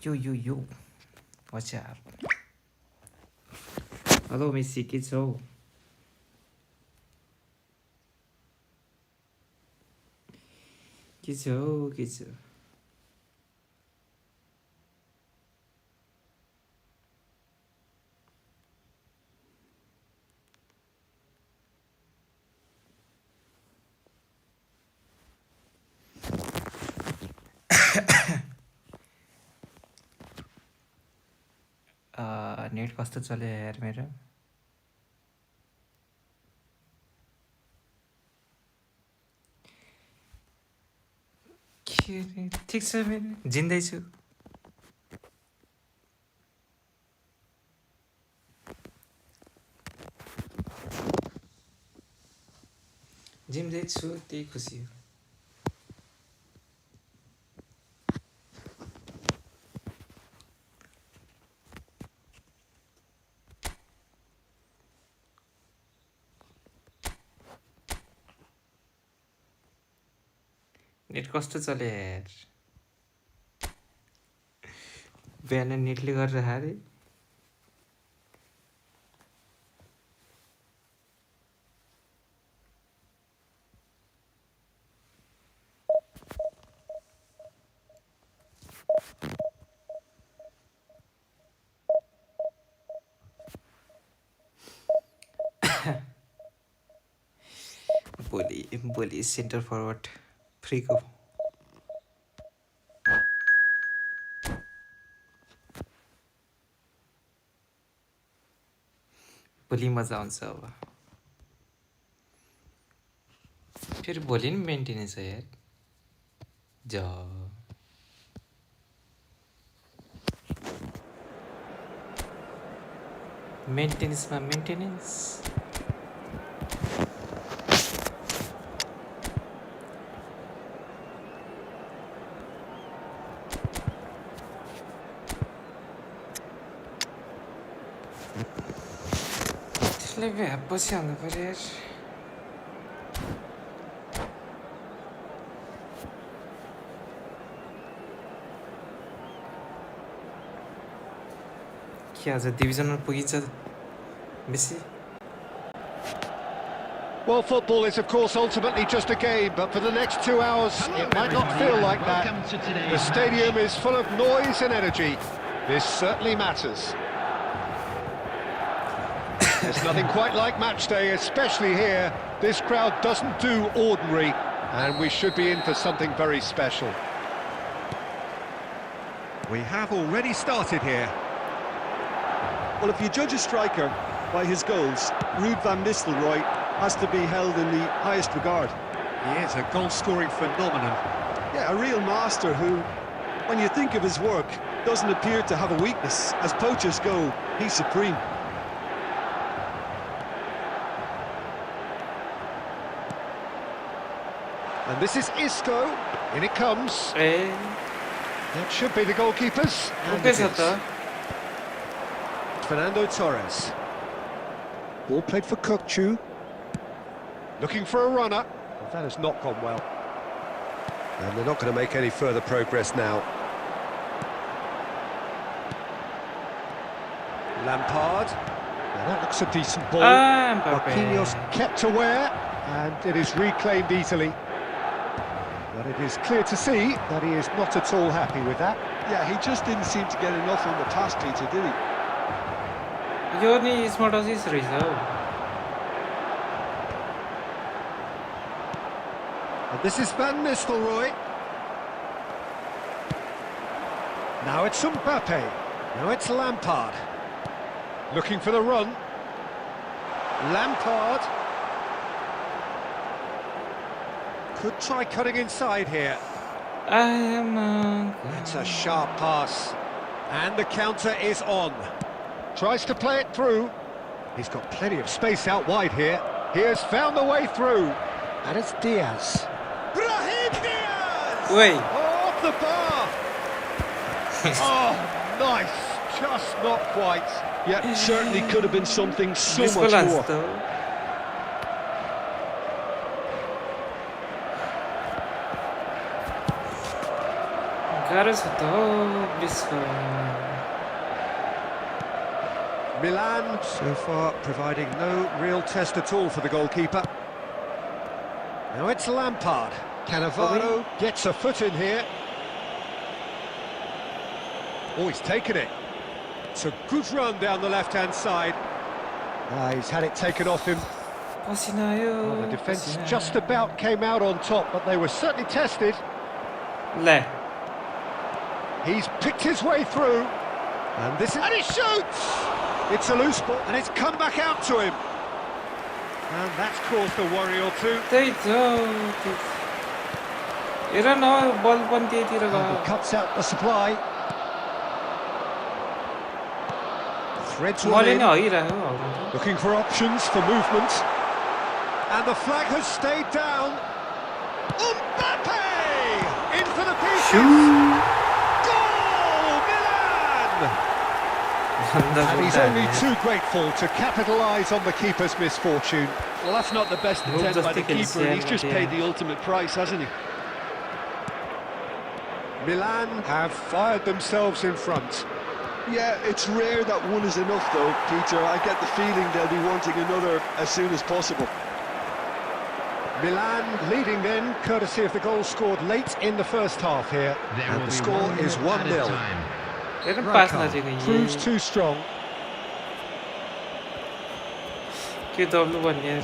Yo. What's up? Hello, Missy Kitso. Kitso. Net कस्तो चल्यो यार मेरो के रे ठिक छ मेरो जिन्दै छु जिन्दै छु त्यही खुसी हो नेट कस्तो चल्यो यार बिहान नेटले गरेर हारे भोलि सेन्टर फरवर्ड फ्रीको भोलि मजा आउँछ अब फेरि भोलि नि मेन्टेनेन्स छ यार जा मेन्टेनेन्समा मेन्टेनेन्स त्यसलाई भ्यापछि हाल्नु पर्यो यार के आज डिभिजनमा पुगिन्छ बेसी Well, football is, of course, ultimately just a game, but for the next 2 hours, it might not feel like that. The stadium is full of noise and energy. This certainly matters. There's nothing quite like match day, especially here. This crowd doesn't do ordinary, and we should be in for something very special. We have already started here. Well, if you judge a striker by his goals, Ruud van Nistelrooy has to be held in the highest regard. He is a goal-scoring phenomenon. Yeah, a real master who, when you think of his work, doesn't appear to have a weakness. As poachers go, he's supreme. And this is Isco. In it comes. That should be the goalkeepers. And it is. Fernando Torres. Ball played for Kukçu. Looking for a runner. Well, that has not gone well. And they're not going to make any further progress now. Lampard. Now that looks a decent ball. Marquinhos kept aware, and it is reclaimed easily. But it is clear to see that he is not at all happy with that. Yeah, he just didn't seem to get enough on the pass, Peter, did he? यो नि smart असिस रहेछ हौ And this is Van Nistelrooy. Now it's Mbappe. Now it's Lampard. Looking for the run. Lampard. Could try cutting inside here. It's a sharp pass. And the counter is on. Tries to play it through. He's got plenty of space out wide here. He has found the way through. And it's Diaz. Brahim Diaz! Wait. Oh, off the bar! Oh, nice just not quite. Yeah, certainly could have been something so much डिस्बलान्स more. त हो गाह्रो छ त हो विश्व Milan, so far, providing no real test at all for the goalkeeper. Now it's Lampard. Cannavaro gets a foot in here. Oh, he's taken it. It's a good run down the left-hand side. He's had it taken off him. पसिना आयो Well, the defence just about came out on top, but they were certainly tested. ले He's picked his way through. And this is... And he shoots! It's a loose ball, and it's come back out to him. And that's caused a worry or two. त्यही त हेर न बल पनि त्यहीतिर And he गयो cuts out the supply. Threads one मैले in, नै हगिराख्यो हग्नु त looking for options for movement. And the flag has stayed down. Mbappe! In for the pieces! Goal! Milan! And he's only too grateful to capitalise on the keeper's misfortune. Well, that's not the best Noob attempt by the just taken keeper, and he's just his paid the ultimate price, hasn't he? Milan have fired themselves in front. Yeah, it's rare that one is enough, though, Peter. I get the feeling they'll be wanting another as soon as possible. Milan leading then, courtesy of the goal scored late in the first half here. And the score is 1-0. हेर पास नजिकै Proves too strong. के दब्लु भन्ने यार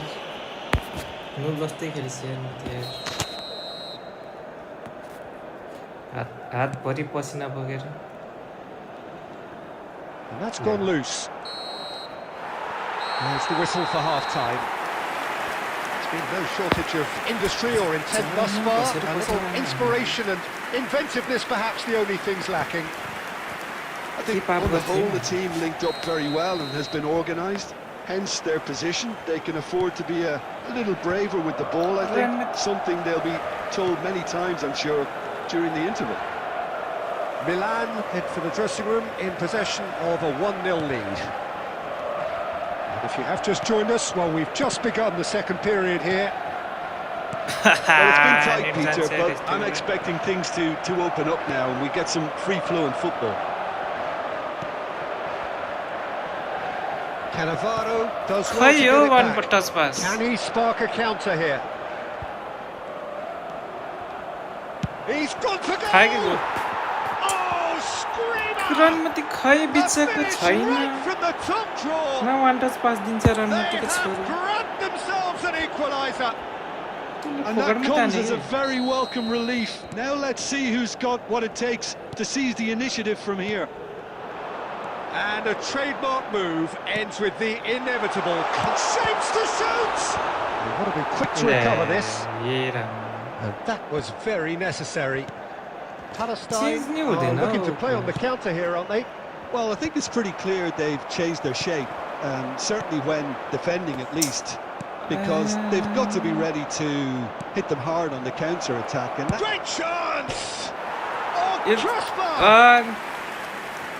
नुब जस्तै खेलिस यार म त यार हातभरि पसिना बगेर And that's gone loose. There's the whistle for half-time. There's been no shortage of industry or intent thus far. A little inspiration and inventiveness perhaps the only things lacking. I think on the whole the team linked up very well and has been organised, hence their position. They can afford to be a little braver with the ball, I think, something they'll be told many times, I'm sure, during the interval. Milan head for the dressing room in possession of a 1-0 lead. And if you have just joined us, well, we've just begun the second period here. Well, it's been tight, Peter, but I'm expecting things to open up now and we get some free-flowing football. Cannavaro does well to get it back. Can he spark a counter here? He's gone for goal! Oh, screamer! रनमति खै बिचको छैन Right from the top draw. न वान touch पास दिन्छ They रनमतिको have छोरो grabbed themselves an equaliser. And that comes as a very welcome relief. Now let's see who's got what it takes to seize the initiative from here. And a trademark move ends with the inevitable. Shapes to shoot! They've got to be quick to recover this. And that was very necessary. Palestine are looking to play on the counter here, aren't they? Well, I think it's pretty clear they've changed their shape, certainly when defending at least, because they've got to be ready to hit them hard on the counter-attack. And Great chance! Oh, crossbar!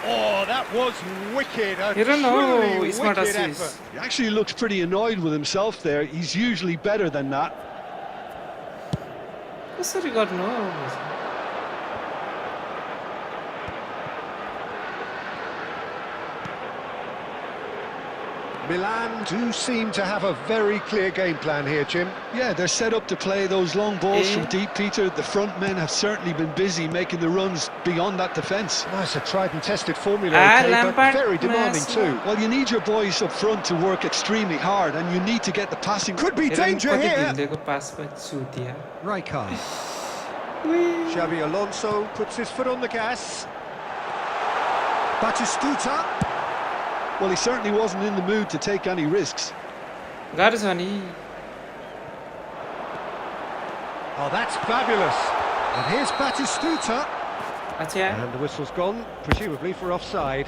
Oh, that was wicked. You don't know, truly it's not wicked assist. effort. he actually looks pretty annoyed with himself there. He's usually better than that. कसरी गर्नु हो Milan do seem to have a very clear game plan here, Jim. Yeah, they're set up to play those long balls from deep, Peter. The front men have certainly been busy making the runs beyond that defence. Nice, a tried and tested formula, okay, but very demanding too. Well, you need your boys up front to work extremely hard, and you need to get the passing. Could be danger here. Rijkaard. Rijkaard. Xabi Alonso puts his foot on the gas. Batistuta. Well, he certainly wasn't in the mood to take any risks. गाह्रो छ नि Oh, that's fabulous. And here's Batistuta. अच्छा And the whistle's gone, presumably for offside.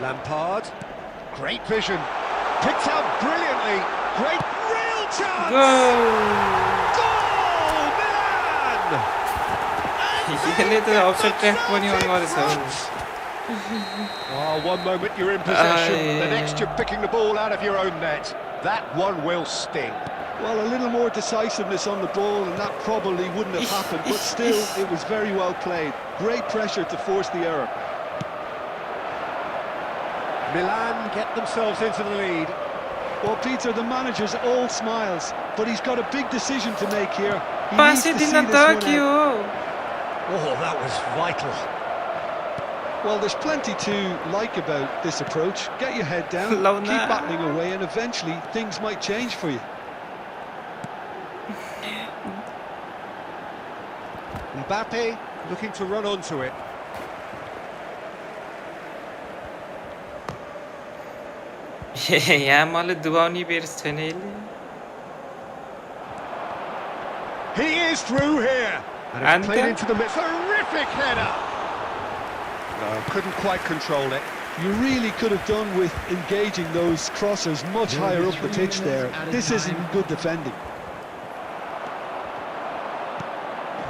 Lampard. Great vision. Picked out brilliantly. Great real chance. Goal, Milan! यसले त offside track पनि अन गरेछ Oh, one moment you're in possession, the next you're picking the ball out of your own net. That one will sting. Well, a little more decisiveness on the ball and that probably wouldn't have happened, but still, it was very well played. Great pressure to force the error. Milan get themselves into the lead. Well, Peter, the manager's all smiles, but he's got a big decision to make here. He needs to see this one out. Oh, that was vital. Well, there's plenty to like about this approach. Get your head down, keep battling away, and eventually things might change for you. Mbappe looking to run onto it. यहाँ मलाई दुबाउने बेर छैन यसले He is through here. And it's played into the middle. Terrific header. No, couldn't quite control it. You really could have done with engaging those crossers much higher up the pitch there. This isn't good defending.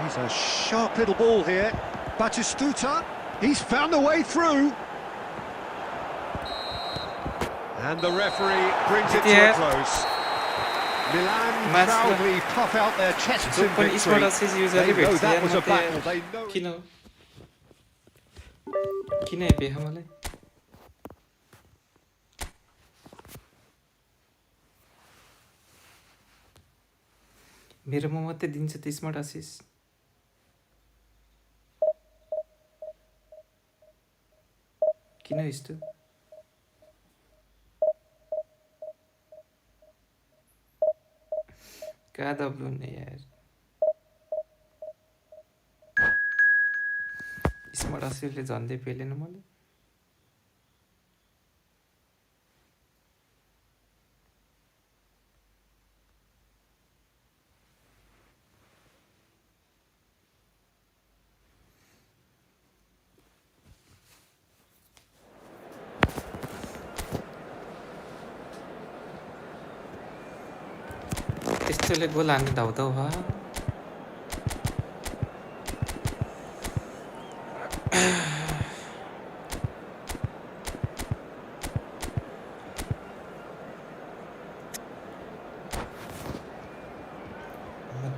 He's a sharp little ball here. Batistuta, he's found a way through. And the referee brings it to a close. Milan proudly puff out their chests in victory. They know that was a battle. They know. किन हेपेखा मलाई मेरोमा मात्रै दिन्छ त smart Ashish किन यस्तो कहाँ दब्लुने यार स्मार्ट आशिषले झन्डै पेलेन मलाई यस्तोले गोल हान्ने धाउधाउ भयो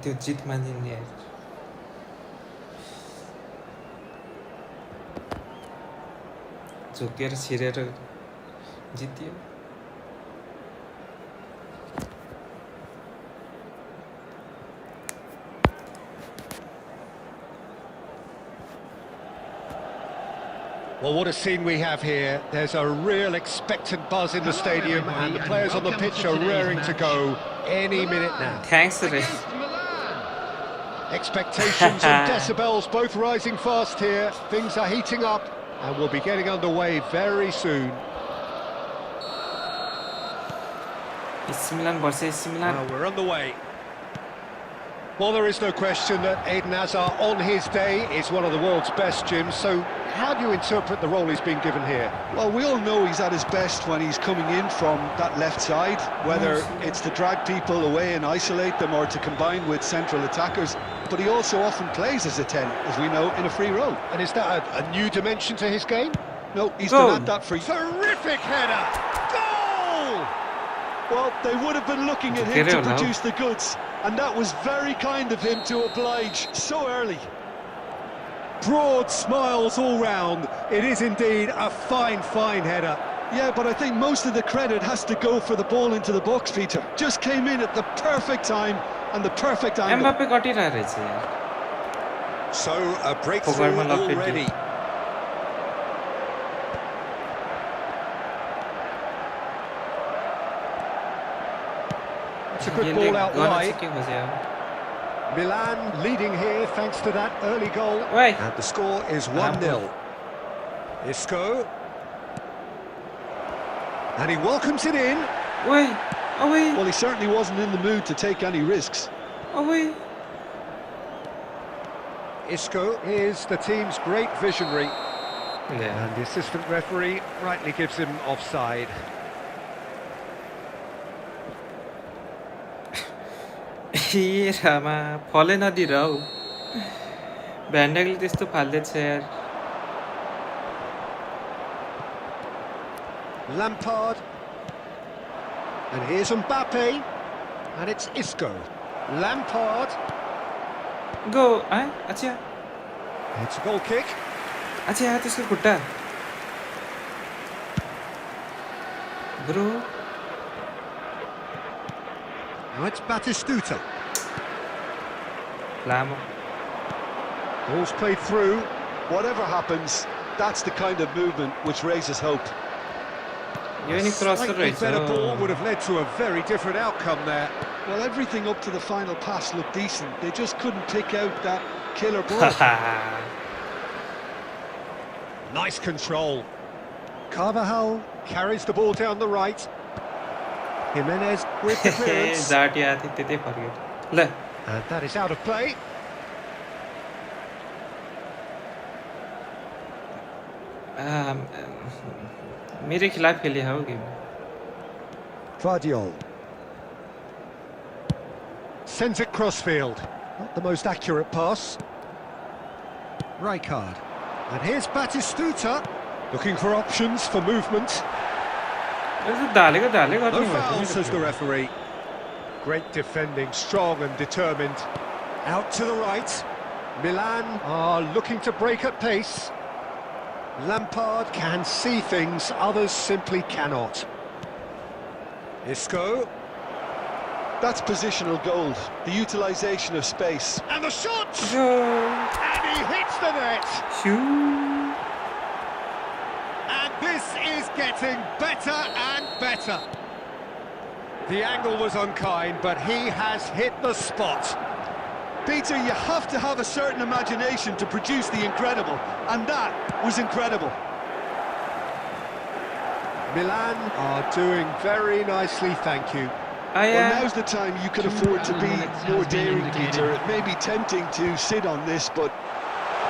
त्यो जित मानिने यार झुकेर छिरेर जित्यो Well, what a scene we have here. There's a real expectant buzz in the stadium and the players on the pitch are raring to go any minute now. Thanks, Ray. Expectations and decibels both rising fast here. Things are heating up and we'll be getting underway very soon. Well, we're on the way. Well, there is no question that Eden Hazard on his day is one of the world's best, Jim, so how do you interpret the role he's been given here? Well, we all know he's at his best when he's coming in from that left side, whether it's to drag people away and isolate them or to combine with central attackers, but he also often plays as a 10, as we know, in a free role. And is that a new dimension to his game? No, he's been at that for... Terrific header! Goal! Well, they would have been looking at him to produce the goods, and that was very kind of him to oblige so early. Broad smiles all round. It is indeed a fine, fine header. Yeah, but I think most of the credit has to go for the ball into the box, Peter. Just came in at the perfect time and the perfect angle. So, a breakthrough already. It's a good ball out wide. Milan leading here thanks to that early goal. And the score is 1-0. Isco. And he welcomes it in. Well, he certainly wasn't in the mood to take any risks. Isco is the team's great visionary. Yeah. And the assistant referee rightly gives him offside. ए रामा फलै नदिएर हौ भ्यान्डाकले त्यस्तो फाल्दैछ यार Lampard. And here's Mbappe. And it's Isco. Lampard. गो अच्छा It's a goal kick. अच्छा त्यसको खुट्टा bro Now it's Batistuta. लामो Ball's played through. Whatever happens, that's the kind of movement which raises hope. यो नि crusher Slightly रहेछ better ball would have led to a very different outcome there. Well, everything up to the final pass looked decent. They just couldn't pick out that killer ball. Nice control. Carvajal carries the ball down the right. Jimenez with the clearance. Jat याद थियो त्यतै फर्क्यो ल And that is out of play. मेरे खिलाफ खेले हो game Vardiol. Sends it crossfield. Not the most accurate pass. Rijkaard. And here's Batistuta. Looking for options for movement. डालेको No गर्नु foul, says the referee. Great defending, strong and determined. Out to the right. Milan are looking to break at pace. Lampard can see things others simply cannot. Isco. That's positional gold, the utilisation of space. And the shot! जो And he hits the net! Shoe And this is getting better and better. The angle was unkind, but he has hit the spot. Peter, you have to have a certain imagination to produce the incredible, and that was incredible. Milan are doing very nicely, thank you. Well, now's the time you can afford to be more daring, Peter. It may be tempting to sit on this, but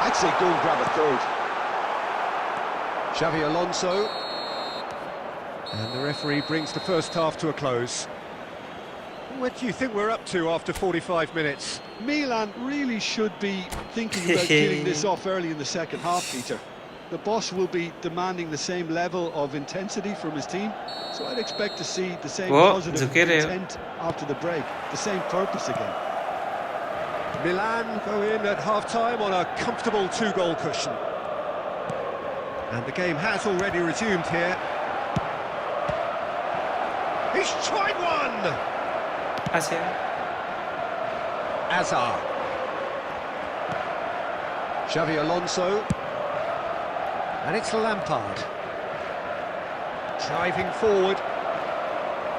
I'd say go and grab a third. Xavi Alonso. And the referee brings the first half to a close. What do you think we're up to after 45 minutes? Milan really should be thinking about getting this off early in the second half, Peter. The boss will be demanding the same level of intensity from his team, so I'd expect to see the same positive intent after the break, the same purpose again. Milan go in at half-time on a comfortable two-goal cushion. And the game has already resumed here. He's tried one! अच्छा Azar. Xavi Alonso. And it's Lampard. Driving forward.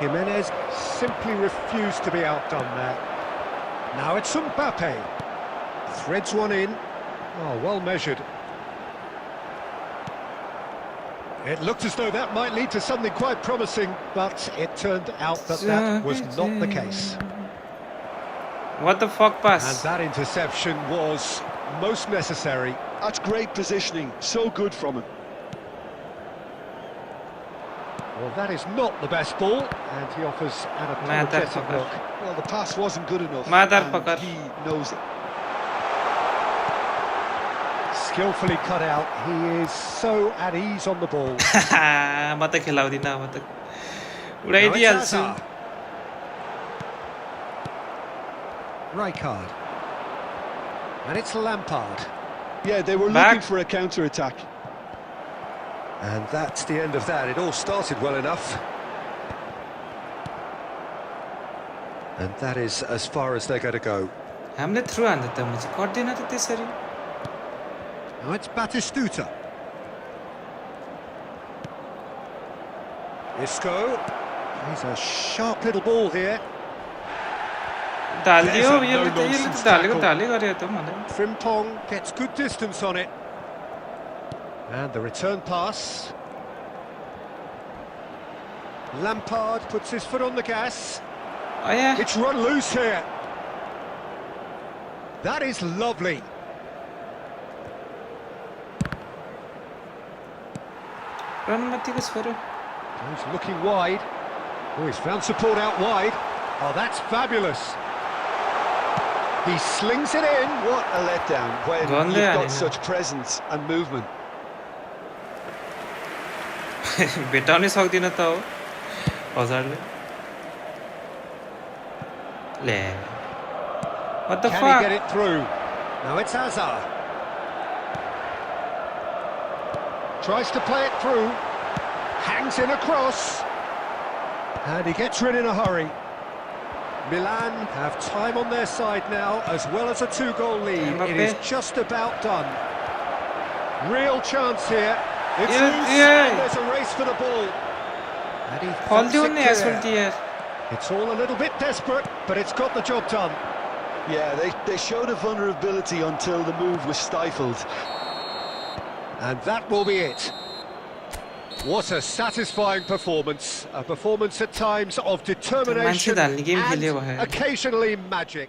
Jimenez simply refused to be outdone there. Now it's Mbappe. Threads one in. Oh, well measured. It looked as though that might lead to something quite promising, but it turned out that that was not the case. What the fuck And pass that interception was most necessary. That's great positioning, so good from him. Well, that is not the best ball, and he offers an apologetic look. Well, the pass wasn't good enough, Motherfucker. and he knows it. Skillfully cut out. He is so at ease on the ball. म त खेलाउँदिन म त Now उडाइदिइहाल्छु it's Azar. Rijkaard. And it's Lampard. Yeah, they were Back. looking for a counter-attack. And that's the end of that. It all started well enough. And that is as far as they're going to go. हामीले through हान्दा त म चाहिँ कट्दैन त त्यसरी Now it's Batistuta. Isco. He's a sharp little ball here. ढालिदियो There's a यसले त no-nonsense ढालेको tackle. ढाले गरे त मलाई Frimpong gets good distance on it. And the return pass. Lampard puts his foot on the gas. अया It's run loose here. That is lovely. Ranmatiको छोरो He's looking wide. Oh, he's found support out wide. Oh, that's fabulous. He slings it in. What a letdown when Gone you've there, got Nina. such presence and movement. भेटाउनै सक्दिन त हो हजुरले ले What the Can he fuck get it through? Now it's Hazard. Tries to play it through. Hangs in across. And he gets rid in a hurry. Milan have time on their side now, as well as a 2-goal lead. Mbappe. It is just about done. Real chance here. It's Yeah, loose, yeah. and there's a race for the ball. And he फल thumps दियो it नि clear. यसुल्टी यार It's all a little bit desperate, but it's got the job done. Yeah, they showed a vulnerability until the move was stifled. And that will be it. What a satisfying performance. A performance at times of determination धाल्ने game खेल्यो and भए occasionally magic.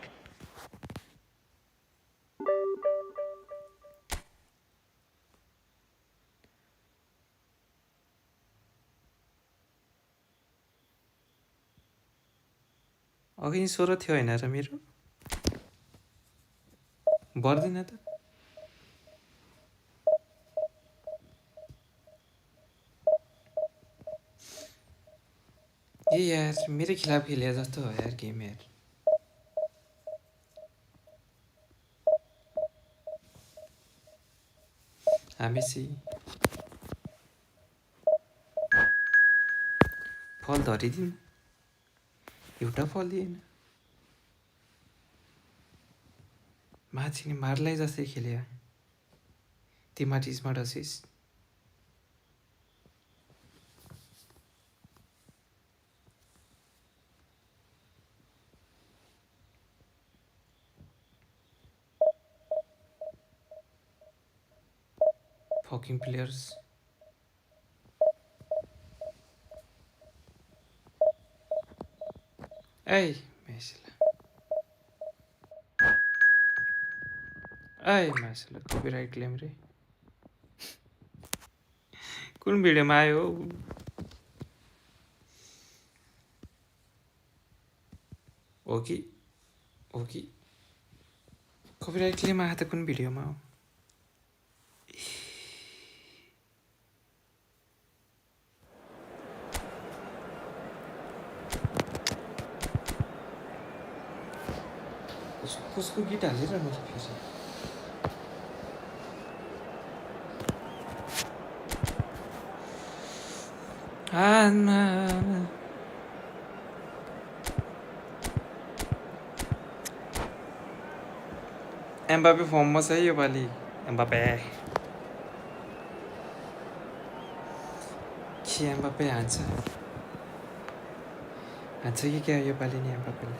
अघि नि 16 थियो हैन र मेरो बढ्दैन त ए यार मेरै खिलाफ खेले जस्तो हो यार गेम यार हामी चाहिँ फल धरिदिउँ एउटा फल दिएन माछिने मार्लाई जस्तै खेल्यो तिमाटिसमा डसिस fucking players Hey, mesela. Hey, mesela copyright claim रे कुन भिडियोमा आयो हो कि कपिराइट क्लेम आयो त कुन भिडियोमा हो कसको गीत हालेर मैले फेरि एम्बापे फर्ममा छ है योपालि एम्बापे के एम्बापे हान्छ कि क्या योपालि नि एम्बापेले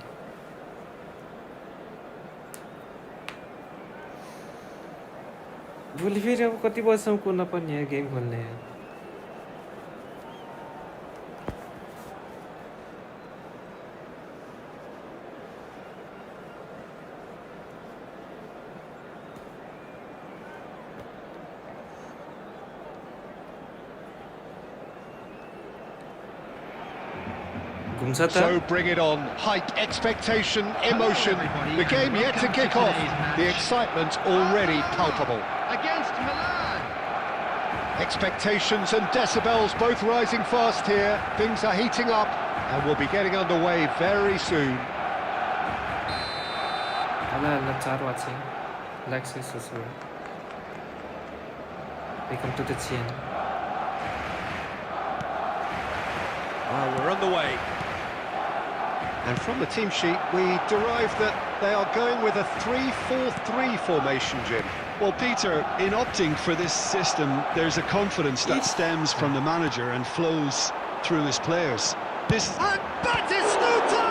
भोलि फेरि अब कति बजीसम्म कुर्न पर्ने यार गेम खोल्ने यार So bring it on. Hype, expectation, emotion. The game yet to kick off. The excitement already palpable. Against Milan. Expectations and decibels both rising fast here. Things are heating up and we'll be getting underway very soon. Hello, 4 watching. Like, subscribe. Welcome to the channel. Well, we're on the way. And from the team sheet, we derive that they are going with a 3-4-3 formation, Jim. Well, Peter, in opting for this system, there's a confidence that stems from the manager and flows through his players. This And Batistuta!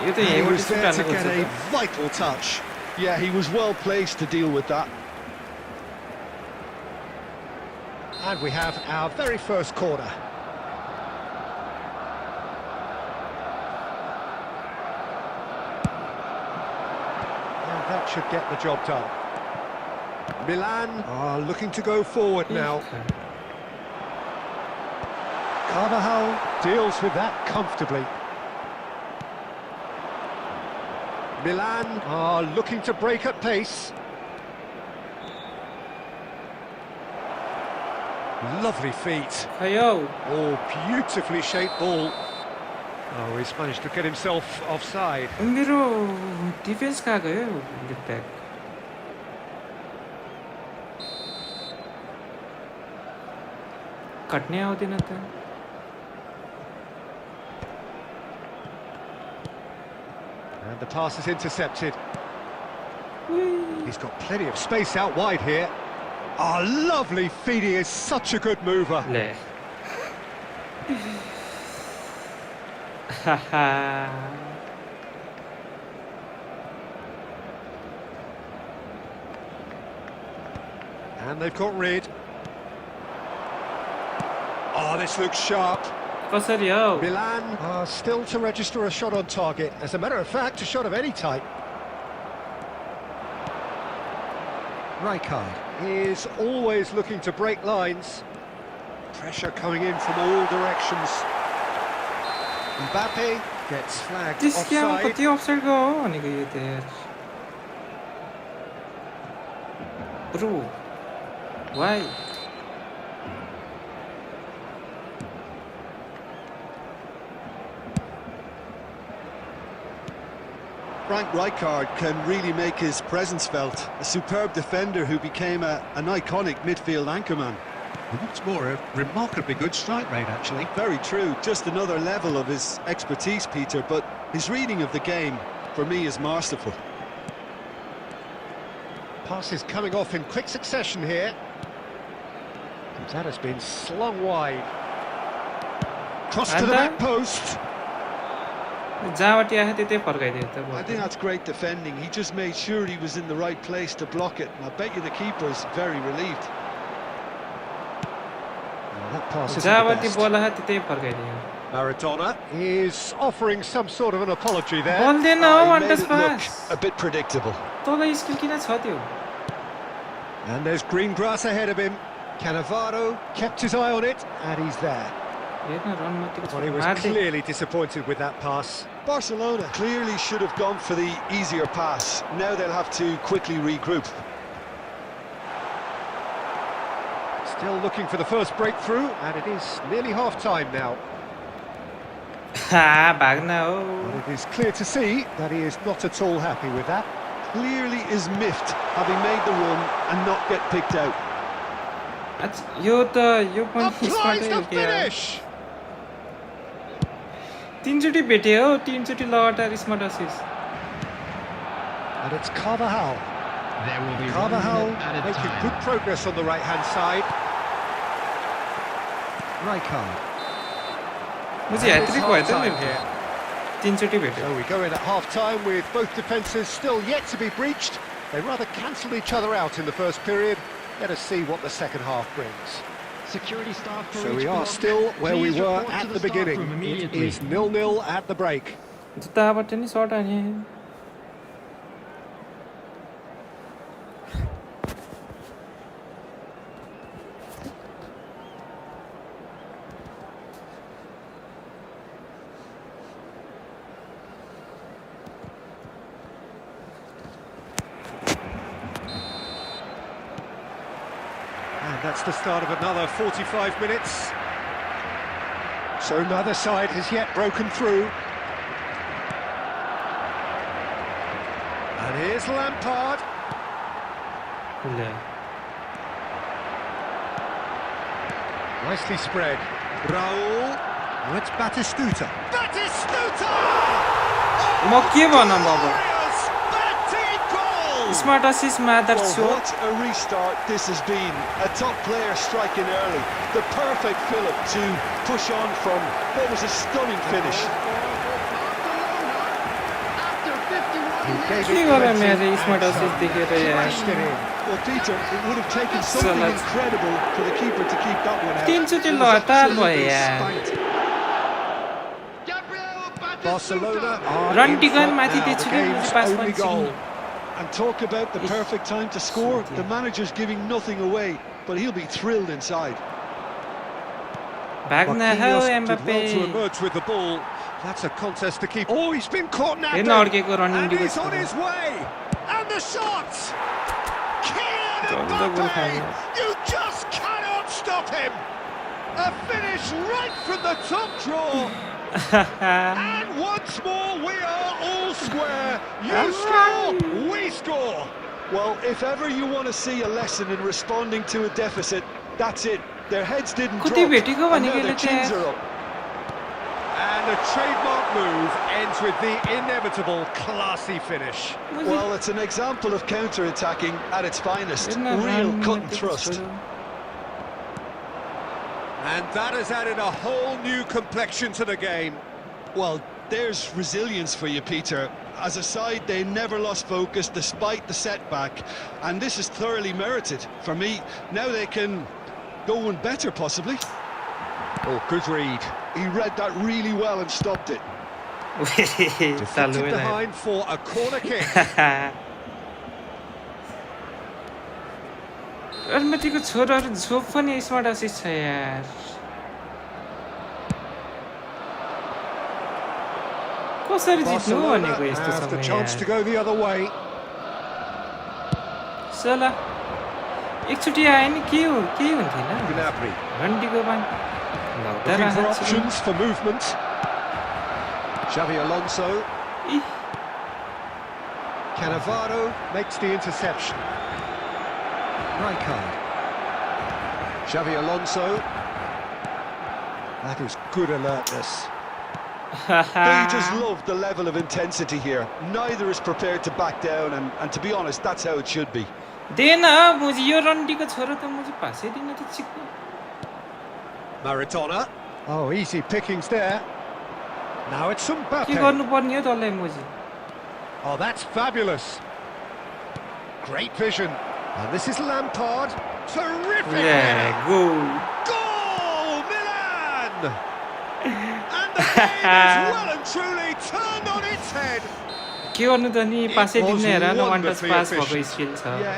You think He was there to get a vital touch. Yeah, he was well placed to deal with that. And we have our very first corner. That should get the job done. Milan are looking to go forward now. Carvajal deals with that comfortably. Milan are looking to break at pace. Lovely feet. Ayo. Oh, beautifully shaped ball. Oh, he's managed to get himself offside. मेरो defence कहाँ गयो left back कट्ने आउँदैन त And the pass is intercepted. He's got plenty of space out wide here. Oh, lovely feet. He is such a good mover. ले haha And they've got rid. Oh, this looks sharp. कसरी हो Milan are still to register a shot on target. As a matter of fact, a shot of any type. Rijkaard is always looking to break lines. Pressure coming in from all directions. Mbappe gets flagged त्यसको offside. कति offside गयो भनेको यो त यार bro why Frank Rijkaard can really make his presence felt. A superb defender who became an iconic midfield anchorman. What's more, a remarkably good strike rate, actually. Very true, just another level of his expertise, Peter, but his reading of the game, for me, is masterful. Passes coming off in quick succession here. That has been slung wide. Cross to the back post. जहाँबाट आयो त्यतै फर्काइदियो त I think that's great defending. He just made sure he was in the right place to block it. And I bet you the keeper is very relieved. That pass isn't the जहाँबाट best. बोल आयो त्यतै फर्काइदियो Maradona is offering some sort of an apology there. बोल्दैन Oh, how he made अन्टस it look pass a bit predictable. तँलाई skill किन छ त्यो And there's green grass ahead of him. Cannavaro kept his eye on it, and he's there. हेर्न run मात्रै Well, he was मार्दै clearly disappointed with that pass. Barcelona clearly should have gone for the easier pass. Now they'll have to quickly regroup. Still looking for the first breakthrough, and it is nearly half-time now. भाग्न हो But it is clear to see that he is not at all happy with that. Clearly is miffed, having made the run and not get picked out. यो त यो पनि Applies स्मार्टै the हो क्या finish! तीनचोटि भेटे हो तीनचोटि लगातार smart assist And it's Carvajal. There will be Carvajal one at a making time. good progress on the right-hand side. Rijkaard. मुझे hat-trick भयो त मेरो तीनचोटि भेट्यो So we go in at half-time with both defences still yet to be breached. They rather cancelled each other out in the first period. Let us see what the second half brings. Security staff for So each we are block. still where we Please were report to at the the staff beginning. room It immediately. is 0-0 at the break. जुत्ताबाट नि shirt हाने And that's the start of another 45 minutes. So neither side has yet broken through. And here's Lampard. ले Nicely spread. Raul. Oh, it's Batistuta. Batistuta! म के भनौँ अब Glorious batting goal! Smart assist मादर Well, छु what a restart this has been. A top player striking early. The perfect fillip to push on from what was a stunning finish. After 51 He gave के it गरे plenty मेरो and smart assist some. देखेर यार Smashed it in. Well, Peter, it would have taken something let's- incredible for the keeper to keep that one out. तीनचोटि It was लगातार absolutely भयो यार spanked. Gabriel Barcelona Batistuta. are Run in thicken front माथि now, the त्यसरी game's पास only पनि goal. And talk about the perfect time to score. The manager's giving nothing away, but he'll be thrilled inside. Bagna ho Marquinhos did Mbappe. well to emerge with the ball. That's a contest to keep. Oh, he's been caught napping. And he's on his way. And the shot! Kylian Mbappe! You just cannot stop him! A finish right from the top draw. And once more, we are all square. You score, we score. Well, if ever you want to see a lesson in responding to a deficit, that's it. Their heads didn't drop, and now their chins are up. And a trademark move ends with the inevitable classy finish. Well, it's an example of counter-attacking at its finest. Real cut and thrust. And that has added a whole new complexion to the game. Well, there's resilience for you, Peter. As a side, they never lost focus despite the setback, and this is thoroughly merited. For me, now they can go one better, possibly. Oh, good read. He read that really well and stopped it. Deflected behind for a corner kick. अर्मतीको छोराहरु झोप पनि smart assist छ यार कसरी जित्नु भनेको यस्तो समय यार सला एकचोटी आए नि के हुन्थेन घण्टीको बान Looking for options for movement. Xavi Alonso. Cannavaro makes the interception. Rijkaard. Xavi Alonso. That is good alertness. They just love the level of intensity here. Neither is prepared to back down, and to be honest, that's how it should be. Maradona. Oh, easy pickings there. Now it's Mbappe. Oh, that's fabulous. Great vision. And this is Lampard. Terrific. Yeah, goal. Goal, Milan! And the game is well and truly turned on its head. Yeah,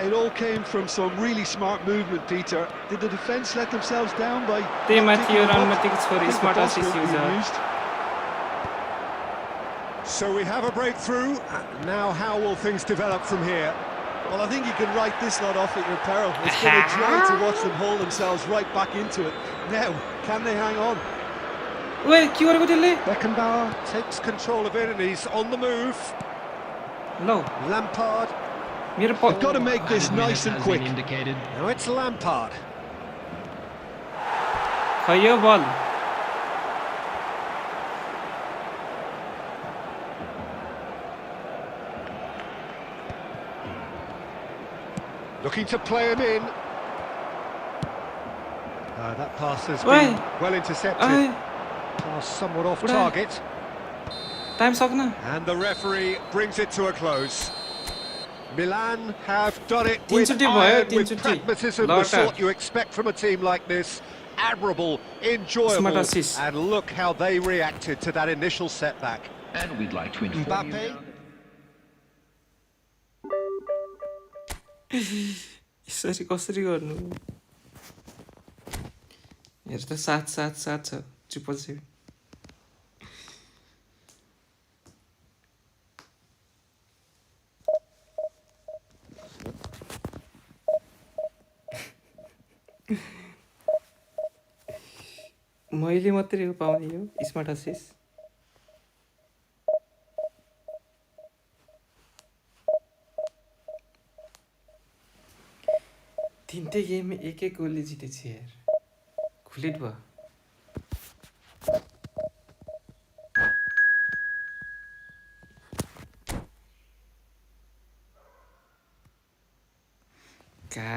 it all came from some really smart movement, Peter. Did the defence let themselves down by... So we have a breakthrough. Now how will things develop from here? Well, I think you can write this lot off at your peril. It's been a joy to watch them haul themselves right back into it. Now, can they hang on? Beckenbauer takes control of it and he's on the move. No. Lampard. They've got to make this nice and quick. Now it's Lampard. Ball. Looking to play him in. That pass has been well intercepted. Pass somewhat off target. And the referee brings it to a close. Milan have done it with iron, with pragmatism, the sort you expect from a team like this. Admirable, enjoyable, and look how they reacted to that initial setback. And we'd like to inform Mbappe. यसरी कसरी गर्नु हेर त 7-7-7 छ triple save मैले मात्रै हो पाउने यो smart assist तीनटे game में एक गोलले जितेछ यार खुलेट भयो का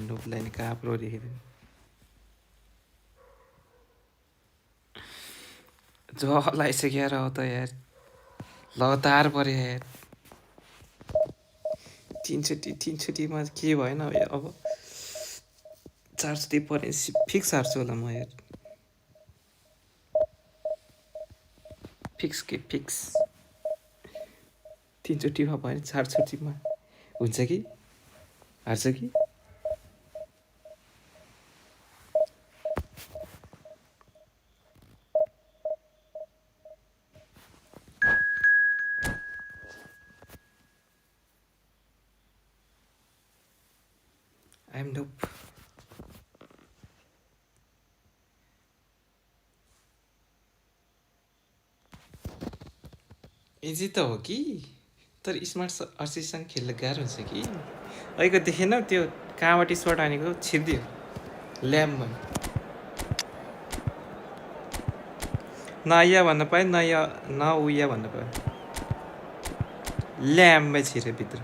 नुबलाई नि का प्रो देखेर जो लाइसक्यो र त यार लगातार परे यार तीनचोटीमा के भएन अब 4 परे फिक्स हार्छु होला म यार फिक्स के फिक्स 3 चोटीमा भयो 4 चोटीमा हुन्छ कि हार्छ कि I am noob. इजी त हो कि तर स्मार्ट अर्सिससँग खेल्न गाह्रो हुन्छ कि अहिलेको देखेन त्यो कहाँबाट स्पट हानेको छिर्दियो ल्याम्पमा नया भन्न पाएँ नया नउया भन्न पाएँ ल्याम्पमै छिर्यो भित्र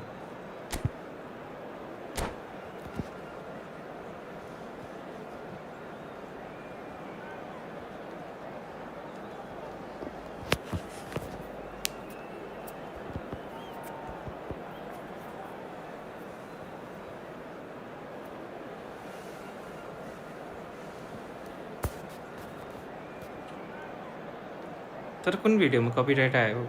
तर कुन भिडियोमा कपिराइट आयो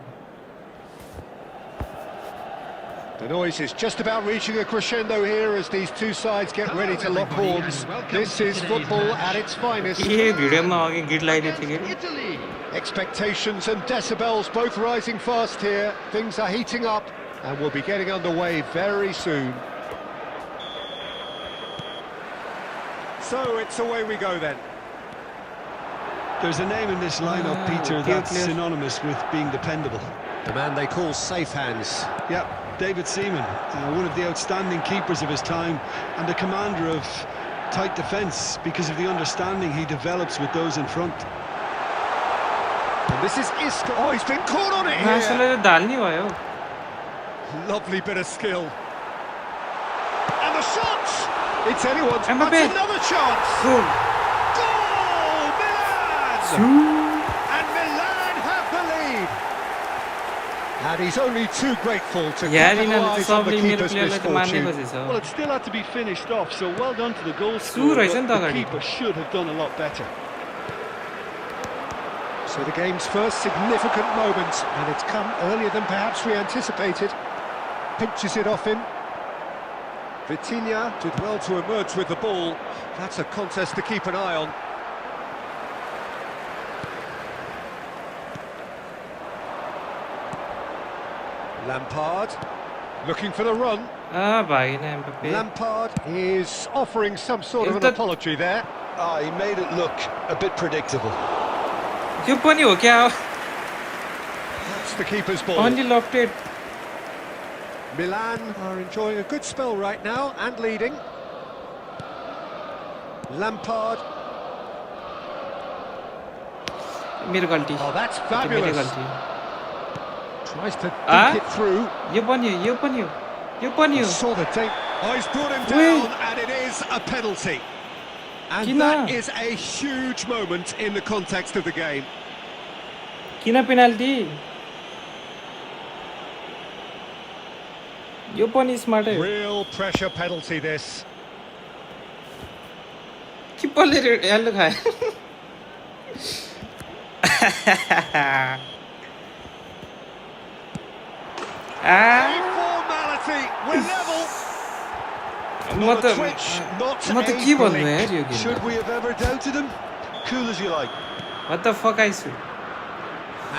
The noise is just about reaching a crescendo here as these two sides get ready to lock horns. This is football at its finest. ए भिडियोमा अघि गीत लगाइदिएको थियो कि Italy. Expectations and decibels both rising fast here. Things are heating up and we'll be getting underway very soon. So it's away we go then. There's a name in this lineup, Peter, that's synonymous with being dependable. The man they call safe hands. Yeah, David Seaman, one of the outstanding keepers of his time and the commander of tight defence because of the understanding he develops with those in front. And this is Isco. Oh, he's been caught on it here. मासुले त धाल्नी भयो Lovely bit of skill. And the shot! It's anyone's. Mbappe. That's another chance. Goal. Goal! Milan! And Milan have the lead. And he's only too grateful to यार यिनीहरूले त capitalise on the सबले मेरो keeper's प्लेयरलाई त मार्ने misfortune. खोजेछ Well, it still had to be finished off, so well done to the goal Su scorer, रहेछ नि त but the अगाडि keeper should have done a lot better. So the game's first significant moment, and it's come earlier than perhaps we anticipated. Pinches it off him. Vitinha did well to emerge with the ball. That's a contest to keep an eye on. Lampard looking for the run. भागेन Mbappe Lampard is offering some sort of an Is that- apology there. He made it look a bit predictable. यो पनि हो क्या That's the keeper's ball. only lofted Milan are enjoying a good spell right now and leading. Lampard. मेरो गल्ती Oh, that's त्यो मेरो fabulous. गल्ती Tries to Ah? dink it through. यो पनि हो यो पनि हो यो पनि हो Saw the tape. Oh, he's brought him Wait. down, and it is a penalty. And Kina. that is a huge moment in the context of the game. किन penalty यो पनि smart है Real pressure penalty, this. किपरले yellow खायो A formality. We're level. म Not त a twitch, not म त a के भन्नु blink. यार यो game Should we have ever doubted him? Cool as you like. what the fuck आइसु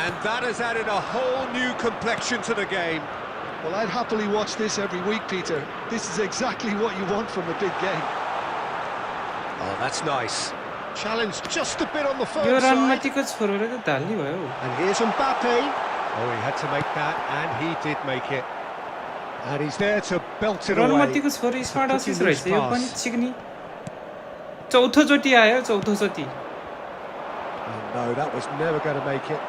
And that has added a whole new complexion to the game. Well, I'd happily watch this every week, Peter. This is exactly what you want from a big game. Oh, that's nice. Challenge just a bit on the yo firm side. रणमतीको छोरोले त धाल्ने भयो And here's Mbappe. Oh, he had to make that, and he did make it. And he's there to belt it away. रणमतीको छोरो smart असिस रहेछ यो पनि चिक्नी चौथोचोटि आयो चौथोचोटि Oh, no, that was never going to make it.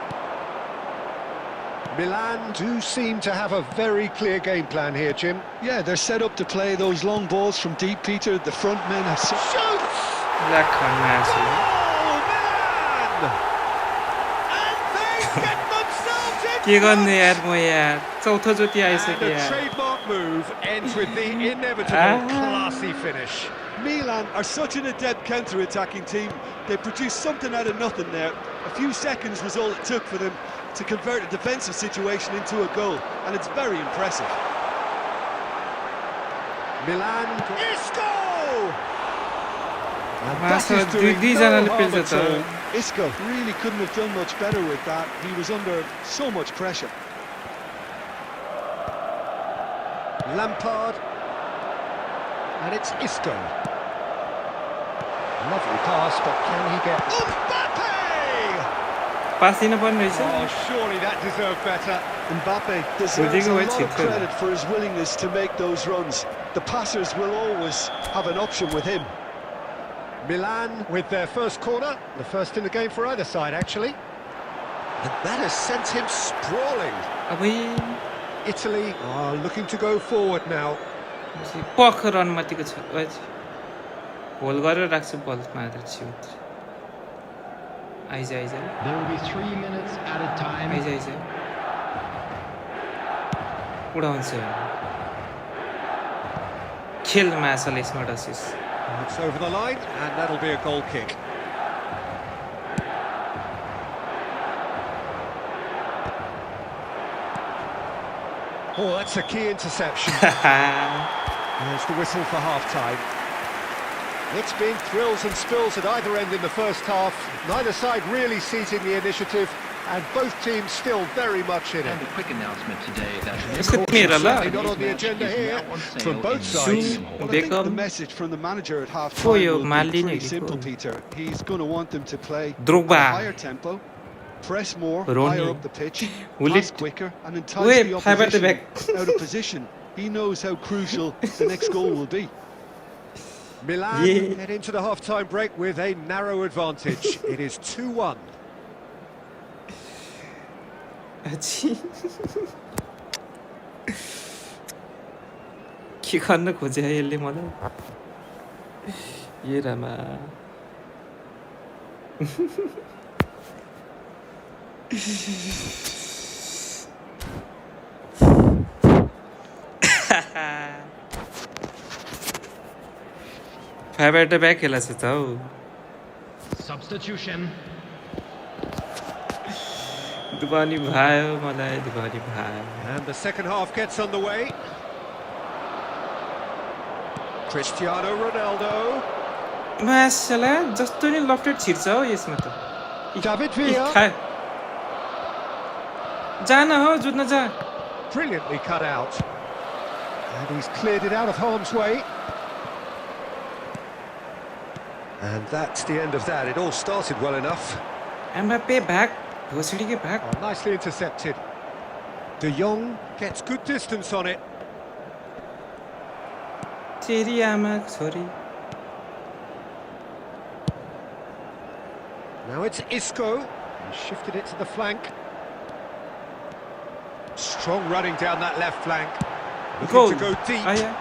Milan do seem to have a very clear game plan here, Jim. Yeah, they're set up to play those long balls from deep, Peter. The front men have... Shoots! Black खानमा आएको Oh, Milan! And they get themselves in के गर्ने front! यार म यार चौथोचोटि And आइसक्यो a यार trademark move ends with the inevitable classy finish. Milan are such an adept counter-attacking team. They produced something out of nothing there. A few seconds was all it took for them to convert a defensive situation into a goal, and it's very impressive. Milan. Isco! And that मासु is doing no दुईजनाले harm पेल्छ at त all. Isco really couldn't have done much better with that. He was under so much pressure. Lampard. And it's Isco. Lovely pass, but can he get... Mbappe! पास दिनुपर्ने रहेछ Oh, surely that deserved better. Mbappe deserves Rodrigo a went lot of to third. credit for his willingness to make those runs. The passers will always have an option with him. Milan with their first corner, the first in the game for either side, actually. And that has sent him sprawling. अबै Italy are looking to go forward now. पख run माथिको छ होल गरेर राख्छु ball मात्र छिउत्र आइज आइज There will be 3 minutes added time. आइज आइज उडाउँछ खेल मासले स्मार्ट असिस It's over the line, and that'll be a goal kick. Oh, that's a key interception. There's the whistle for half-time. It's been thrills and spills at either end in the first half. Neither side really seizing the initiative, and both teams still very much in it. And a quick announcement today that Certainly not on the agenda here from both sides. Well, I think the message from the manager at half-time Foi o will be Maldini pretty que simple, foi. Peter. He's going to want them to play Drogba. at a higher tempo, press more, Rooney. higher up the pitch, Will pass it- quicker, and entice Wait, the how about the opposition back? out of position. He knows how crucial the next goal will be. Milan Yeah. head into the half-time break with a narrow advantage. It is 2-1. के गर्न खोजे यसले मलाई ए Rama five back खेला छ त हौ substitution. दुबानी भयो मलाई दुबानी भयो And the second half gets underway. Cristiano Ronaldo. मासला जस्तो नि लफ्टेड छिर्छ हौ यसमा त David इ Villa. खा जान हो जुत्न जा Brilliantly cut out. And he's cleared it out of harm's way. And that's the end of that. It all started well enough. Mbappe भाग घोसडीकै भाग Oh, nicely intercepted. De Jong gets good distance on it. Cherry आमा छोरी Now it's Isco. He shifted it to the flank. Strong running down that left flank. Looking goal to go deep. आया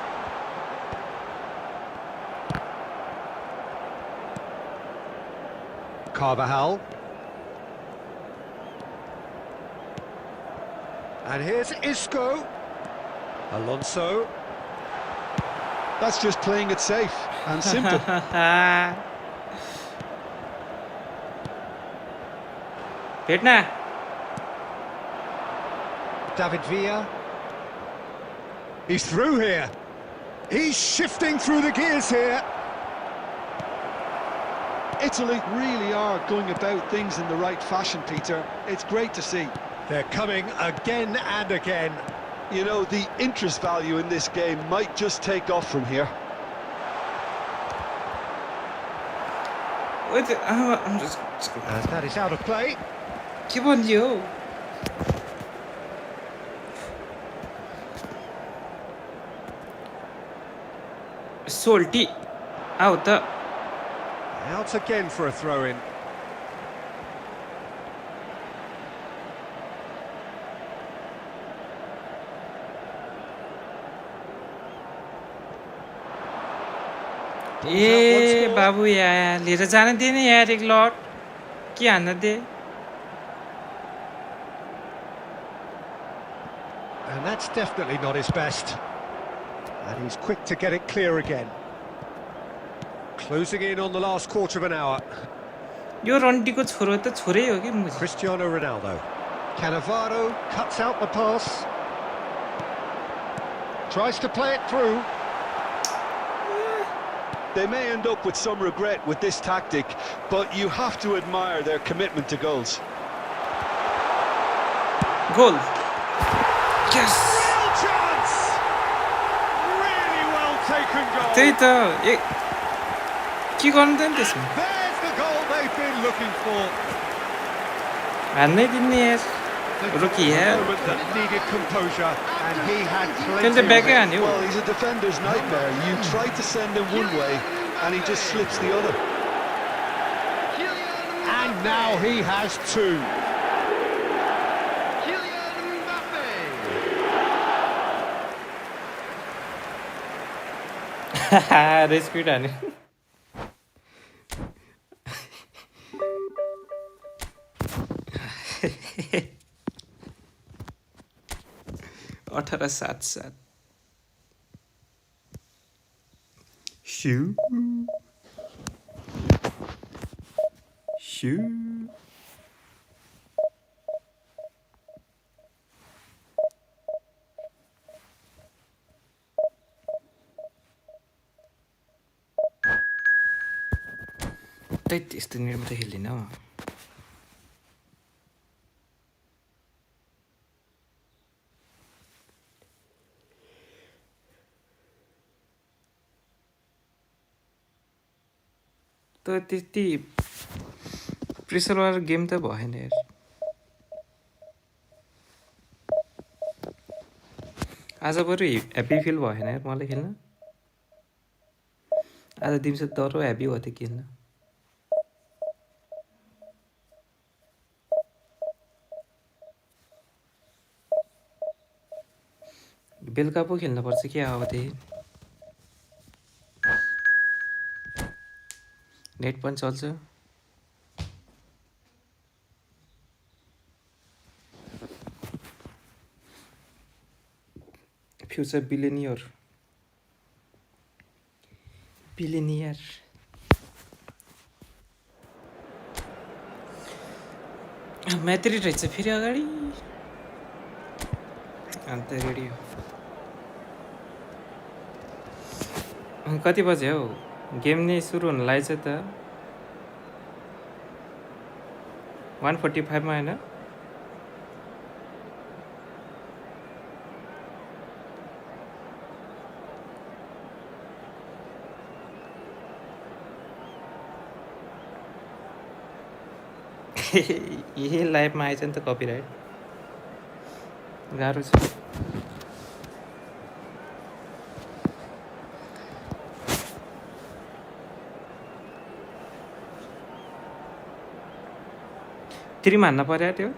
Carvajal. And here's Isco. Alonso. That's just playing it safe and simple. भेट्न David Villa. He's through here. He's shifting through the gears here. Italy really are going about things in the right fashion, Peter. It's great to see. They're coming again and again. You know, the interest value in this game might just take off from here. And that is out of play. के भनियो सोल्टी आऊ त Out again for a throw-in. ए बाबु यार लिएर जान दे नि यार एक लट के हान्न दे And that's definitely not his best. And he's quick to get it clear again. Closing in on the last quarter of an hour. यो रन्टीको छोरो त छोरै हो कि मुझे Cristiano Ronaldo. Cannavaro cuts out the pass. Tries to play it through. They may end up with some regret with this tactic, but you have to admire their commitment to goals. Goal yes Real chance! Really well taken second goal. त्यही त के गर्नु त नि त्यसमा There's the goal they've been looking for. हान्नै दिने यार रुकी A यार moment that needed composure, and he had त्यसले plenty of ब्याकै it. हान्यो Well, he's a defender's nightmare. You try to send him one way, and he just slips the other. And now he has two. रेस्पिड हान्यो 18-7-7 Shoo. Shoo. त्यस्तो निर्मा त खेल्दिन त त्यति प्रेसरवाला game त भएन यार आज बरु ह्याप्पी फिल भएन यार मलाई खेल्न आज दिउँसो डह्रो ह्याप्पी भयो थियो खेल्न बेलुका पो खेल्नुपर्छ के अब त्यही नेट पनि चल्छ फ्युचर बिलियनियर म्यात्री रहेछ फेरि अगाडि अन्त रेडियो कति बजे हौ गेम नै सुरु हुन लागेछ त 1:45 मा हैन यही लाइभमा आएछ नि त कपिराइट गाह्रो छ त्रिम हान्न पर्यो त्यो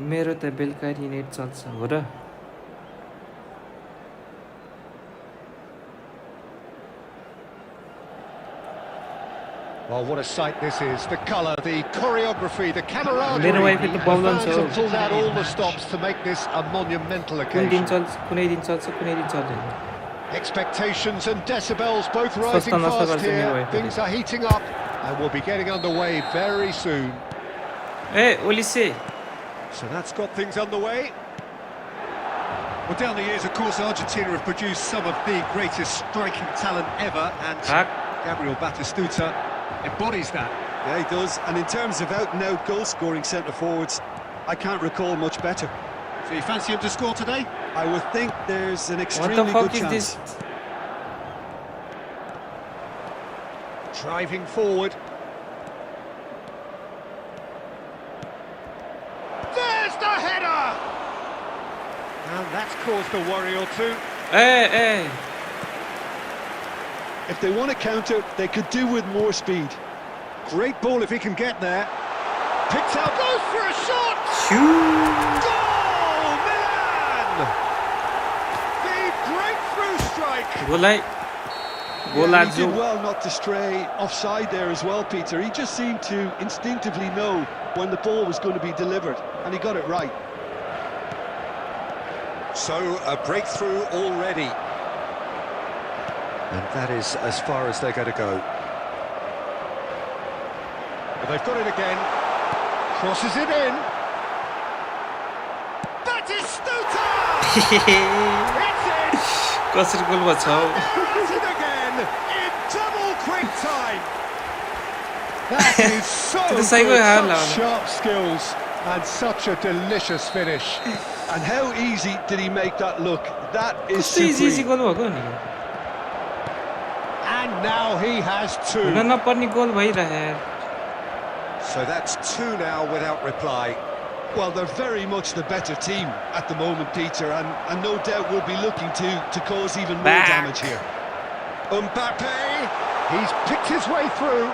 मेरो त बेलुका नेट चल्छ हो र Well, what a sight this is. The colour, the choreography, the camaraderie. मेरो वाइफै त प्रब्लम Fans छ have pulled out all the stops to make this a monumental occasion. कुनै दिन चल्छ कुनै दिन चल्दैन Expectations and decibels both rising fast here. Things are heating up and we'll be getting underway very soon. ए Olise So that's got things underway. Well, down the years, of course, Argentina have produced some of the greatest striking talent ever, and Gabriel Batistuta embodies that. Yeah, he does. And in terms of out-and-out goal-scoring centre-forwards, I can't recall much better. So you fancy him to score today? I would think there's an extremely What the fuck good is chance. this? Driving forward. There's the header! And that's caused a worry or two. Hey! If they want to counter, they could do with more speed. Great ball if he can get there. Picked out, goes for a shot! Shoot! Goal, Milan! The breakthrough strike! Yeah, he did well not to stray offside there as well, Peter. He just seemed to instinctively know when the ball was going to be delivered, and he got it right. So, a breakthrough already. And that is as far as they're going to go. But they've got it again. Crosses it in. Batistuta! It's in! कसरी गोल बचाऊ It's it again in double quick time. That is so To the good, cycle, how such loud. sharp skills and such a delicious finish. And how easy did he make that look? That is कस्तो easy easy supreme. गोल भएको नि And now he has two. हुन नपर्ने गोल भइरहे यार So that's two now without reply. Well, they're very much the better team at the moment, Peter, and no doubt will be looking to cause even more Back. damage here. Mbappe, he's picked his way through.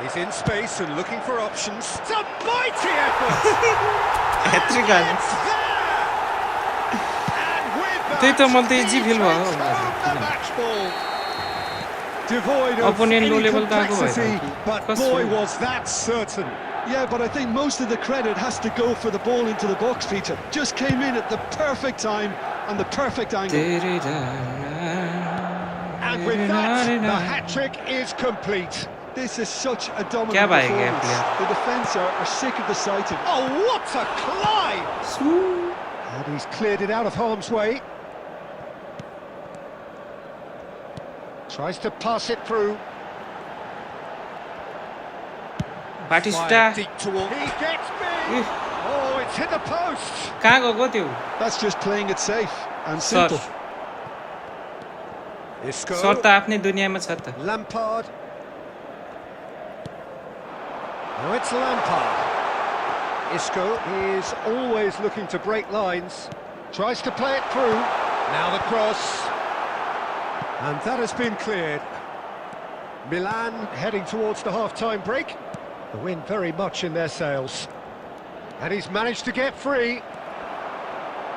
He's in space and looking for options. It's a mighty effort! Hat-trick हाल्यो It's there! And with त्यही त that, मलाई त easy he fill भयो takes home the match ball. Devoid of Opponent any low level गएको भएर complexity, but कसरी? boy was that certain. Yeah, but I think most of the credit has to go for the ball into the box, Peter. Just came in at the perfect time and the perfect angle. And with that, the hat-trick is complete. This is such a dominant क्या भागेगा performance. player? The defence are sick of the sight of it. Oh, what a climb! And he's cleared it out of harm's way. Tries to pass it through. बाटिस्टा Fired deep toward. He gets me! इह, Oh, it's hit the post! कहाँ गएको त्यो That's just playing it safe and sir simple. Isco. Sir त आफ्नै दुनियाँमा छ त Lampard. Now it's Lampard. Isco is always looking to break lines. Tries to play it through. Now the cross. And that has been cleared. Milan heading towards the half-time break. The wind very much in their sails. And he's managed to get free.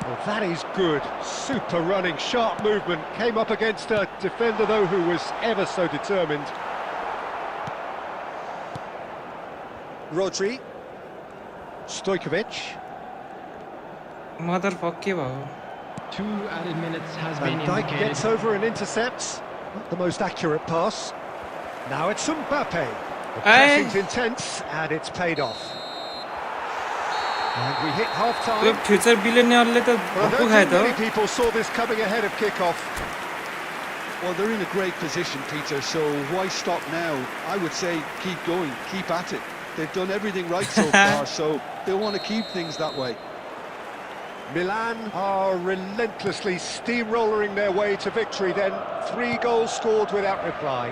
Well, that is good. Super running, sharp movement. Came up against a defender, though, who was ever so determined. Rodri. Stojkovic. Mother fuck के भयो 2 added minutes has been Van Dijk indicated. gets over and intercepts. Not the most accurate pass. Now it's Mbappe. The pressing's intense, and it's paid off. And we hit त्यो half-time. Future बिलियनियरले त Well, I भक्कु don't खायो think त many people saw this coming ahead of kick-off. Well, they're in a great position, Peter, so why stop now? I would say keep going, keep at it. They've done everything right so far, so they want to keep things that way. Milan are relentlessly steamrolling their way to victory then. 3 goals scored without reply.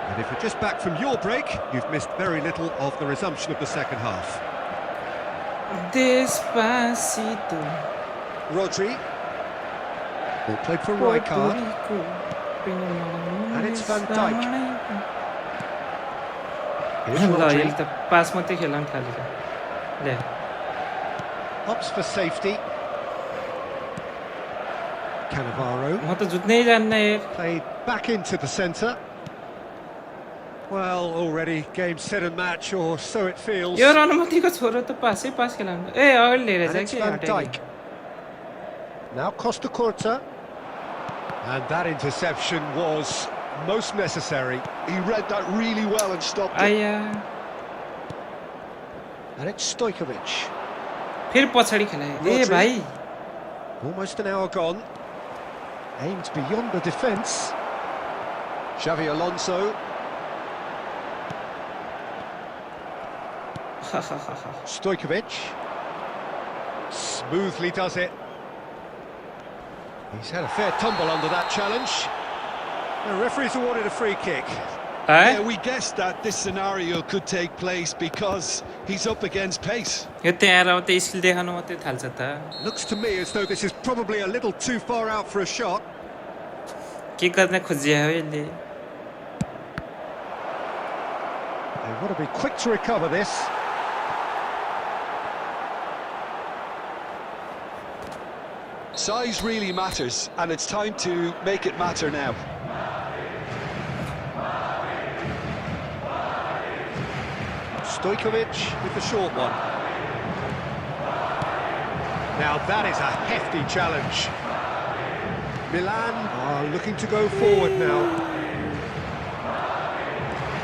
And if you're just back from your break, you've missed very little of the resumption of the second half. Despacito Rodri. Ball played for Rijkaard. And it's Van Dijk. Here's ल Rodri. यसले त पास मात्रै खेल्न थालेको ले Opts for safety. Cannavaro म त जुत्नै जान्न यार played back into the centre. Well, already game, set and match, or so it feels. यो अनुमतिको छोरो त पासै पास खेलाउनु ए अगाडि लिएर And चाहिँ it's के Van हटाइदियो Dijk. Now Costa Curta. And that interception was most necessary. He read that really well and stopped it. आया And it's Stojkovic. फेरि पछाडि खेलायो ए Rodri. भाइ Almost an hour gone. Aimed beyond the defence. Xavi Alonso. Stojkovic. Smoothly does it. He's had a fair tumble under that challenge. The referee's awarded a free kick. Yeah, we guessed that this scenario could take place because he's up against pace. यो त्यहाँ आएर मात्रै skill देखाउनु मात्रै थाल्छ त Looks to me as though this is probably a little too far out for a shot. के गर्न खोजिया हो यसले They want to be quick to recover this. Size really matters, and it's time to make it matter now. Stojkovic with the short one. Now that is a hefty challenge. Milan are looking to go forward now.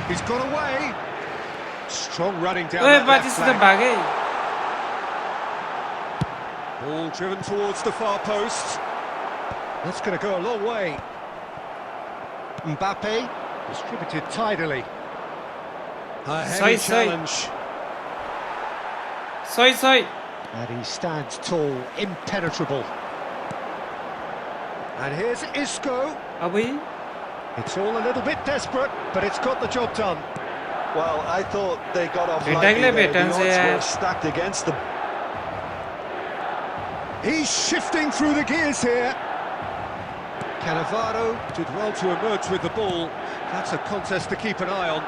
He's got away. Strong running down ओए that left बाटिस्टा flank. भागे Ball driven towards the far post. That's going to go a long way. Mbappe. Distributed tidily. A Suiiii, heavy Suiiii. challenge. Suiiii. And he stands tall, impenetrable. And here's Isco. अबे It's all a little bit desperate, but it's got the job done. Well, I thought they got off भेटाइले lightly there. The भेटन odds से यार। were stacked against them. He's shifting through the gears here. Cannavaro did well to emerge with the ball. That's a contest to keep an eye on.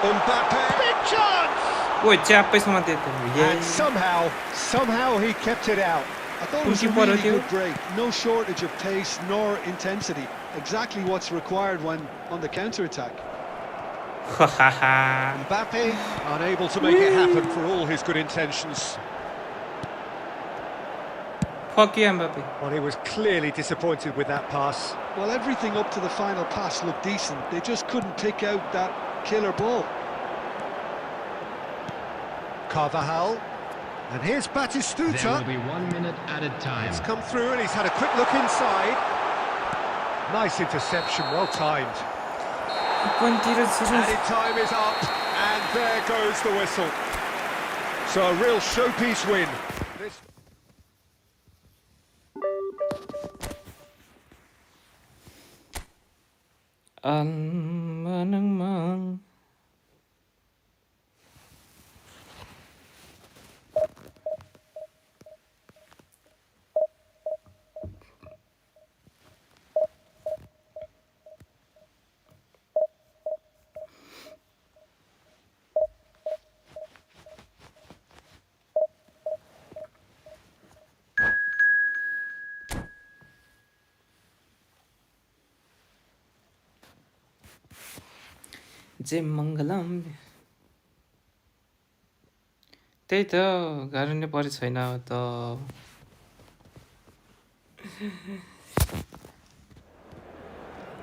Mbappe, big chance! ओए च्याप्पै समाते त And somehow he kept it out. I thought it was a Goalkeeper really too. good break. No shortage of pace nor intensity. Exactly what's required when on the counter-attack. हाहाहा Mbappe unable to make it happen for all his good intentions. Fuck you Mbappe Well, he was clearly disappointed with that pass. Well, everything up to the final pass looked decent. They just couldn't pick out that killer ball. Carvajal. And here's There Batistuta. will be 1 minute added time. He's come through and he's had a quick look inside. Nice interception, well timed. कोनतिर Added time is up, and there goes the whistle. So a real showpiece win. This... Mang जय मङ्गलम त्यही त गाह्रो नै परेको छैन त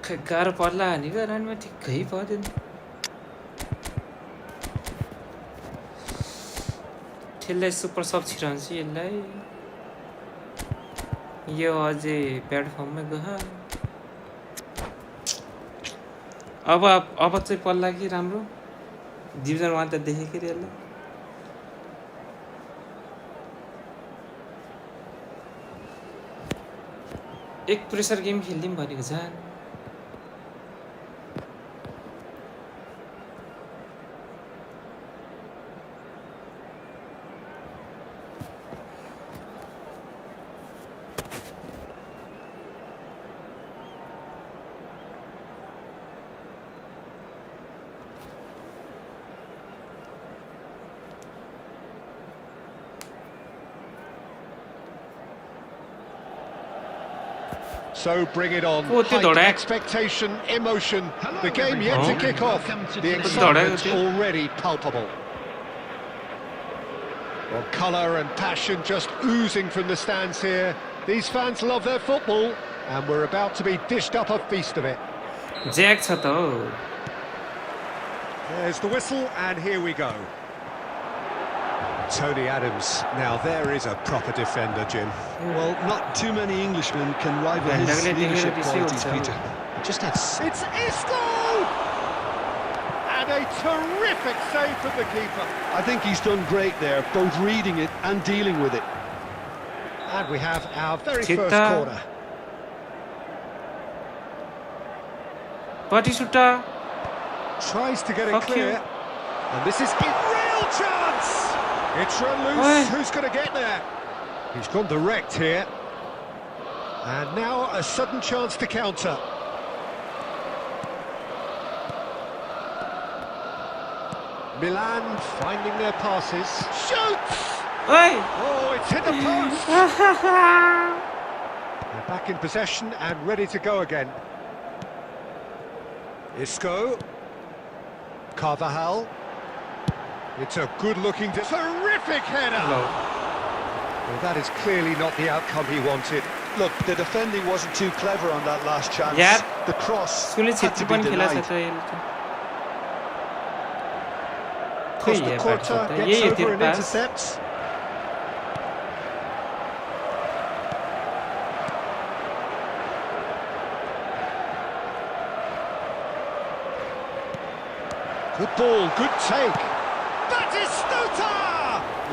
खै गाह्रो पर्ला हानेको रानमा ठिक्कै पर्दैन ठेल्लै सुपर सब छिराउँछु यसलाई यो अझै प्लेटफर्ममै गयो अब चाहिँ पल्ला कि राम्रो डिभिजन 1 त देखेँ कि यसलाई एक प्रेसर गेम खेल्दिउँ भनेको जान So bring it on. Oh, त्यो Height, दौडा expectation, emotion. The game yet to kick off. Welcome to The today's excitement game. already palpable. Well, colour and passion just oozing from the stands here. These fans love their football, and we're about to be dished up a feast of it. Jack छ त हो There's the whistle, and here we go. Tony Adams. Now there is a proper defender, Jim. Well, not too many Englishmen can rival his leadership qualities, Peter. Just had... It's Isco! And a terrific save from the keeper. I think he's done great there, both reading it and dealing with it. And we have our very Chita. first corner. Batistuta Tries to get it Fuck clear. you. And this is a real chance! It's run Oi. loose. Who's going to get there? He's gone direct here. And now a sudden chance to counter. Milan finding their passes. Shoots! ओइ Oh, it's hit the post! They're back in possession and ready to go again. Isco. Carvajal. It's a good-looking... Terrific header! Well, that is clearly not the outcome he wanted. Look, the defending wasn't too clever on that last chance. Yeah. The cross Sule had Chhetri to be पनि खेला छ denied. त यसले त खै Costa यहाँ Corta बाटो त gets यही हो over तेरो and pass intercepts. Good ball, good take. Batistuta!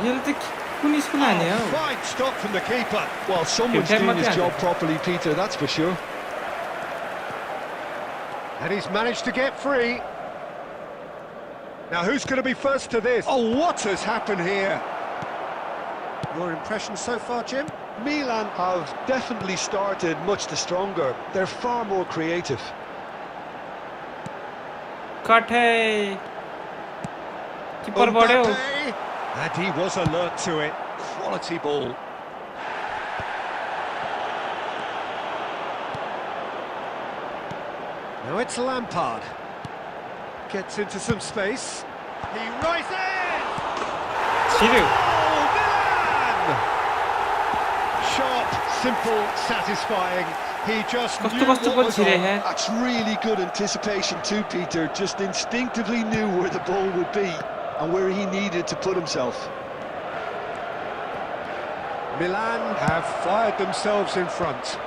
यसले त कुन स्कुल हाने हो Fine stop from the keeper. Well, someone's Keep doing his them job at properly, Peter, that's for sure. And he's managed to get free. Now who's going to be first to this? Oh, what has happened here? Your impression so far, Jim? Milan have definitely started much the stronger. They're far more creative. Cut है किपर बढ्यो Mbappe. And he was alert to it. Quality ball. Now it's Lampard. Gets into some space. He rises! छिर्यो Oh, Milan! Sharp, simple, satisfying. He just कस्तो knew कस्तो what goal was छिरे on. है That's really good anticipation too, Peter. Just instinctively knew where the ball would be and where he needed to put himself. Milan have fired themselves in front.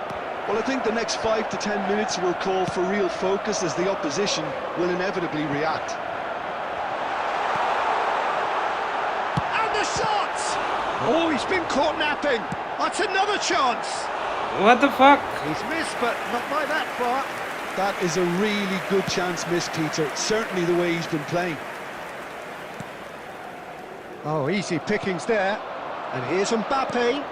Well, I think the next 5 to 10 minutes will call for real focus as the opposition will inevitably react. And the shot! Oh, he's been caught napping. That's another chance. what the fuck He's missed, but not by that far. That is a really good chance missed, Peter. Certainly the way he's been playing. Oh, easy pickings there. And here's Mbappe.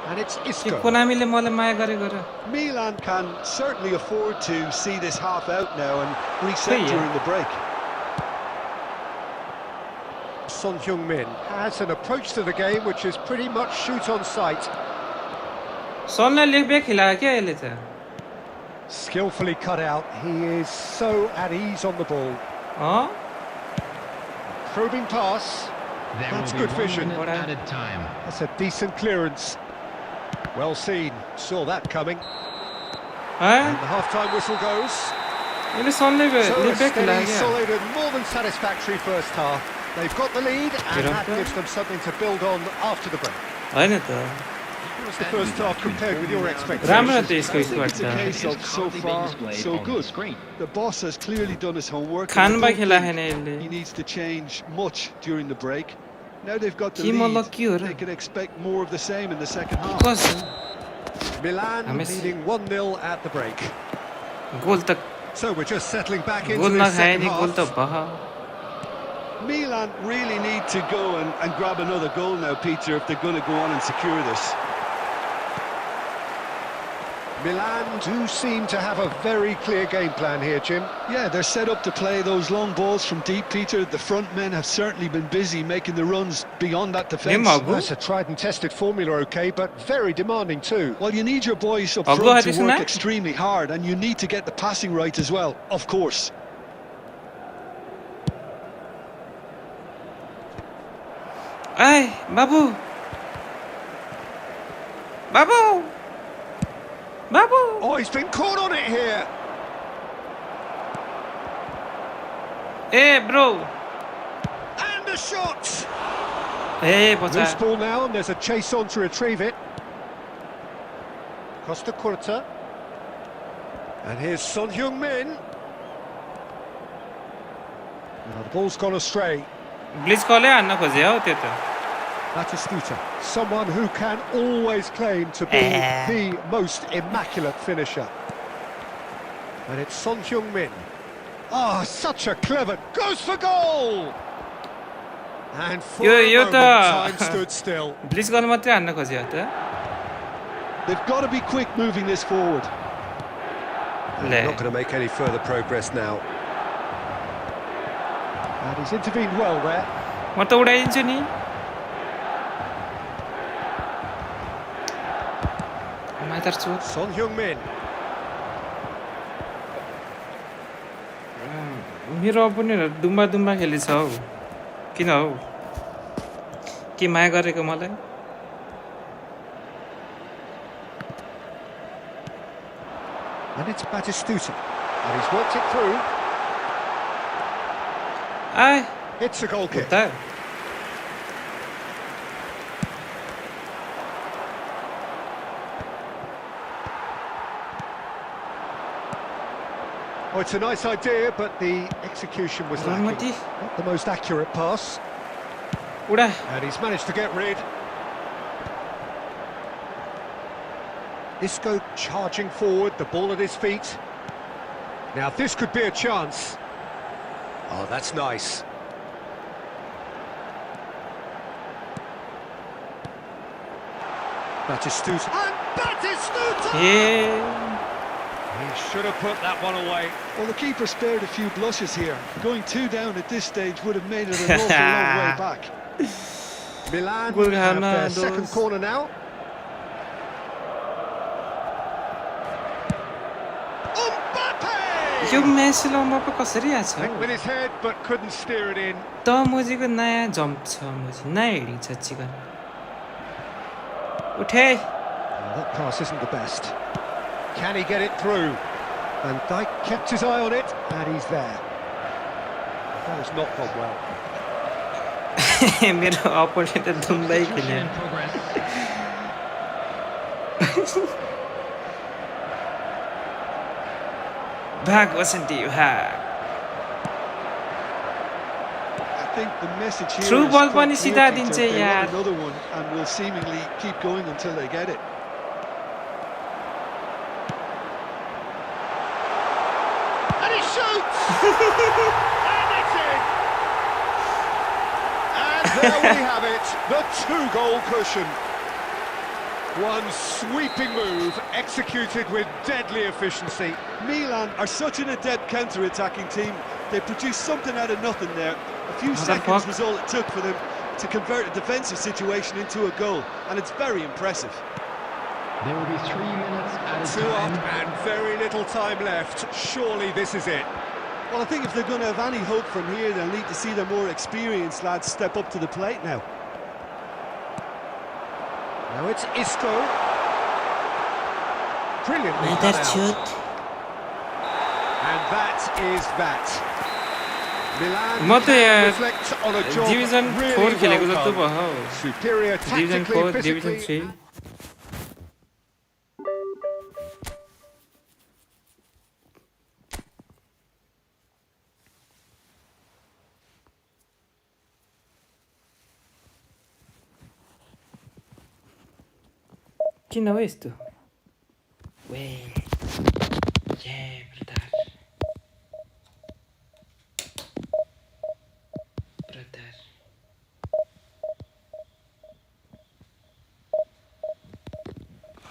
And it's yo Isco. कोनामीले मलाई माया गरेको र Milan can certainly afford to see this half out now and reset Yeah. during the break. Son Heung-min has an approach to the game which is pretty much shoot on sight. सनलाई लेखबे खिलायो क्या यसले त Skillfully cut out. He is so at ease on the ball. Uh Probing pass. There That's will be good 1 vision. minute added time. That's a decent clearance. Well seen. Saw that coming. है And the half-time whistle goes. यसले सनले So a लेखबे steady, खिलायो क्या solid and more than satisfactory first half. They've got the lead and that gives them something to build on after the break. होइन त How was the first half compared with your राम्रो expectations? त यसको I think squad it's a त case of so far, so good. The boss has clearly done his homework. and I खानमा don't खेला think छैन यसले he needs to change much during the break. Now they've got the के मतलब के हो lead, raw they can expect more of the same in the second half. Cos Milan Messi. leading 1-0 at the break. गोल त So we're just settling back into goal this नखाए second नि गोल त half. भह Milan really need to go and grab another goal now, Peter, if they're going to go on and secure this. Milan do seem to have a very clear game plan here, Jim. Yeah, they're set up to play those long balls from deep, Peter. The front men have certainly been busy making the runs beyond that defence. Nemo. Agu? That's a tried and tested formula, okay, but very demanding too. Well, you need your boys up Agu front to Harrison, work eh? extremely hard, and you need to get the passing right as well, of course. Ay, Babu! Babu! Babu! Oh, he's been caught on it here. Hey, bro! And a shot. Hey, Loose बच्चा ball now, and there's a chase on to retrieve it. Costa Curta. And here's Son Heung-min. Now the ball's gone astray. ब्लिच कलले हान्न खोजे हौ त्यो त Batistuta, someone who can always claim to be the most immaculate finisher. And it's Son Heung-min. Oh, such a clever... Goes for goal! And for a yo moment, त time stood still. Bleach गर्न मात्रै हान्न खोज्यो त They've got to be quick moving this forward. ले Not going to make any further progress now. And he's intervened well there. म त उडाइदिन्छु नि माइतर छु Son Heung-min. मेरो अपोनेन्टहरु दुम्बा दुम्बा खेलेछ हौ किन हौ के माया गरेको मलाई And it's Batistuta. And he's worked it through. I It's a goal kick. त Oh, it's a nice idea, but the execution was lacking. Not the most accurate pass. And he's managed to get rid. Isco charging forward, the ball at his feet. Now this could be a chance. Oh, that's nice. Batistuta. And Batistuta! Yeah. He should have put that one away. Well, the keeper spared a few blushes here. Going 2 down at this stage would have made it an awful long way back. Milan have their second corner now. यो मेसीले मपा कसरी आछ With his head, but couldn't steer it in. त मोजीको नयाँ jump छ मोजी नयाँ heading छ chicken उठे That pass isn't the best. Can he get it through? And Dijk kept his eye on it, and he's there. That has not gone well. मेरो opponent त धुम्दै खेल्यो In progress. भाग वसन्ती भाग I think the message here Through is ball quite पनि clear, सिधा Peter. दिन्छ They यार want another one and will seemingly keep going until they get it. And he shoots! And it's in! And there we have it, the 2-goal cushion. One sweeping move, executed with deadly efficiency. Milan are such an adept counter-attacking team. They produced something out of nothing there. A few seconds was all it took for them to convert a defensive situation into a goal, and it's very impressive. There will be 3 minutes at a 2 up time. and very little time left. Surely this is it. Well, I think if they're going to have any hope from here, they'll need to see their more experienced lads step up to the plate now. Now it's Isco. Brilliantly cut out. And that is that. Milan can reflect on a job division 4 really खेलेको well जस्तो done. भयो Superior division tactically, 4 division physically. 3 किन हो यस्तो वे ये brother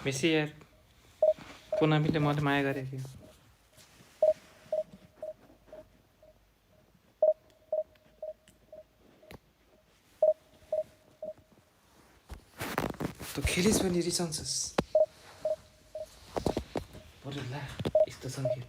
Messi यार पुनामीले मलाई माया गरेको थियो तँ खेलिस् भने रिसाउँछस् बरु ला यस्तो सङ्गीत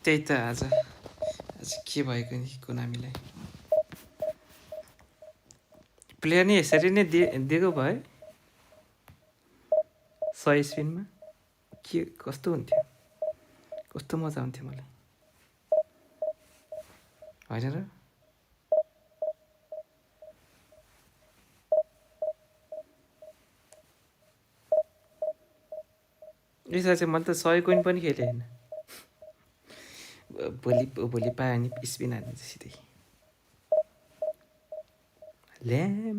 त्यही त आज के भएको नि कोनामीलाई प्लेयर नि यसरी नै दिएको भए 100 स्पिनमा के कस्तो हुन्थ्यो कस्तो मजा आउँथ्यो मलाई होइन र यसो चाहिँ मैले त 100 कोइन पनि खेलेँ होइन भोलि पायो भने स्पिन हानिन्छ सिधै ल्याम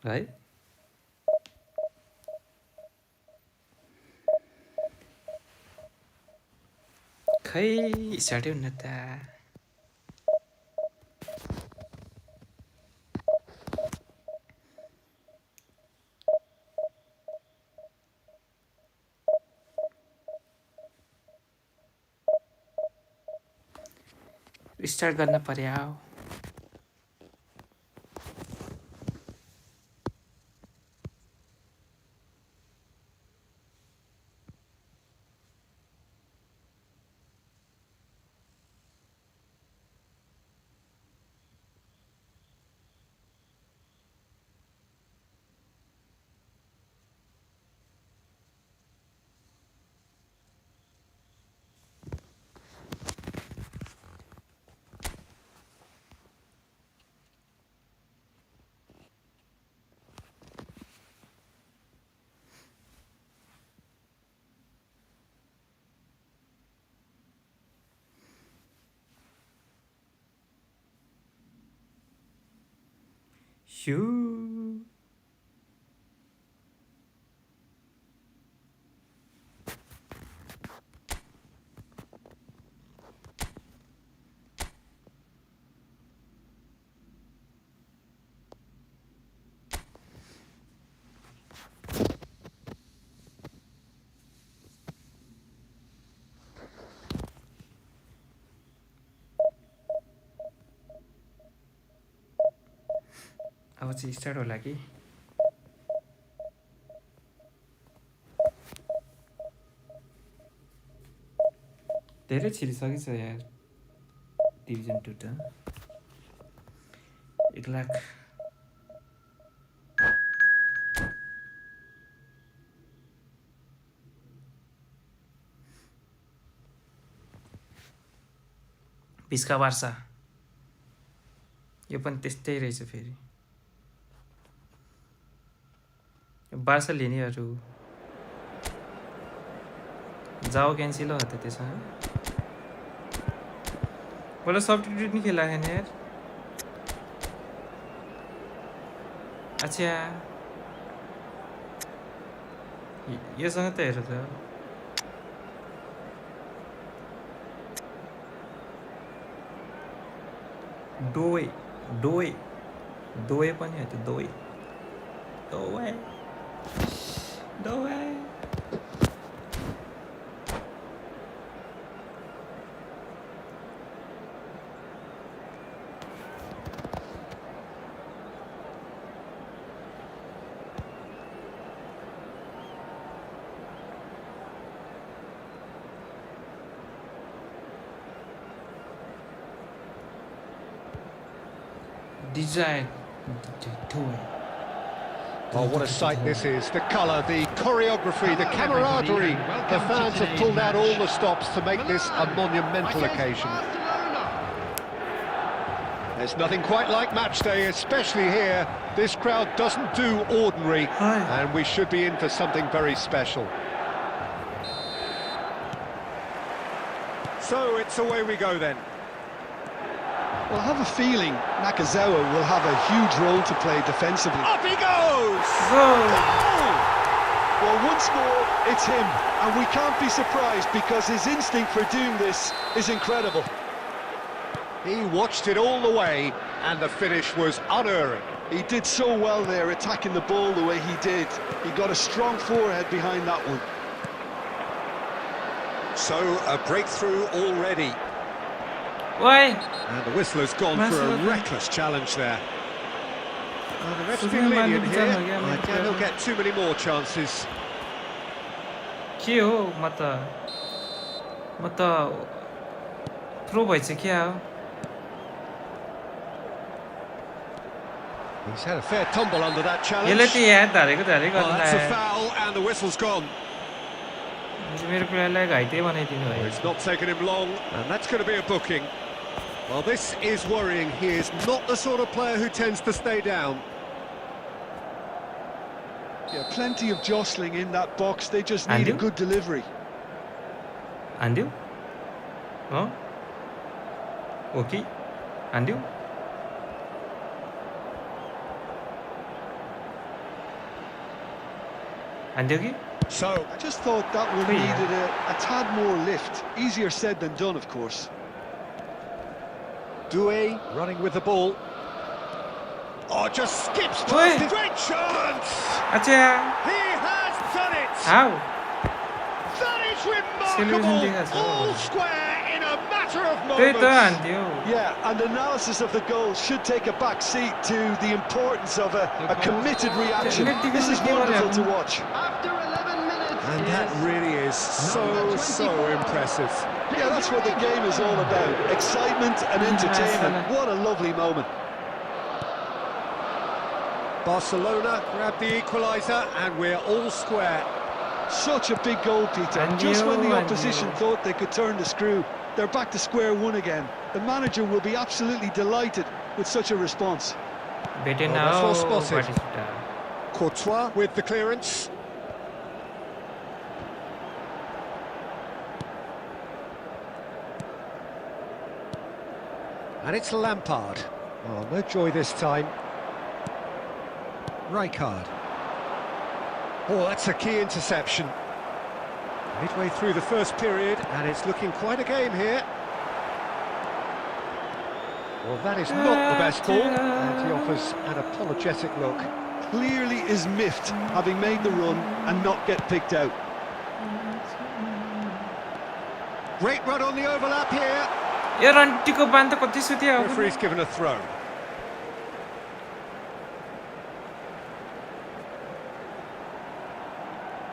है खै स्टार्टै हुन्न त स्टार्ट गर्न पर्यो 휴. अब चाहिँ स्टार्ट होला कि धेरै छिरिसकेछ यार डिभिजन 2 त 1 लाख पिस्का बार्सा यो पनि त्यस्तै रहेछ फेरि बार्सा लिनेहरू जाओ क्यान्सिल हो त त्यसमा बोला सब्स्टिट्यूट नहीं खेला है यार अच्छा ये सँग त हेर त दोए दोए दोए पनि है त दोए दोए दोए design. Oh, what a sight this is. The colour, the choreography, the camaraderie. The fans have pulled out all the stops to make this a monumental occasion. There's nothing quite like match day, especially here. This crowd doesn't do ordinary, and we should be in for something very special. So it's away we go then. Well, I have a feeling Nakazawa will have a huge role to play defensively. Up he goes! Goal! Well, once more, it's him. And we can't be surprised because his instinct for doing this is incredible. He watched it all the way, and the finish was unerring. He did so well there, attacking the ball the way he did. He got a strong forehead behind that one. So, a breakthrough already. Why? And the whistle has gone for a reckless challenge there. Oh, the ref's been lenient here. Again, he'll get too many more chances. के हो म त pro भइसक्यो क्या हो He's had a fair tumble under that challenge. यसले त यार धारेको Oh, that's a foul, and the whistle's gone. मेरो प्लेयरलाई घाइते बनाइदिनु भयो It's not taken him long, and that's going to be a booking. Well, this is worrying. He is not the sort of player who tends to stay down. Yeah, plenty of jostling in that box. They just need a good delivery. Andu? Oh? Okay. Andu? Andu? So, I just thought that one needed a tad more lift. Easier said than done, of course. Doué running with the ball. Oh, just skips past it. Great chance! Acha! He has done it! How? That is remarkable! All square in a matter of moments. Yeah, and analysis of the goal should take a back seat to the importance of a committed reaction. This is wonderful to watch. And that really is so impressive. Yeah, that's what the game is all about. Excitement and entertainment. What a lovely moment. Barcelona grab the equaliser and we're all square. Such a big goal, Peter. Just when the opposition thought they could turn the screw, they're back to square one again. The manager will be absolutely delighted with such a response. That's well spotted. Courtois with the clearance. And it's Lampard. Oh, no joy this time. Rijkaard. Oh, that's a key interception. Midway through the first period, and it's looking quite a game here. Well, that is not the best ball, and he offers an apologetic look. Clearly is miffed, having made the run and not get picked out. Great run on the overlap here. यो रन्टीको बान त कति सुत्यो अब Referee's given a throw.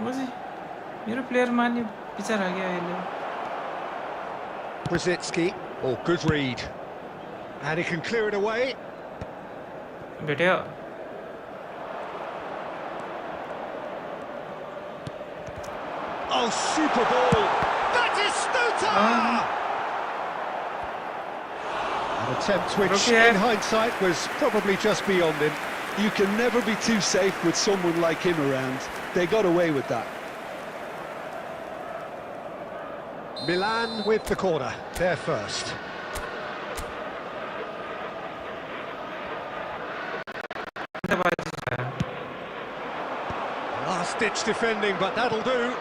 मोजी मेरो player मान्यो बिचारा गयो अहिले Brzezinski. Oh, good read. And he can clear it away. भेट्यो Oh, super ball. That is Stuta! An attempt which, Okay. in hindsight, was probably just beyond him. You can never be too safe with someone like him around. They got away with that. Milan with the corner. They're first. Last-ditch defending, but that'll do.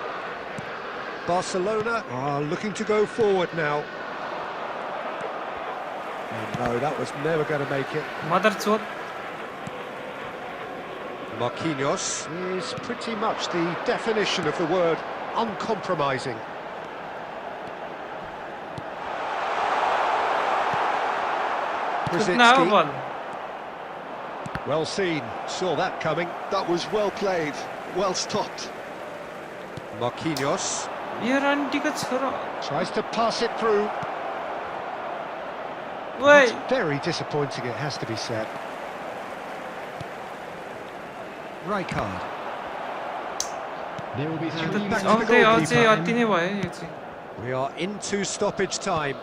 Barcelona are looking to go forward now. Oh, no, that was never going to make it. मदर चोत Marquinhos is pretty much the definition of the word uncompromising. Now Brzezinski, बल well seen, saw that coming. That was well played, well stopped. Marquinhos यो रन्टीको छोरो tries to pass it through. ओइ It's very disappointing, it has to be said. Rijkaard. There will be 3 minutes. back to the अझै goalkeeper. अझै अति नै भयो यो चाहिँ We are into stoppage time.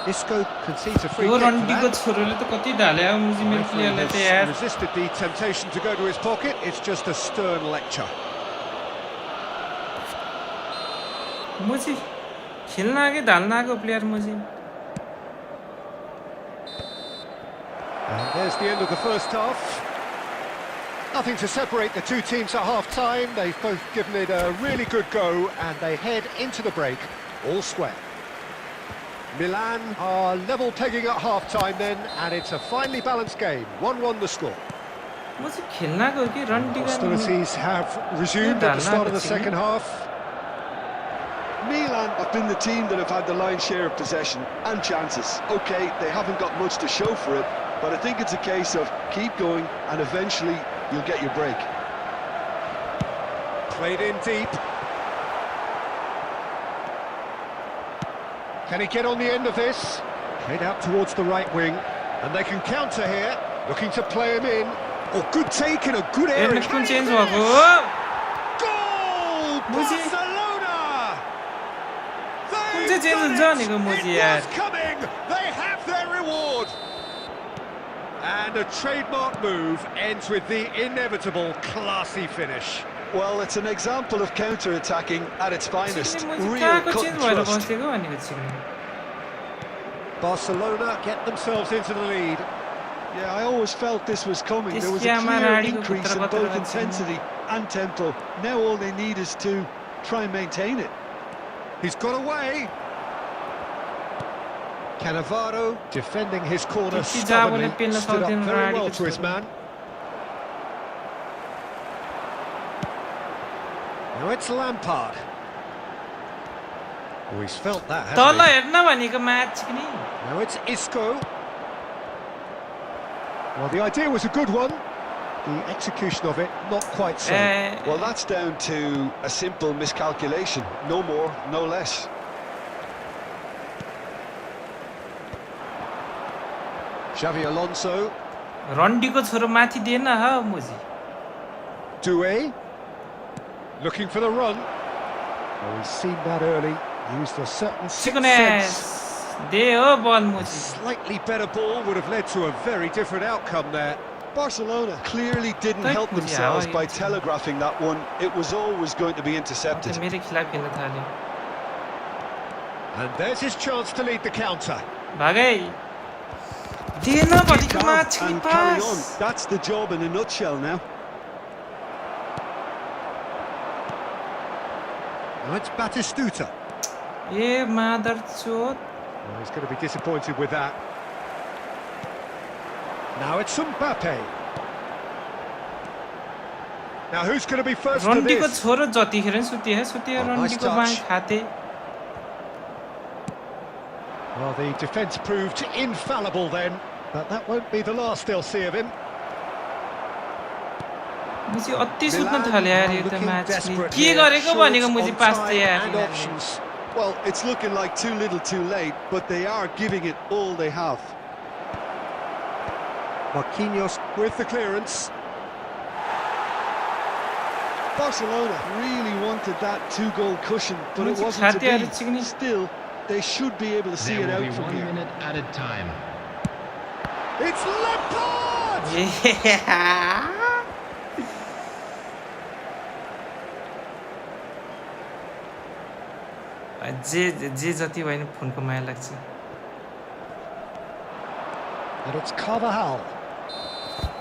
Isco concedes a free yo kick for रन्टीको that. छोरोले त कति ढाल्यो मुजी मेरो Referee प्लेयरलाई त has यार resisted the temptation to go to his pocket. It's just a stern lecture. मुजी खेल्न आगे ढाल्न आएको player मुजी And there's the end of the first half. Nothing to separate the two teams at half-time. They've both given it a really good go, and they head into the break all square. Milan are level pegging at half-time then, and it's a finely balanced game. 1-1 the score. मुजी खेल्न आएको हो कि रन्टीको Hostilities have resumed at the start of the second half. Milan have been the team that have had the lion's share of possession and chances. OK, they haven't got much to show for it, but I think it's a case of keep going and eventually you'll get your break. Played in deep. Can he get on the end of this? Played out towards the right wing, and they can counter here, looking to play him in. Oh, good take in a good area. हेर्नु कुन change भएको Goal! Muzi. Barcelona! कुन They've चाहिँ change हुन्छ done it! भनेको मुजी It यार was coming! They have their reward! And a trademark move ends with the inevitable classy finish. Well, it's an example of counter-attacking at its finest. मुजी Real कहाँको cut change and भएर thrust. बसेको भनेको चाहिँ Barcelona get themselves into the lead. Yeah, I always felt this was coming. There was a त्यसकी आमा clear राडीको increase in खुट्टा both बत्तर intensity and tempo. Now all they need is to try and maintain it. He's got away. Cannavaro defending his corner Titi stubbornly, Jaboले पेल्न stood up सक्दैन very राडीको well to his छोरो। man. Now it's Lampard. Oh, he's felt that, तल hasn't he? हेर्न भनेको match नि Now it's Isco. Well, the idea was a good one. The execution of it, not quite so. Well, that's down to a simple miscalculation. No more, no less. Xavi Alonso. रन्डीको छोरो माथि दिएन ह मुजी Doué. Looking for the run. Oh, he's seen that early. Used a certain sixth सिकोनेस sense. दे हो बल A मुजी slightly better ball would have led to a very different outcome there. Barcelona clearly didn't Thank help you, themselves yeah, by I- telegraphing that one. It was always going to be intercepted. मेरो खिलाफ खेल्न थाल्यो And there's his chance to lead the counter. भागै दिएन भनेकोमा Calm छिनी and carry on. Pass That's the job in a nutshell now. Now it's Batistuta. ए मादर चोत Well, he's going to be disappointed with that. Now it's Mbappe. Now who's going to be first to रन्डीको this? छोरो जतिखेर नि सुतिए Oh, nice रन्डीको touch. बाँग खाते Well, the defence proved infallible then, but that won't be the last they'll see of him. मुझे अति सुत्न Milan थाल्यो यार are यो त looking म्याच desperate के here, गरेको short भनेको मुझे on पास time त यार and यिनीहरूले। options. Well, it's looking like too little too late, but they are giving it all they have. Marquinhos with the clearance. Barcelona really wanted that two-goal cushion, but it मुझे wasn't to खाते चिकनी be. Still, they should be able to see There it will be out from 1 here. minute added time. It's Lampard! जे जति भयो नि फोनको माया लाग्छ And it's Carvajal.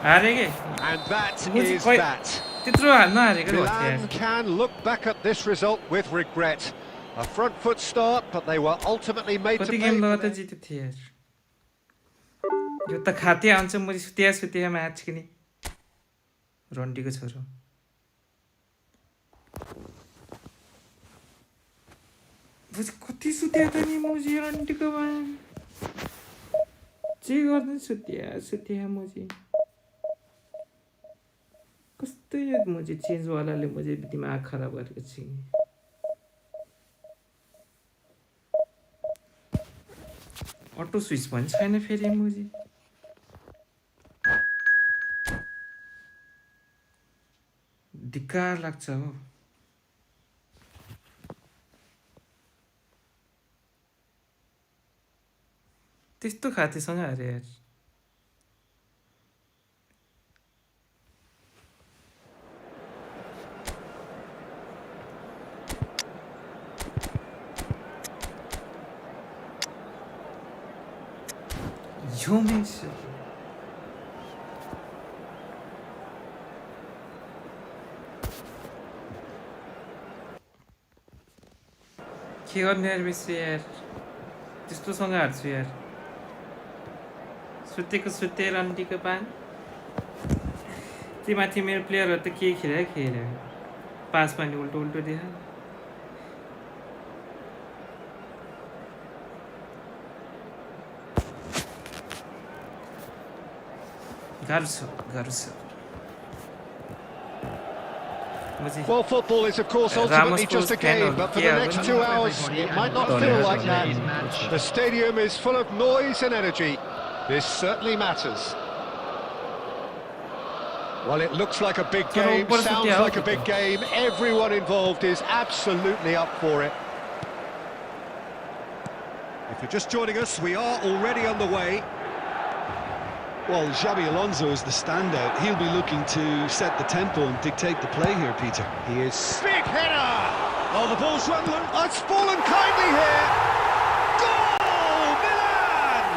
हारे के And that मुझे is खोइ that. त्यत्रो हाल्न हारेको Milan can look back at this result with regret. A front foot start, but they were ultimately made to कति pay. गेम for लगातार their- जिते थिए यार यो त खाते आउँछ मुझे सुतिया म्याच किनी रन्डीको छोरो मुझे कति सुतिया त नि मुझे रन्डीको बाँग जे गर्दैन सुतिया मुझे कस्तो यो मुझे चेन्जवालाले मुझे दिमाग खराब गरेको छ अटो स्विच पनि छैन फेरि मुझे धिक्कार लाग्छ हो त्यस्तो खातेसँग हारे यार यो मेक्स के गर्ने यार बेसी यार त्यस्तोसँग हार्छु यार सुते रन्डीको पान त्यो माथि मेरो प्लेयरहरू त के खेल्यो पास पनि उल्टो देखा गाह्रो छ Well, football is, of course, ultimately just a game, but for the next 2 hours, it might not feel like that. The stadium is full of noise and energy. This certainly matters. Well, it looks like a big game, sounds like a big game. Everyone involved is absolutely up for it. If you're just joining us, we are already on the way. Well, Xabi Alonso is the standout. He'll be looking to set the tempo and dictate the play here, Peter. He is... Big header! Oh, the ball's run loose. Oh, it's fallen kindly here. Goal, Milan!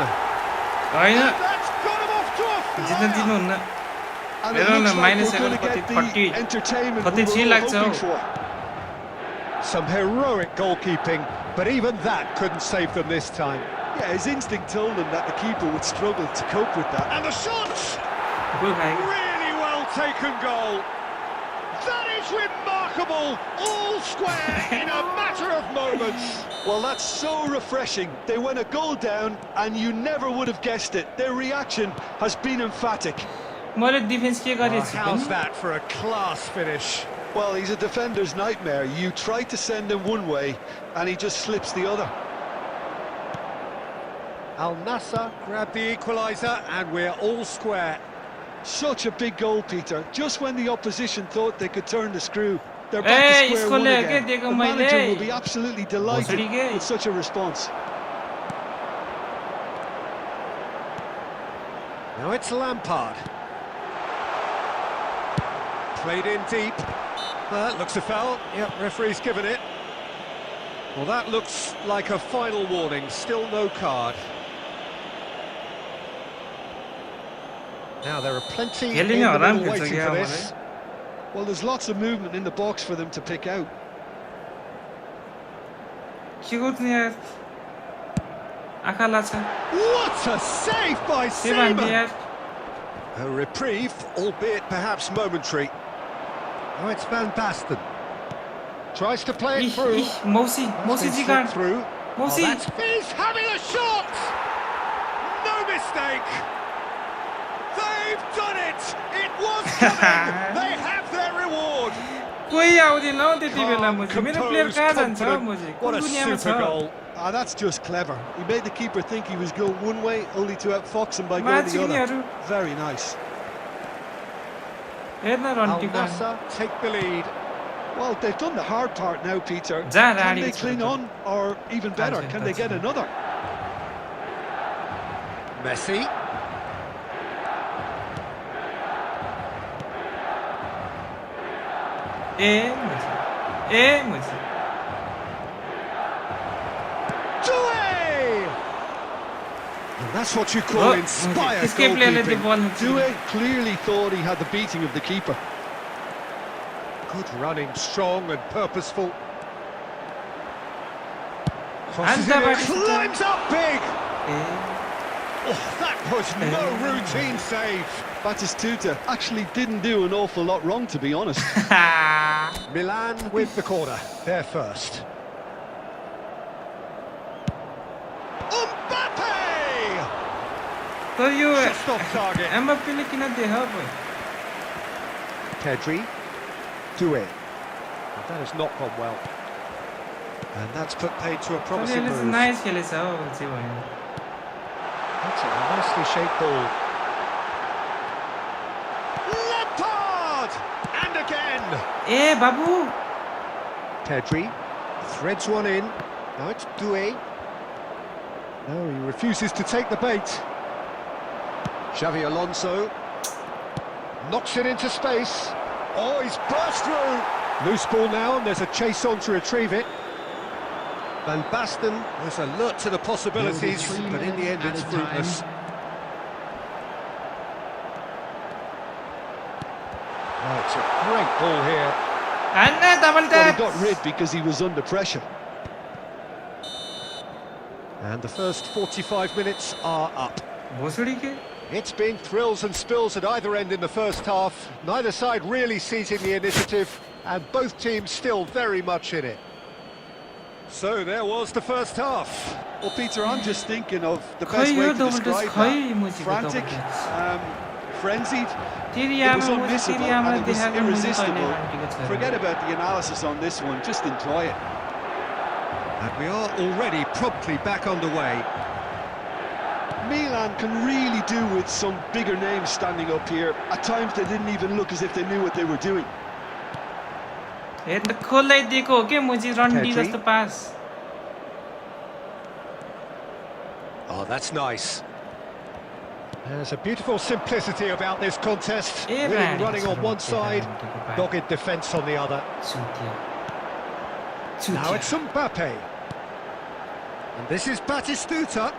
That's got him off to a flyer. And it looks like we're going to get the entertainment we were all hoping for. Some heroic goalkeeping, but even that couldn't save them this time. Yeah, his instinct told him that the keeper would struggle to cope with that. And the shot! Really well taken goal. That is remarkable. All square in a matter of moments. Well, that's so refreshing. They went a goal down and you never would have guessed it. Their reaction has been emphatic. How's that for a class finish? Well, he's a defender's nightmare. You try to send him one way and he just slips the other. Al Nassr grabbed the equaliser and we're all square. Such a big goal, Peter. Just when the opposition thought they could turn the screw, they're back to square one again. The manager will be absolutely delighted with such a response. Now it's Lampard. Played in deep. That looks a foul. Yep, referee's given it. Well, that looks like a final warning. Still no card. Now there are plenty in खेल्ने the हराम middle खेल्छ waiting क्या for मलाई this. Well, there's lots of movement in the box for them to pick out. के गर्नु यार आँखा लाग्छ What a save by के भन्ने Seaman! यार A reprieve, albeit perhaps momentary. Oh, it's Van Basten. Tries to play it through. मौसी It's been जिगाड slipped through. मौसी He's having a shot! No mistake! They've done it! It was coming! They have their reward! कोही आउँदैन हौ त्यति बेला Calm, मौसी मेरो player composed, कहाँ जान्छ हौ confident. मौसी What कुन a दुनियाँमा super छ goal. Ah, that's just clever. He made the keeper think he was going one way, only to outfox him by going the other. माचिनीहरू Very nice. हेर्न Al रन्टीको Nassr take the lead. Well, they've done the hard part now, Peter. Can Can they cling on, or even better, can they get another? Messi. ए मौसी Due! And that's what you call Oh, inspired त्यसकै प्लेयरले त्यो goalkeeping. बल Due clearly thought he had the beating of the keeper. Good running, strong and purposeful. And Crosses the it in, back- climbs up big. A Oh, that was no routine save. Batistuta actually didn't do an awful lot wrong, to be honest. Milan with the corner. They're first. Mbappe! तर यो Just off target. एमबाप्पेले किन देख Pedri. Due. That has not gone well. And that's put paid to a तर promising यसले चाहिँ move. Nice खेलेछ हौ जे भयो That's a nicely shaped ball. Lampard! And again! ए बाबु Pedri threads one in. Now it's Due. No, he refuses to take the bait. Xavi Alonso knocks it into space. Oh, he's burst through. Loose ball now, and there's a chase on to retrieve it. Van Basten was alert to the possibilities, but in the end it's fruitless. Oh, it's a great ball here. हान्न double Well, tap he got rid because he was under pressure. And the first 45 minutes are up. भोसडी के It's been thrills and spills at either end in the first half. Neither side really seizing the initiative, and both teams still very much in it. So there was the first half. Well, Peter, I'm just thinking of the खै best way yo to double describe tap खै that. मुसीको Frantic, double frenzied. तेरी It was आमा मुसी unmissable तेरी आमा and it was देखाएको मुसी कहिले irresistible. रन्टीको छ Forget about the analysis on this one, just enjoy it. And we are already promptly back underway. Milan can really do with some bigger names standing up here. At times they didn't even look as if they knew what they were doing. हेर्न खोलाइदिएको हो के मुजी रन्डी Pedri. जस्तो पास Oh, that's nice. There's a beautiful simplicity about this contest. Eh, Willing right. running on one side, dogged defence on the other. Chutia Now Chutia it's Mbappe. And this is Batistuta.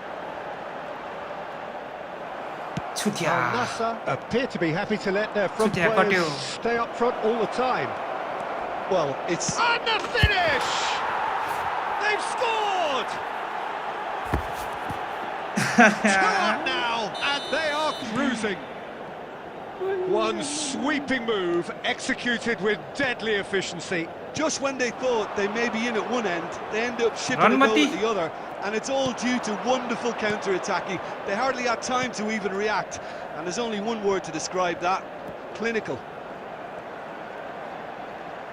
Chutia Al Nassr appear to be happy to let their front Suiiii, players Patio. stay up front all the time. Well, it's And the finish! They've scored! 2 up now, and they are cruising. One sweeping move, executed with deadly efficiency. just when they thought they may be in at one end, they end up shipping a goal Ranmati. at the other, and it's all due to wonderful counter-attacking. They hardly had time to even react, and there's only one word to describe that: clinical.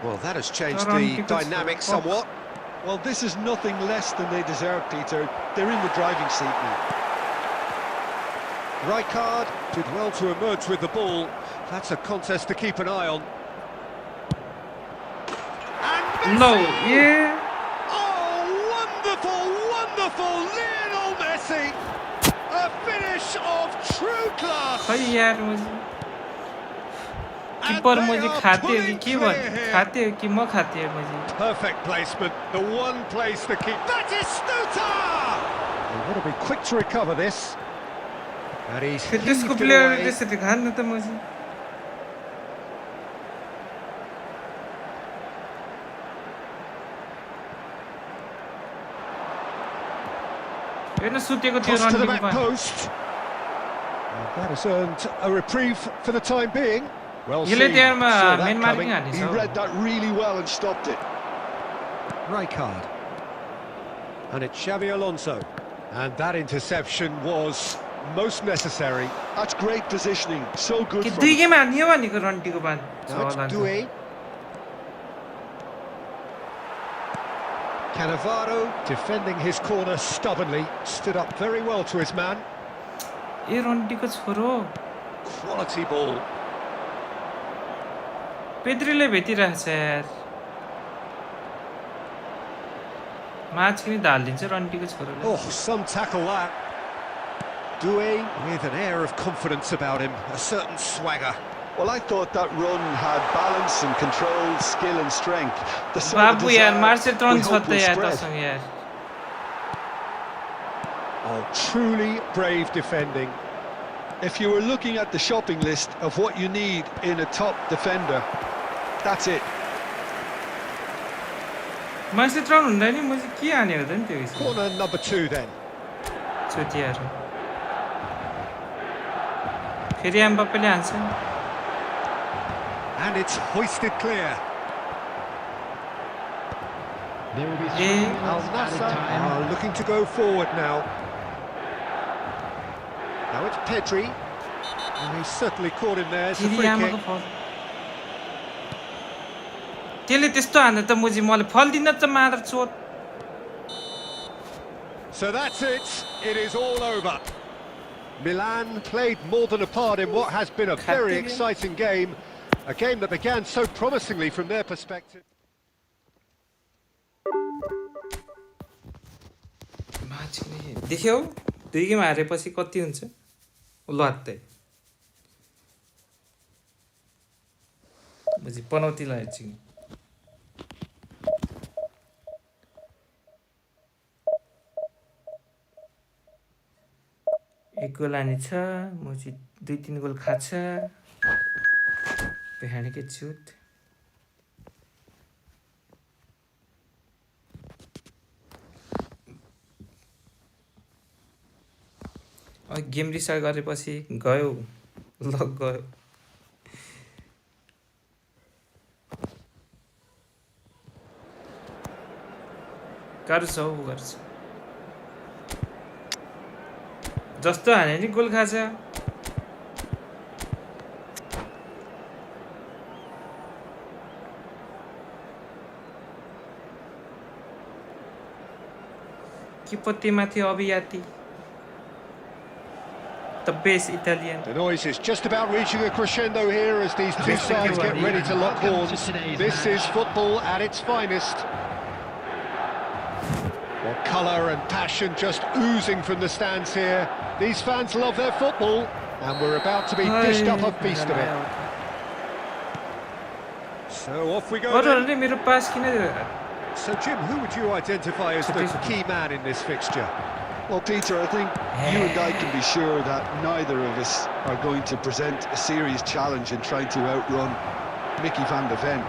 Well, that has changed Taran the because dynamic of- somewhat. Well, this is nothing less than they deserve, Peter. They're in the driving seat now. Rijkaard did well to emerge with the ball. That's a contest to keep an eye on. And Messi! No, yeah. Oh, wonderful, wonderful Lionel Messi! A finish of true class! खै यार मुझे And keeper they मुझे are खाते हो कि pulling के clear भन् here. खाते हो कि म खाते हो मुझे Perfect placement, the one place to keep. Batistuta! They've got to be quick to recover this. And he's फिर heaved त्यसको it प्लेयरले away. त्यसरी खान्न त म चाहिँ हेर्न सुतेको थियो Cross to the रन्डीको back pass post. And that has earned a reprieve for the time being. Well यसले seen. त्यहाँमा Saw that men coming. Marking हानेछ He read that really well and stopped it. Rijkaard. And it's Xavi Alonso. And that interception was most necessary. That's great positioning. So good कि from दुई him. Game हान्यो भनेको रन्डीको पास Now it's Suiiii. Cannavaro defending his corner stubbornly, stood up very well to his man. ए रन्डीको छोरो Quality ball. पेद्रीले भेटिरहेछ यार match किन हालिदिन्छ रन्डीको छोरोले Oh, some tackle that. Suiiii with an air of confidence about him, a certain swagger. Well, I thought that run had balance and control, skill and strength. The sort of बाबु यार desire मार्से we turn छ hope त will यार spread. तसँग यार Oh, truly brave defending. If you were looking at the shopping list of what you need in a top defender, that's it. मार्से turn हुँदा नि म चाहिँ के हाने हुँदा नि त्यो हिसाबले Corner number 2 then. चोटियाहरू फेरि एम्बाप्पेले हान्छ नि And it's hoisted clear. There will be 3 Eh, minutes Al added Nassr time. are looking to go forward now. Now it's Pedri. And he's certainly caught in there. It's a फेरि free आमाको kick. फल त्यसले त्यस्तो हान्दा त म चाहिँ मलाई फल दिन त मात्र चोट So that's it. It is all over. Milan played more than a part in what has been a very exciting game. A game that began so promisingly from their perspective. Match किन देख्यौ दुई game हारेपछि कति हुन्छ लत्तै म चाहिँ पनौती लगाएछु एक गोल हानी छ म चाहिँ 2-3 गोल खान्छ बेहानेकै छुट गेम रिस्टार्ट गरेपछि गयो लक गयो गर्छ जस्तो हाने नि गोल खान्छ कि पत्तीमाथि अभियाति the best Italian. The noise is just about reaching a crescendo here as these two sides get ready to lock horns. This is football at its finest. Well, colour and passion just oozing from the stands here. These fans love their football, and we're about to be dished up a feast of it. So off we go then. So Jim, who would you identify as the key man in this fixture? Well, Peter, I think you and I can be sure that neither of us are going to present a serious challenge in trying to outrun Mickey van de Ven.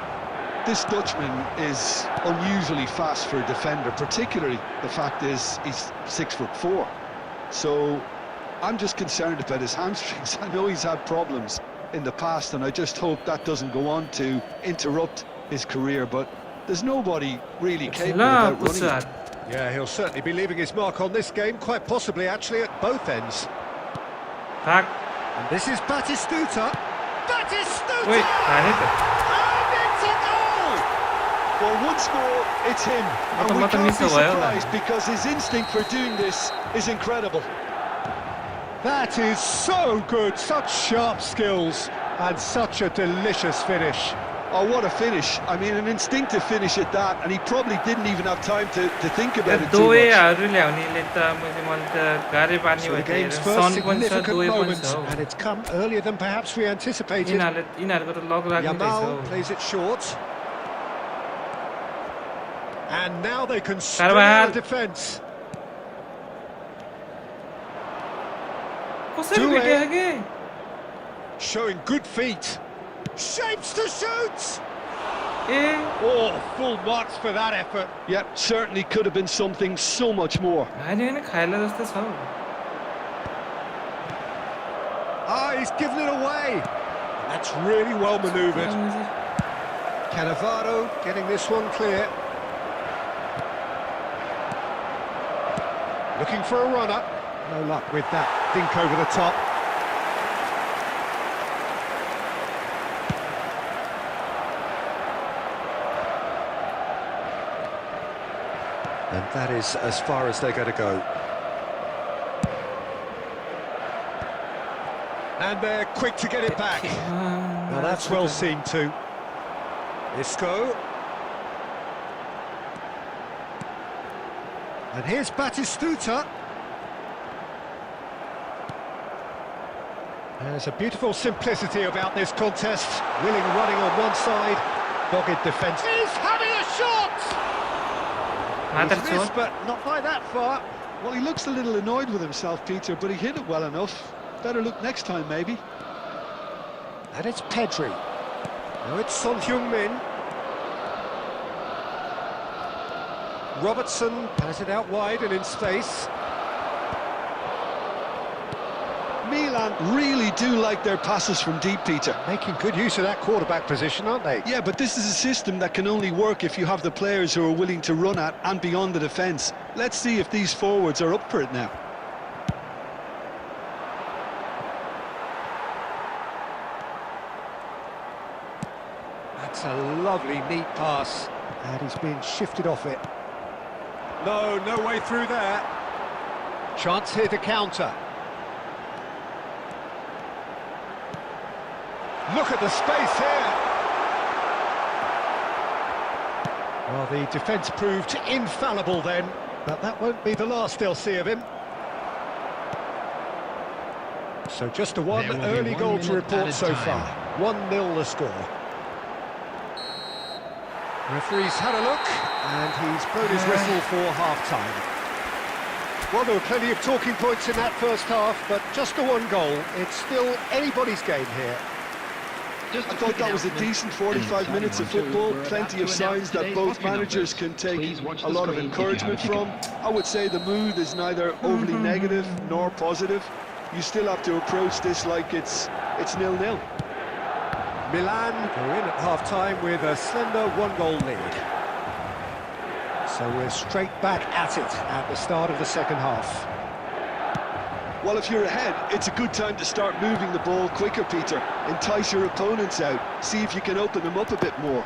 This Dutchman is unusually fast for a defender, particularly the fact is he's 6'4". So I'm just concerned about his hamstrings. I know he's had problems in the past, and I just hope that doesn't go on to interrupt his career. But there's nobody really capable of outrunning him. Yeah, he'll certainly be leaving his mark on this game, quite possibly actually at both ends. Back. And this is Batistuta. Batistuta! Wait, and it's a goal! Well, once more, it's him. And we can't be surprised because his instinct for doing this is incredible. That is so good, such sharp skills and such a delicious finish. Oh, what a finish. I mean, an instinctive finish at that, and he probably didn't even have time to think about it too much. So the game's first significant moment, and it's come earlier than perhaps we anticipated. Yamal plays it short. And now they can string out the defence. कसरी Do भेट्यो it. अघि Showing good feet. Shapes to shoot! A Oh, full marks for that effort. Yeah, certainly could have been something so much more. हानि होइन खाइला जस्तो छ Ah, he's given it away. That's really well manoeuvred. Cannavaro getting this one clear. Looking for a runner. No luck with that. Dink over the top. And that is as far as they're going to go. And they're quick to get it back. Now that's well seen too. Isco. And here's Batistuta. There's a beautiful simplicity about this contest. Willing running on one side, dogged defence. He's having a shot! He's missed, but not by that far. Well, he looks a little annoyed with himself, Peter, but he hit it well enough. Better look next time, maybe. And it's Pedri. Now it's Son Heung-min. Robertson has it out wide and in space. Milan really do like their passes from deep, Peter. Making good use of that quarterback position, aren't they? Yeah, but this is a system that can only work if you have the players who are willing to run at and beyond the defence. Let's see if these forwards are up for it now. That's a lovely, neat pass. And he's being shifted off it. No way through there. Chance here to counter. Look at the space here. Well, the defence proved infallible then, but that won't be the last they'll see of him. So just a one There will be early 1 goal to minute report added so time. far. 1-0 the score. Referee's had a look, and he's blown his whistle for half-time. Well, there were plenty of talking points in that first half, but just the one goal. It's still anybody's game here. I thought that was a decent 45 minutes of football, plenty of signs that both managers can take a lot of encouragement from. I would say the mood is neither overly negative nor positive. You still have to approach this like it's 0-0. Milan go in at half-time with a slender 1-goal lead. So we're straight back at it at the start of the second half. Well, if you're ahead, it's a good time to start moving the ball quicker, Peter. Entice your opponents out. See if you can open them up a bit more.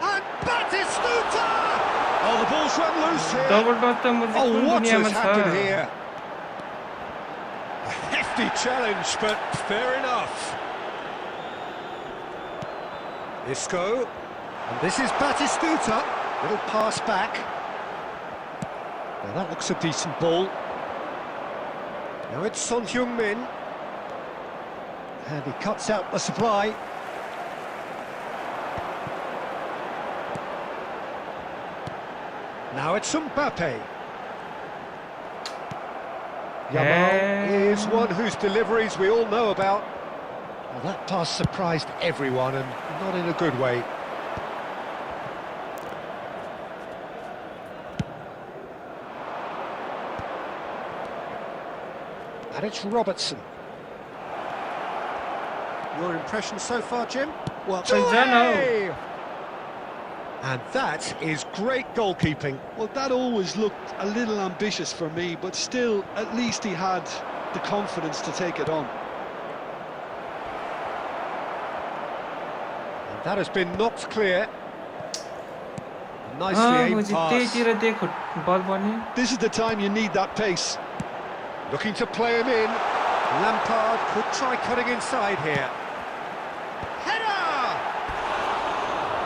And Batistuta! Oh, the ball's run loose here. Double डट त म Oh, कुन what दुनियाँमा has happened छ here? A hefty challenge, but fair enough. Isco. And this is Batistuta. Little pass back. Well, that looks a decent ball. Now it's Son Heung-min. And he cuts out the supply. Now it's Mbappe. Yamal is one whose deliveries we all know about. Well, that pass surprised everyone, and not in a good way. And it's Robertson. Your impression so far, Jim? Well, Sanjano. And that is great goalkeeping. Well, that always looked a little ambitious for me, but still, at least he had the confidence to take it on. And that has been knocked clear. Nicely aimed pass. त्यहीतिर देख बल पनि This is the time you need that pace. Looking to play him in. Lampard could try cutting inside here. Header!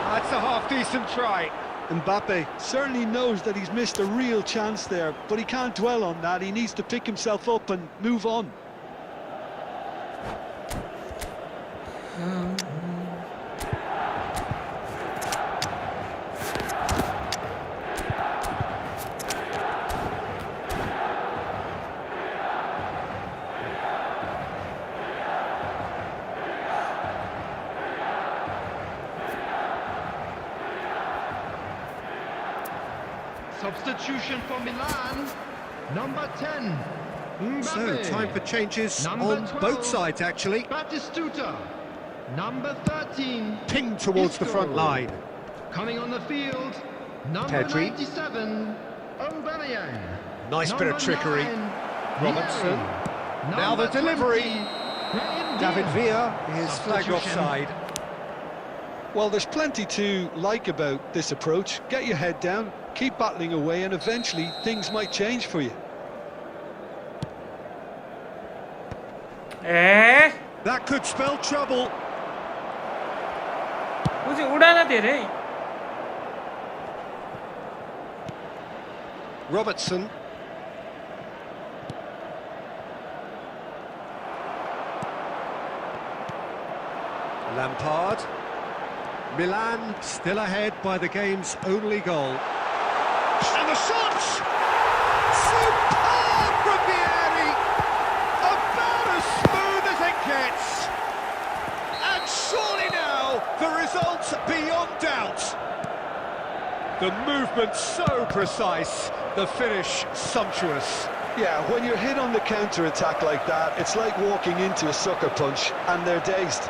That's a half-decent try. Mbappe certainly knows that he's missed a real chance there, but he can't dwell on that. He needs to pick himself up and move on. Substitution for Milan. Number 10. So, Mbappe. time for changes Number on 12, both sides, actually. Batistuta. Number 13. Ping towards the front Isco. line. Coming on the field. Number Pedri. 97. Aubameyang. Nice bit of trickery. 9, Robertson. Vieri. Now the Number delivery. 20, Brahim David Diaz. Villa is flagged Substitution. offside. Well, there's plenty to like about this approach. Get your head down, keep battling away, and eventually things might change for you. A That could spell trouble. ऊ चाहिँ उडान धेरै Robertson. Lampard. Milan still ahead by the game's only goal. And the shots! Superb from Vieri! About as smooth as it gets! And surely now, the result's beyond doubt. The movement so precise, the finish sumptuous. Yeah, when you're hit on the counter-attack like that, it's like walking into a sucker punch, and they're dazed.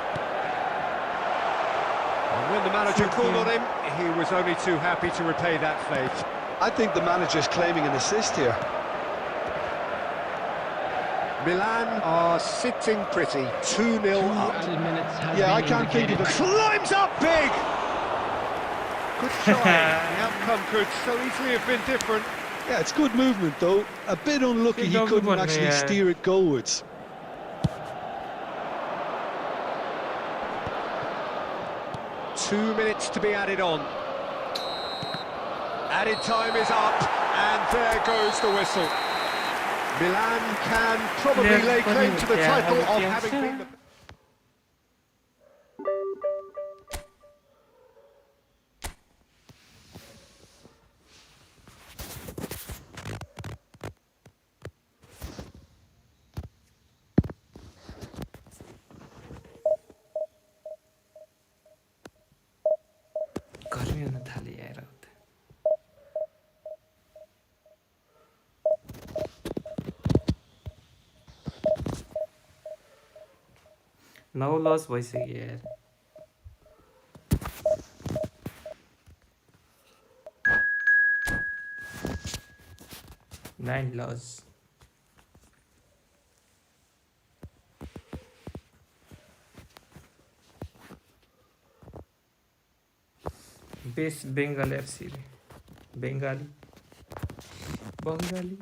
And when the manager called on him, he was only too happy to repay that faith. I think the manager's claiming an assist here. Milan are sitting pretty, 2-0 up. Added minutes has Yeah, I been can't think of indicated. Climbs up big! Good try. The outcome could so easily have been different. Yeah, it's good movement, though. A bit unlucky he Good couldn't one, actually yeah. steer it goalwards. Two minutes to be added on. Added time is up, and there goes the whistle. Milan can probably Yeah, lay claim to the yeah, title of yeah. having been the... गर्मी हुन थाल्यो यार उता नौ लस भइसक्यो यार nine लस best Bengal FC Bengali Bengali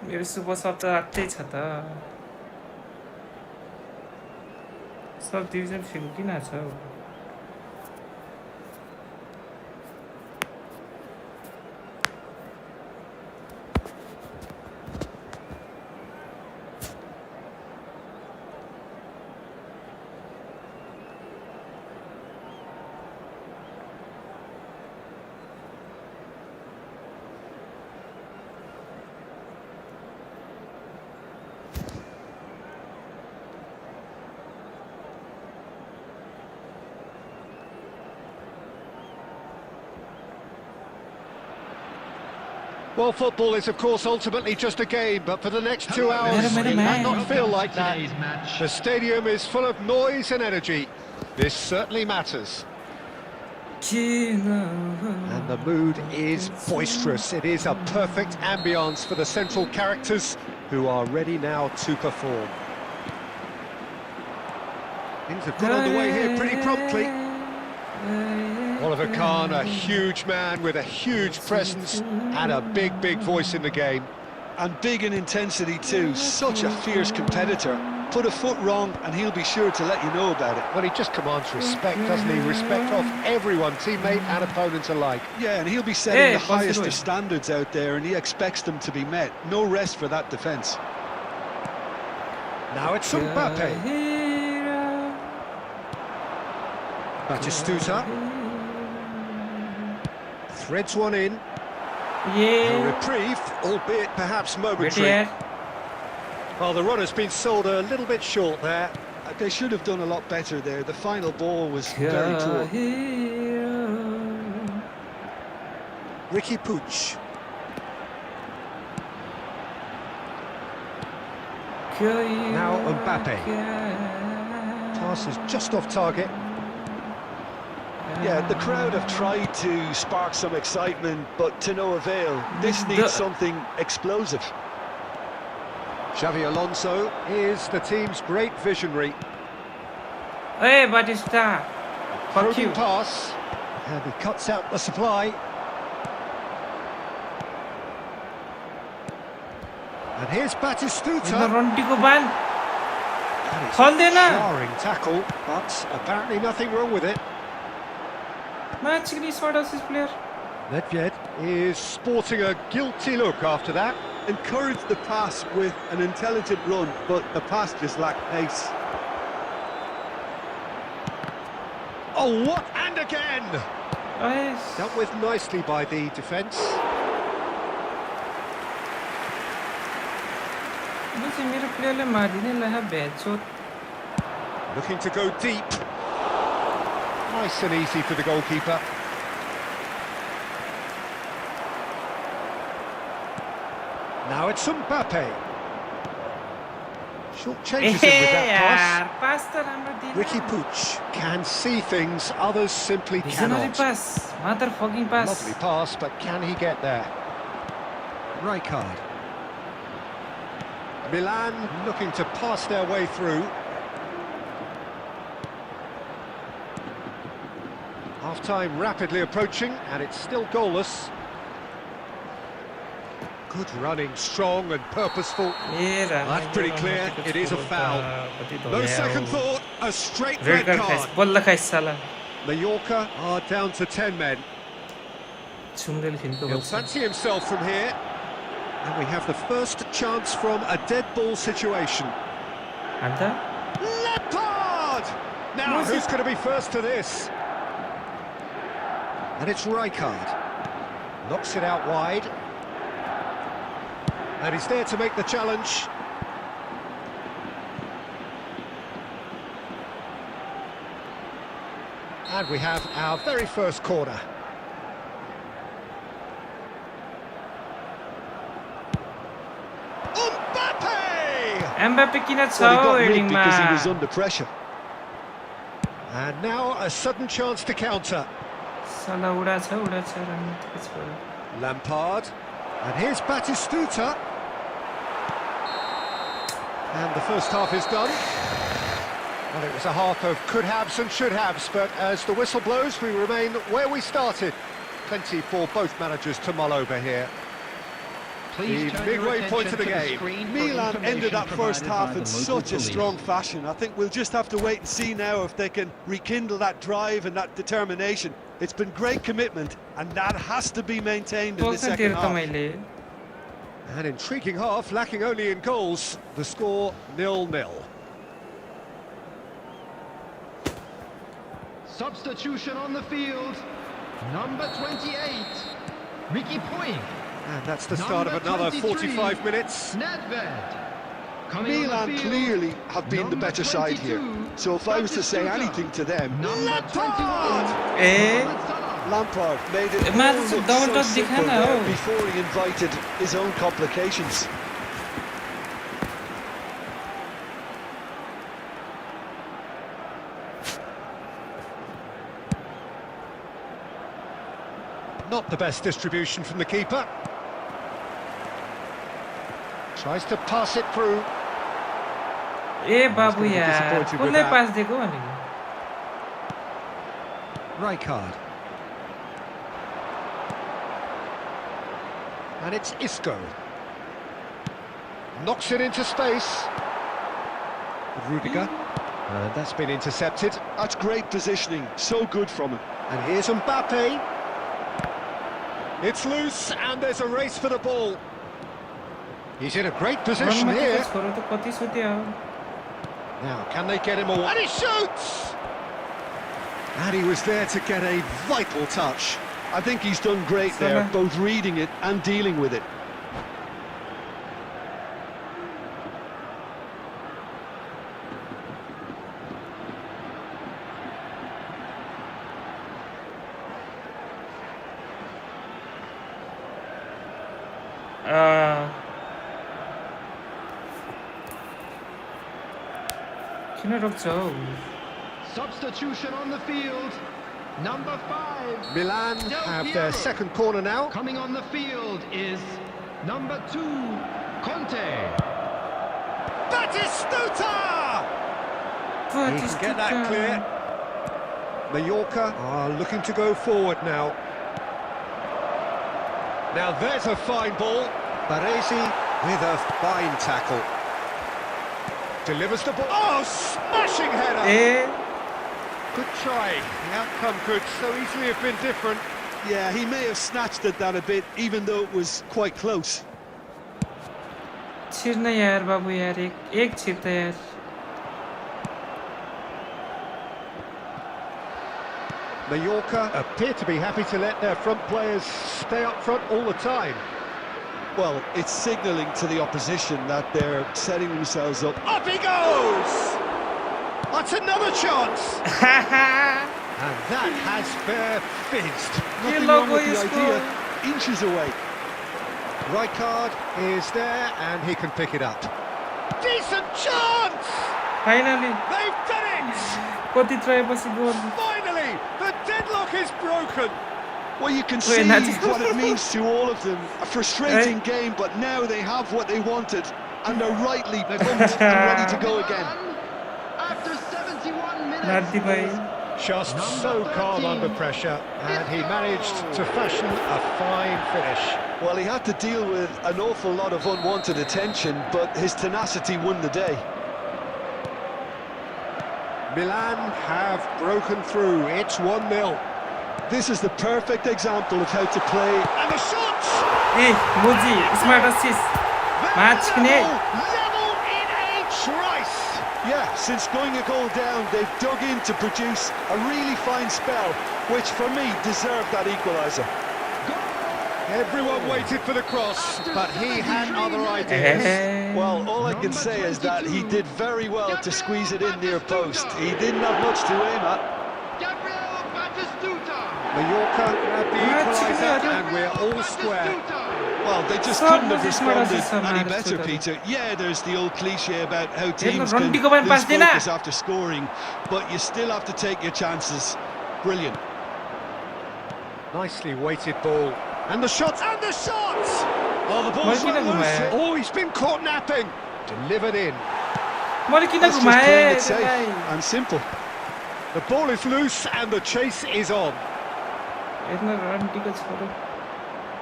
मेरो सुपर सब त आत्तै छ त सब डिभिजन फिल्म किन छ Well, football is, of course, ultimately just a game, but for the next 2 hours, it might not feel like that. Today's match. The stadium is full of noise and energy. This certainly matters. And the mood is boisterous. It is a perfect ambience for the central characters who are ready now to perform. Things have got underway here pretty promptly. Oliver Kahn, a huge man with a huge presence and a big, big voice in the game. And big in intensity too, such a fierce competitor. Put a foot wrong and he'll be sure to let you know about it. Well, he just commands respect, doesn't he? Respect of everyone, teammate and opponent alike. Yeah, and he'll be setting Hey, the highest Barcelona. of standards out there, and he expects them to be met. No rest for that defence. Now it's Mbappe. Batistuta threads one in. A Yeah. reprieve, albeit perhaps बेटे momentary. यार Well, the run has been sold a little bit short there, They should have done a lot better there. The final ball was very poor. Ricky Puig. Now Mbappe. Pass is just off target. Yeah, the crowd have tried to spark some excitement, but to no avail. This needs something explosive. Xavi Alonso is the team's great visionary. Hey, Batista. Fuck you. Pass. And he cuts out the supply. And here's Batistuta. Jarring tackle, but apparently nothing wrong with it. Nedved is sporting a guilty look after that. Encouraged the pass with an intelligent run, but the pass just lacked pace. Oh, what? And again! Nice. Dealt with nicely by the defence. Looking to go deep. Nice and easy for the goalkeeper. Now it's Mbappe. Short changes in with that pass. Ricky Puig can see things others simply cannot. Motherfucking pass. Lovely pass, but can he get there? Rijkaard. Milan looking to pass their way through. Half-time rapidly approaching, and it's still goalless. Good running, strong and purposeful. That's pretty clear, it is a foul. No second thought, a straight red card. Mallorca are down to 10 men. He'll fancy himself from here. And we have the first chance from a dead ball situation. Lampard! Now, who's going to be first to this? And it's Rijkaard. Knocks it out wide. And he's there to make the challenge. And we have our very first corner. Mbappe because he was under pressure. And now a sudden chance to counter. Lampard. And here's Batistuta. And the first half is done. Well, it was a half of could-haves and should-haves, but as the whistle blows, we remain where we started. Plenty for both managers to mull over here. The midway point of the game. Milan ended that first half in such a strong fashion. I think we'll just have to wait and see now if they can rekindle that drive and that determination. It's been great commitment, and that has to be maintained in the second half. An intriguing half, lacking only in goals. The score 0-0. Substitution on the field. Number 28, Ricky Puig. And that's the start of another 45 minutes. Milan clearly have been the better side here. So if I was to say anything to them, Lampard made it all look so simple there before he invited his own complications. Not the best distribution from the keeper. Tries to pass it through. Rijkaard. And it's Isco. Knocks it into space. Rudiger. And that's been intercepted. That's great positioning, so good from him. And here's Mbappe. It's loose, and there's a race for the ball. He's in a great position here. Now, can they get him away? And he shoots! And he was there to get a vital touch. I think he's done great there, both reading it and dealing with it. किन रोक्छौ Substitution on the field. Number 5. Milan have their second corner now. Coming on the field is number 2, Conte. Batistuta! He can get that clear. Mallorca are looking to go forward now. Now there's a fine ball. Baresi with a fine tackle. Delivers the ball. Oh, smashing header! Good try. The outcome could so easily have been different. Yeah, he may have snatched at that a bit, even though it was quite close. छिर्न यार बाबु यार एक छिर्त यार Mallorca appear to be happy to let their front players stay up front all the time. Well, it's signalling to the opposition that they're setting themselves up. Up he goes! That's another chance! And that has fair fizzed. Nothing wrong with the idea. Inches away. Rijkaard is there and he can pick it up. Decent chance! Finally They've done it! कति ट्राइपछि गोल Finally, the deadlock is broken. Well, you can see what it means to all of them. A frustrating game, but now they have what they wanted, and they're rightly pumped and ready to go again. After 71 minutes. नार्दी भाइ Just so calm under pressure, and he managed to fashion a fine finish. Well, he had to deal with an awful lot of unwanted attention, but his tenacity won the day. Milan have broken through. It's 1-0. This is the perfect example of how to play. And the shots! ए मोजी smart assist match किने Level in a trice. Yeah, since going a goal down, they've dug in to produce a really fine spell, which for me deserved that equaliser. Everyone waited for the cross, but he had other ideas. Well, all I can say is that he did very well to squeeze it in near post. He didn't have much to aim at. Gabriel Batistuta. Mallorca grabbed the equaliser and we're all square. Well, they just couldn't have responded any better, Peter. Yeah, there's the old cliche about how teams can lose focus after scoring, but you still have to take your chances. Brilliant. Nicely weighted ball. And the shots! And the shots! Oh, the ball's let loose. Oh, he's been caught napping. Delivered in. मैले किन That's just घुमाए playing it safe and simple. The ball is loose and the chase is on. हेर्न रन्टीको छोरो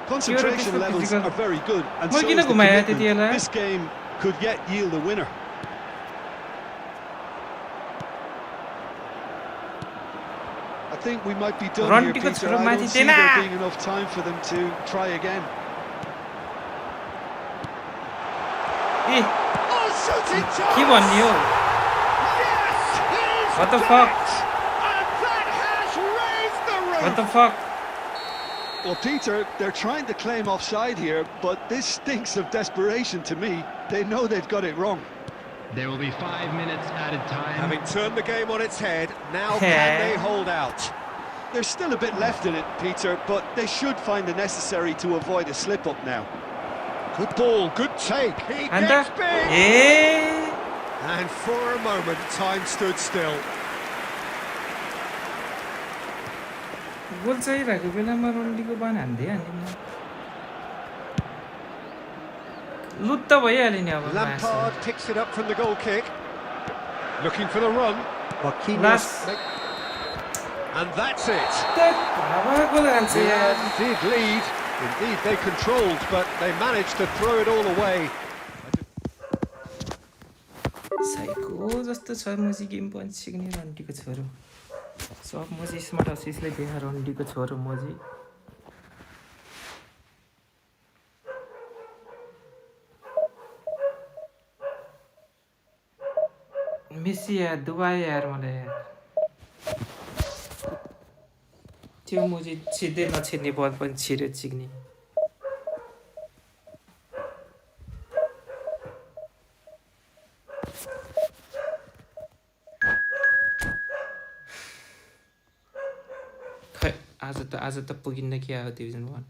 Concentration levels are very good, and so is the commitment. This game could yet yield a winner. I think we might be done here, Peter. I don't see there being enough time for them to try again. A Oh, shooting chance! के भन्ने हो Yes, he's What the done fuck? it! And that has raised the roof! What the fuck Well, Peter, they're trying to claim offside here, but this stinks of desperation to me. They know they've got it wrong. There will be 5 minutes added time. Having turned the game on its head, now can they hold out? There's still a bit left in it, Peter, but they should find the necessary to avoid a slip-up now. Good ball, good take. He And gets big! A And for a moment, time stood still. गोल चाहिरहेको बेलामा रन्डीको बान हान्दै हान्दिन लुट त भइहाल्यो नि अब Lampard picks it up from the goal kick. Looking for the run. Last. And that's it. गोल हान्छ यार Milan did lead. Indeed, they controlled, but they managed to throw it all away. Psycho जस्तो छ मोजी game पनि सिक्ने रन्डीको छोरो सब मोजी smart असिसले देखा रन्डीको छोरो मोजी मेसी यार दुबाई यार मलाई यार त्यो मोजी छिर्दै नछिर्ने बल पनि छिर्यो चिक्ने आज त पुगिन्न क्या हो डिभिजन 1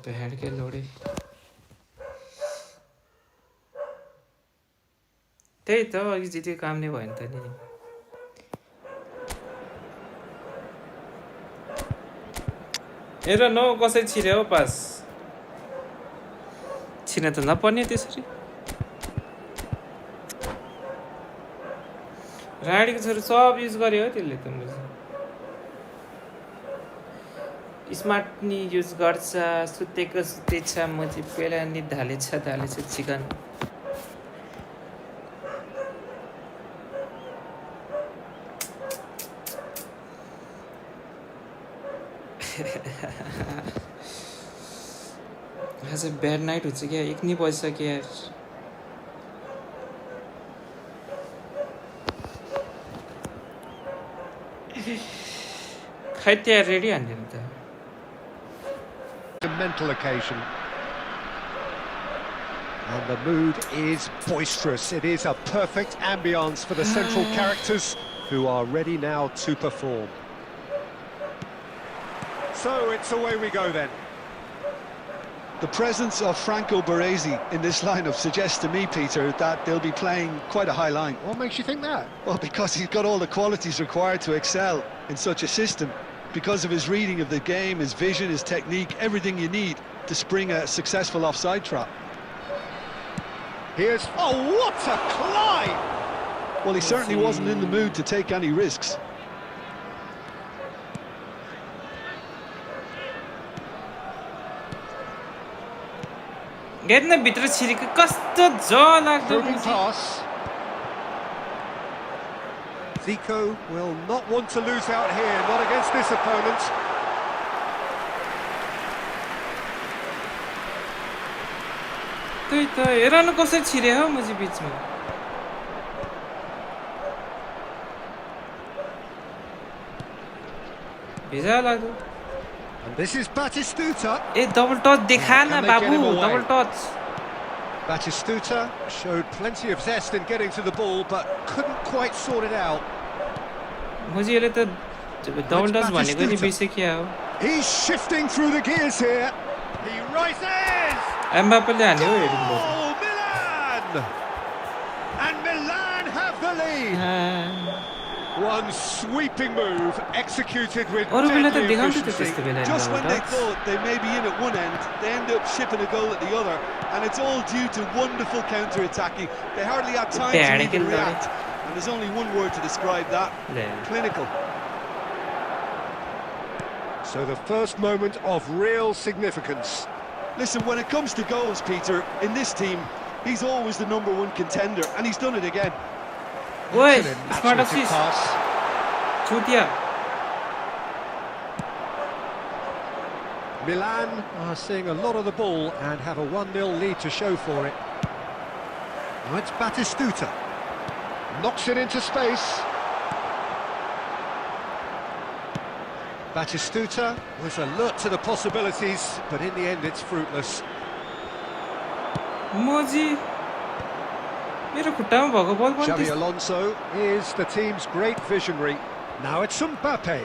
भेड के लोडे त्यही त अघि जितेको काम नै भयो नि त नि हेर न कसरी छिर्यो हो पास छिर्न त नपर्ने त्यसरी राडीको छोरो सब युज गर्यो हो त्यसले त स्मार्ट नि युज गर्छ सुतेको सुतेछ म चाहिँ पहिला नि धालेछ चिकन आज ब्याड नाइट हुन्छ क्या एक नि बजिसक्यो यार खै त्यहाँ रेडी हान्दिनु त A mental occasion. And the mood is boisterous. It is a perfect ambience for the central characters who are ready now to perform. So it's away we go then. The presence of Franco Baresi in this lineup suggests to me, Peter, that they'll be playing quite a high line. What makes you think that? Well, because he's got all the qualities required to excel in such a system. Because of his reading of the game, his vision, his technique, everything you need to spring a successful offside trap. Here's... Oh, what a climb! Well, he certainly wasn't in the mood to take any risks. हेर्न भित्र छिरेको कस्तो जलाग्दो Moving pass. Zico will not want to lose out here, not against this opponent. त्यही त हेर न कसरी छिरे हो म चाहिँ बिचमा भिजा लाग्दो And this is Batistuta. A double touch देखा न बाबु double touch Batistuta showed plenty of zest in getting to the ball, but couldn't quite sort it out. म चाहिँ यसले त डबल टच भनेको नि बिर्सेकिया हो He's shifting through the gears here. He rises. एम्बाप्पेले हान्यो हो hearing Oh, Milan! And Milan have the lead. One sweeping move executed with अरु बेला त deadly देखाउँथ्यो त efficiency. त्यस्तो बेला Just when they thought they may be in at one end, they end up shipping a goal at the other, and it's all due to wonderful counter-attacking. They hardly had time to even react, and there's only one word to describe that: clinical. So the first moment of real significance. Listen, when it comes to goals, Peter, in this team, he's always the #1 contender, and he's done it again. ओए Excellent smart imaginative assist pass. छुटिया Milan are seeing a lot of the ball and have a 1-0 lead to show for it. Now it's Batistuta. Knocks it into space. Batistuta was alert to the possibilities, but in the end it's fruitless. मोजी मेरो खुट्टामा भएको बल पनि Xabi Alonso is the team's great visionary. Now it's Mbappe.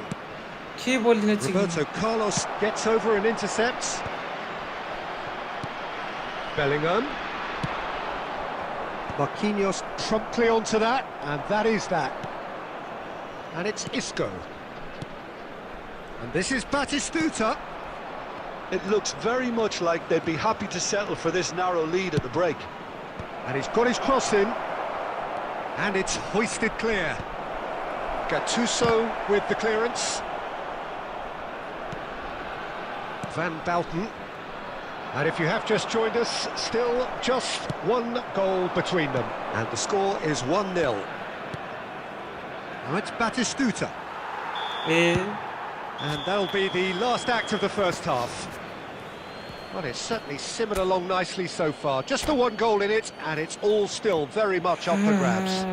के Boolean chicken Roberto Carlos gets over and intercepts. Bellingham. Marquinhos promptly onto that, and that is that. And it's Isco. And this is Batistuta. It looks very much like they'd be happy to settle for this narrow lead at the break. And he's got his cross in. And it's hoisted clear. Gattuso with the clearance. Van Bouten. And if you have just joined us, still just one goal between them. And the score is 1-0. Now it's Batistuta. A And that'll be the last act of the first half. Well, it's certainly simmered along nicely so far. Just the one goal in it, and it's all still very much up for grabs.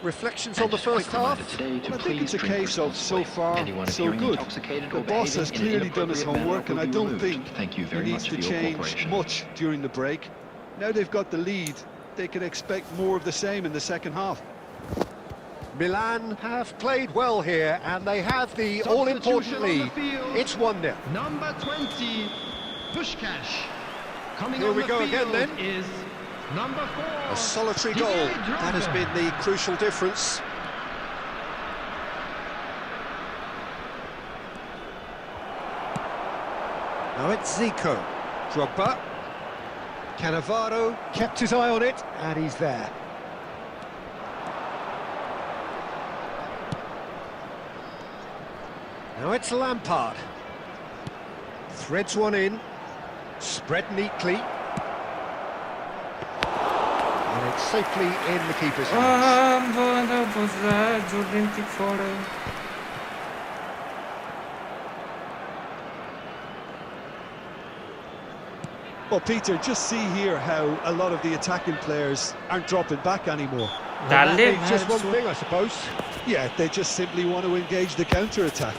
Reflections on the first half? Well, I think it's a case of so far, so good. The boss has clearly done his homework, and I don't think he needs to change much during the break. Now they've got the lead, they can expect more of the same in the second half. Milan have played well here, and they have the all-important lead. It's 1-0. Number 20, Pushkash. Coming Here on we the go field again, then. is Number 4. A solitary goal. That has been the crucial difference. Now it's Zico. Drogba. Cannavaro kept his eye on it, and he's there. Now it's Lampard. Threads one in. Spread neatly. And it's safely in the keeper's hands. Well, Peter, just see here how a lot of the attacking players aren't dropping back anymore. Well, that means just one thing, I suppose. Yeah, they just simply want to engage the counter-attack.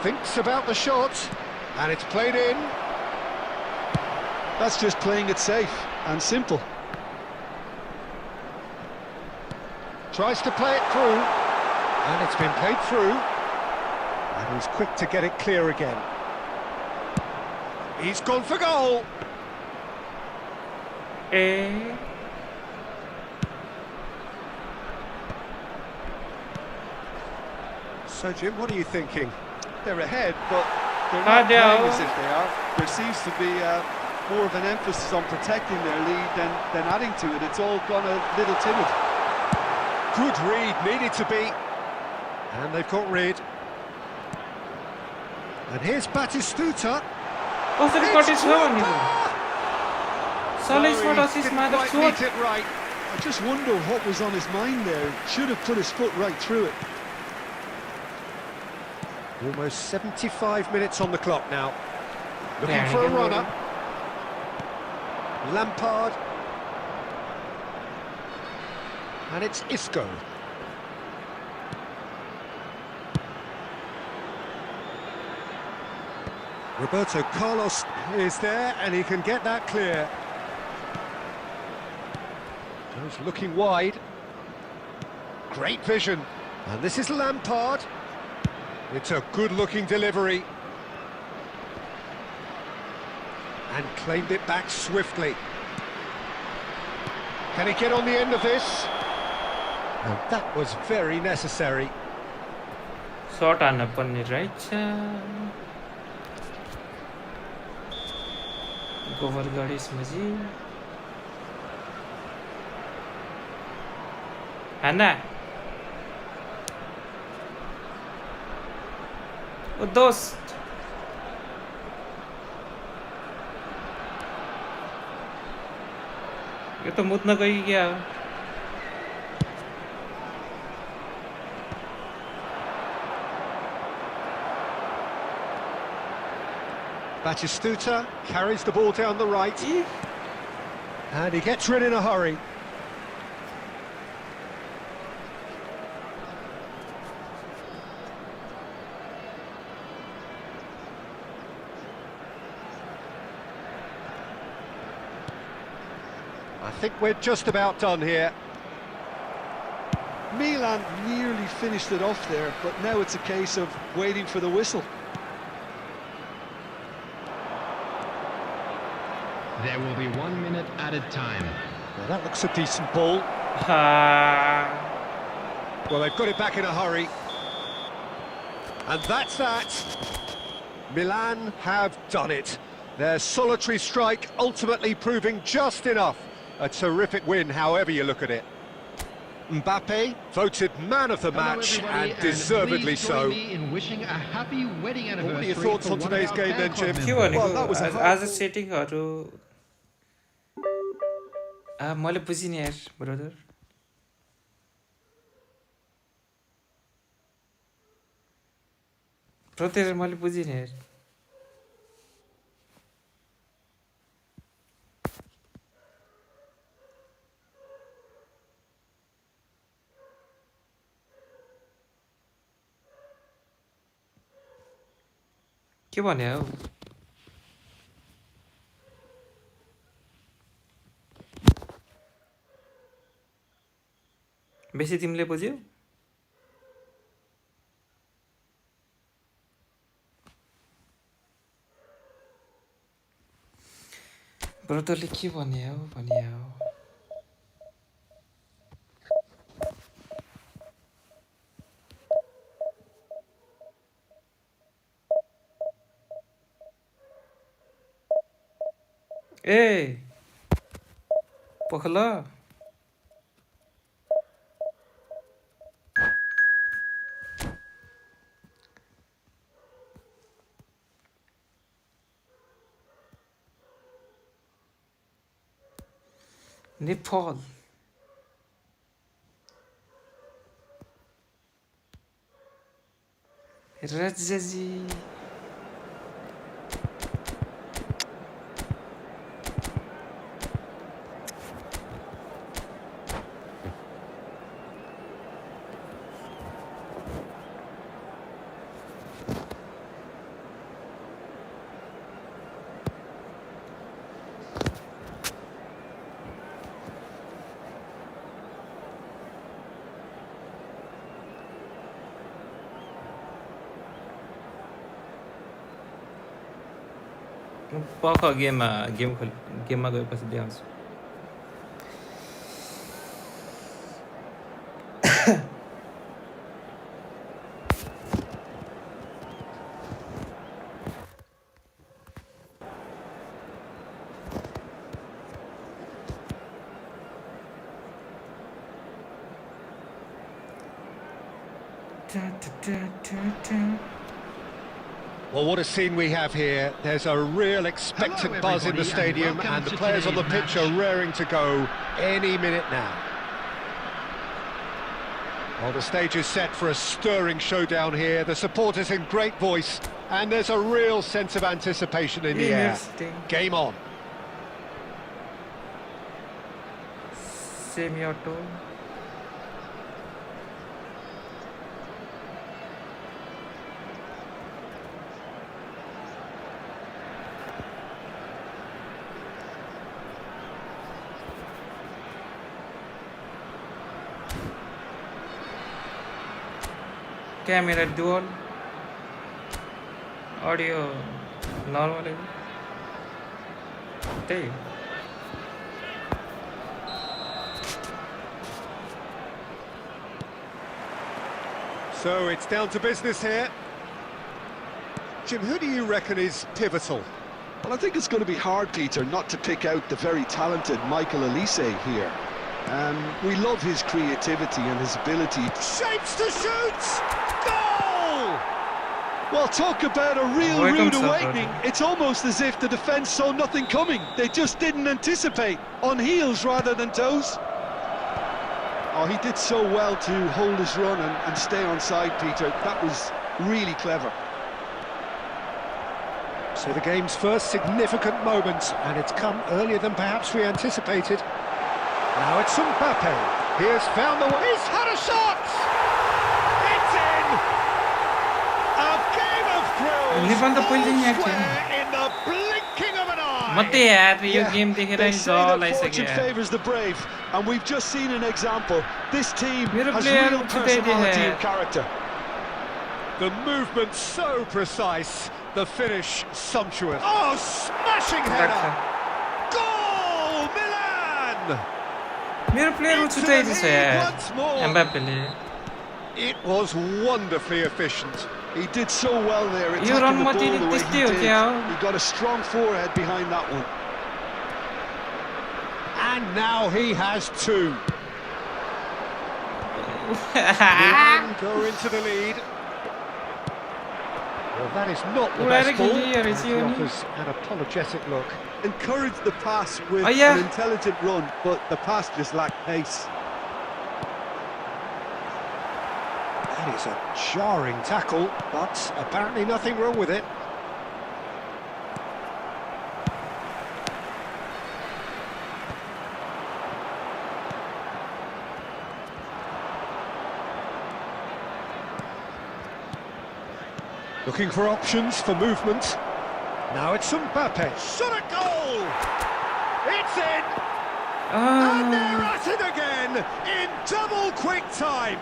Thinks about the shot, and it's played in. That's just playing it safe and simple. Tries to play it through, and it's been played through. And he's quick to get it clear again. He's gone for goal. So, Jim, what are you thinking? They're ahead, but they're not playing as if they are. There seems to be more of an emphasis on protecting their lead than adding to it. It's all gone a little timid. Good read, needed to be. And they've got rid. And here's Batistuta. Oh, the record is wrong. Sorry, Solid shot assist, didn't quite mother meet it right. I just wonder what was on his mind there. Should have put his foot right through it. Almost 75 minutes on the clock now. Looking for a runner. Lampard. And it's Isco. Roberto Carlos is there, and he can get that clear. Just looking wide. Great vision. And this is Lampard. It's a good-looking delivery. And claimed it back swiftly. Can he get on the end of this? And that was very necessary. Shot on upon the right. Cover guard is Maji. Hannah. Oh, dost. ये तो मुतना कहीं गया. Batistuta carries the ball down the right. And he gets rid in a hurry. I think we're just about done here. Milan nearly finished it off there, but now it's a case of waiting for the whistle. There will be 1 minute added time. Well, that looks a decent ball. Well, they've got it back in a hurry. And that's that. Milan have done it. Their solitary strike ultimately proving just enough. A terrific win, however you look at it. Mbappe voted man of the match, and deservedly so. In wishing a happy wedding anniversary. What are your thoughts on today's game then, Jim? Well, that was as a setting or मैले बुझिन यार brother. Brother मैले बुझिन यार. के भन्यो हौ? बेसी तिमीले बुझ्यौ? ब्रदरले के भन्ने हो भन्ने हो ए पखला नेपाल राजाजी पख गेममा गएपछि देखाउँछु Well, what a scene we have here. There's a real expectant buzz in the stadium, and the players on the pitch are raring to go any minute now. Well, the stage is set for a stirring showdown here. The supporters in great voice, and there's a real sense of anticipation in the air. Game on. Semi-auto. Camera dual, audio normal. Hey. So it's down to business here. Jim, who do you reckon is pivotal? Well, I think it's going to be hard, Peter, not to pick out the very talented Michael Elise here. We love his creativity and his ability. Shapes to shoot! Goal! Well, talk about a real rude awakening. It's almost as if the defence saw nothing coming. They just didn't anticipate, on heels rather than toes. Oh, he did so well to hold his run and stay on side, Peter. That was really clever. So the game's first significant moment, and it's come earlier than perhaps we anticipated. Now it's Mbappe. He has found the way. He's had a shot! It's in! A game of thrills. In the blinking of an eye. Fortune favours the brave, and we've just seen an example. This team has real personality and character. The movement so precise, the finish sumptuous. Oh, smashing header! Goal, Milan! मेरो player उछुटाइदिछ यार एम्बाप्पेले It was wonderfully efficient. He did so well there, attacking the ball the way he did. He got a strong forehead behind that one. And now he has two. Milan go into the lead. Well, that is not the best ball. He offers an apologetic look. Encouraged the pass with an intelligent run, but the pass just lacked pace. That is a jarring tackle, but apparently nothing wrong with it. Looking for options for movement. Now it's Mbappe. Shot a goal! It's in! And they're at it again in double quick time.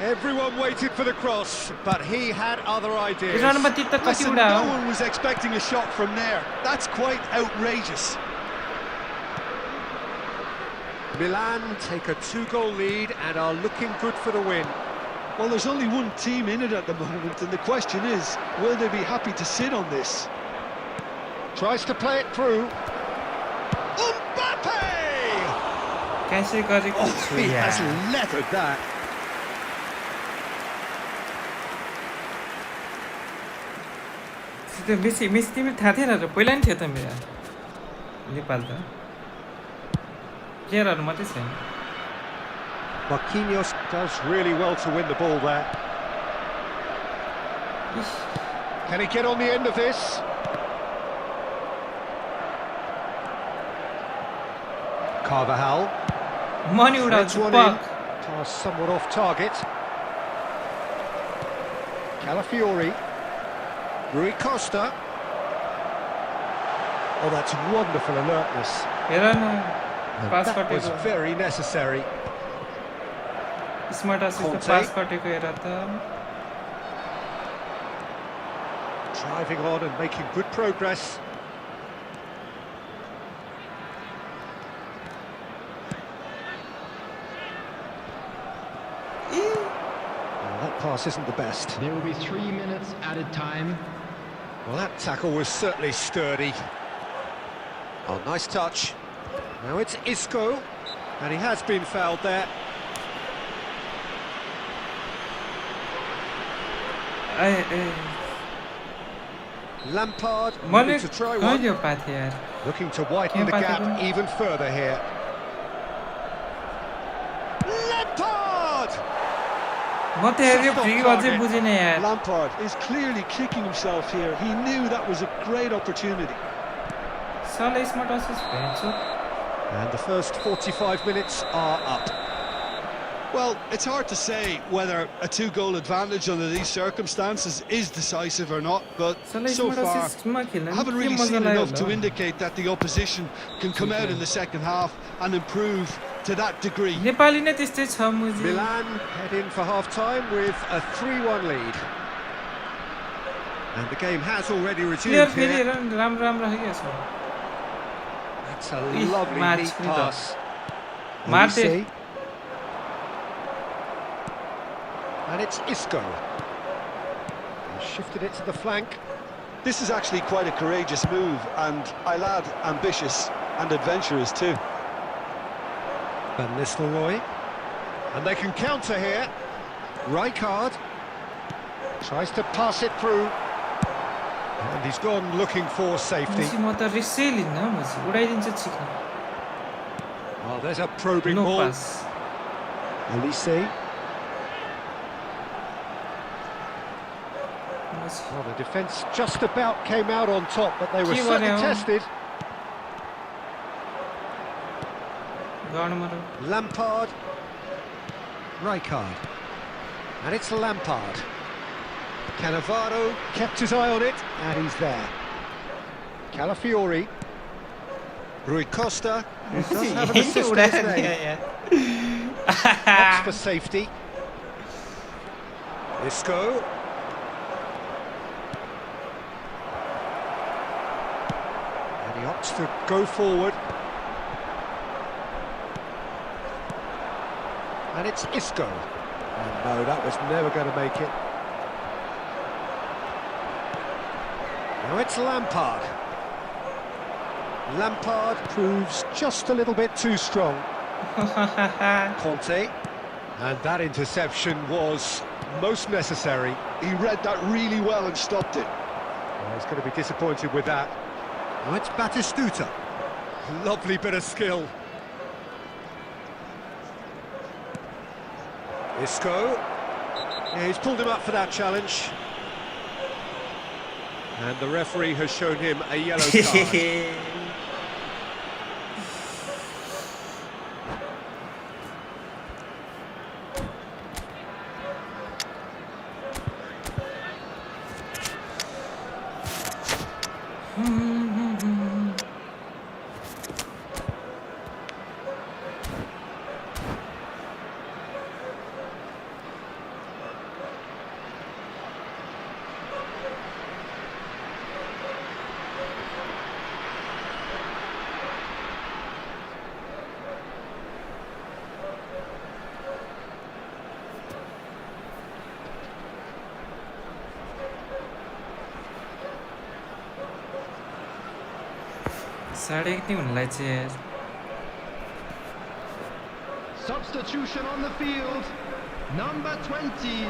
Everyone waited for the cross, but he had other ideas. Listen, no one was expecting a shot from there. That's quite outrageous. Milan take a 2-goal lead and are looking good for the win. Well, there's only one team in it at the moment, and the question is, will they be happy to sit on this? Tries to play it through. Mbappe! Oh, he has leathered that. Messi तिमीले थाहा थिएन र पहिला नि थियो त मेरो नेपाल त प्लेयरहरू मात्रै छैन Marquinhos does really well to win the ball there. Can he get on the end of this? Carvajal. Money उडाउँछु पक Pass somewhat off target. Calafiori. Rui Costa. Oh, that's wonderful alertness. हेर न पास That was कटेको very necessary. Smart assist Conte. पास कटेको हेर त Driving on and making good progress. Well, that pass isn't the best. There will be 3 minutes added time. Well, that tackle was certainly sturdy. Oh, nice touch. Now it's Isco, and he has been fouled there. Lampard मैले looking to try one. कहिले पाएको थिएँ यार Looking to widen the gap even further here. Lampard! म त हेरेँ free अझै बुझिनँ यार Lampard is clearly kicking himself here. He knew that was a great opportunity. साला स्मार्ट असिस्ट भेट्छु And the first 45 minutes are up. Well, it's hard to say whether a 2-goal advantage under these circumstances is decisive or not, but साला so smart far असिस्टमा खेल्न I नि haven't के really मजा seen लाग्यो enough to होला indicate that the opposition can come out in the second half and improve to that degree. Nepali नै त्यस्तै छ मुजी Milan head in for half-time with a 3-1 lead. And the game has already player resumed फेरि here. हेर न राम्रो राम्रो खाइयो छ That's a lovely match neat पनि त। pass. मार्टे Olise. And it's Isco. He shifted it to the flank. This is actually quite a courageous move, and I'll add ambitious and adventurous too. Van Nistelrooy. And they can counter here. Rijkaard tries to pass it through. And he's gone looking for safety. मुजी म त रिसै लिन्न मुजी उडाइदिन्छ छिक्न Oh, there's a probing no ball. Pass Olise. Well, the defence just about came out on top, but they were Ke certainly गर्यो? tested. गर्नुमा र Lampard. Rijkaard. And it's Lampard. Cannavaro kept his eye on it, and he's there. Calafiori. Rui Costa, who does have an यही assist to his उडाइदियो name. यार Opts for safety. Isco. And he opts to go forward. And it's Isco. Oh no, that was never going to make it. Now it's Lampard. Lampard proves just a little bit too strong. Conte. And that interception was most necessary. He read that really well and stopped it. Well, he's going to be disappointed with that. Now it's Batistuta. Lovely bit of skill. Isco. Yeah, he's pulled him up for that challenge. And the referee has shown him a yellow card. 1:30 नहीं हुनलाई चाहिँ यार Substitution on the field. Number 20.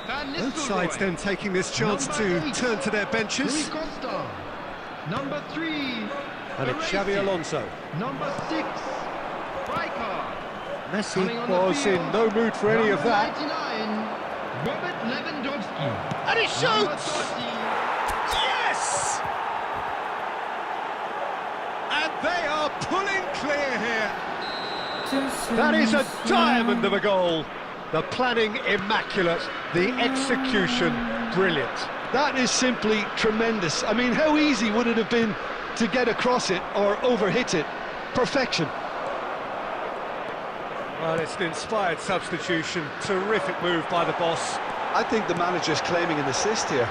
Van Both Nistelrooy. sides then taking this chance Number to 8. turn to their Rui benches. Costa. Number 3. And it's Xavi Alonso. Number 6. Rijkaard. Messi Coming on the was in field. no mood for any of Number that. 99. Robert Lewandowski. And he Number shoots! 30. Yes! And they are pulling clear here. That is a diamond of a goal. The planning immaculate, the execution brilliant. That is simply tremendous. I mean, how easy would it have been to get across it or overhit it? Perfection. Well, it's an inspired substitution. Terrific move by the boss. I think the manager's claiming an assist here.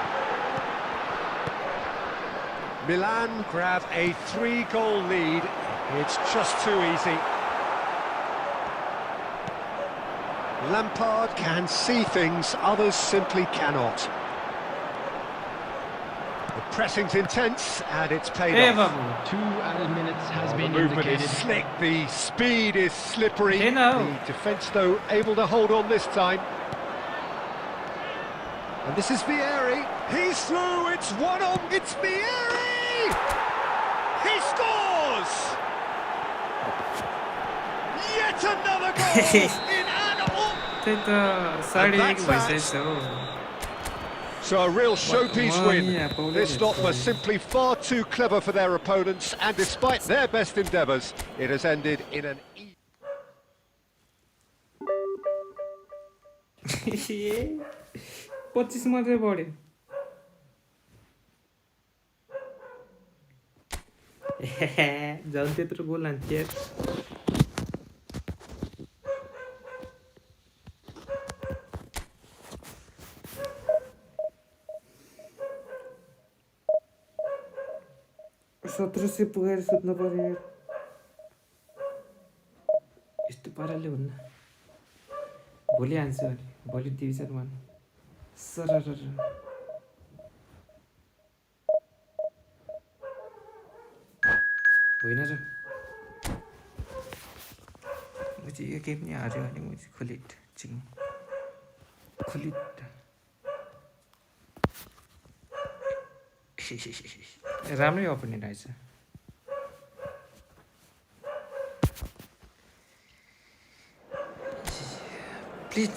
Milan grab a 3-goal lead. It's just too easy. Lampard can see things others simply cannot. The pressing's intense and it's paid A off. बाबु 2 added minutes has The been movement indicated. is slick, the speed is slippery. Hey, now. The defence, though, able to hold on this time. And this is Vieri. He's through, it's one on, it's Vieri! He scores! Yet another goal in an all. त्यही त 1:30 that's that. भइसकेछ हो So a real showpiece Well, win. yeah, Paul This is lot were fine. simply far too clever for their opponents, and despite their best endeavours, it has ended in an easy. 25 मात्रै बढ्यो झन् त्यत्रो गोल हान्थ्यो यार 1700 पुगेर सुत्नु पर्यो यस्तो पाराले हुन्न भोलि हान्छु अनि भोलि डिभिजन 1 सरर होइन र म चाहिँ यो गेम नि हार्यो अनि म चाहिँ खोलिट चिङ खोलिट राम्रै अपोनेन्ट आएछ प्लिज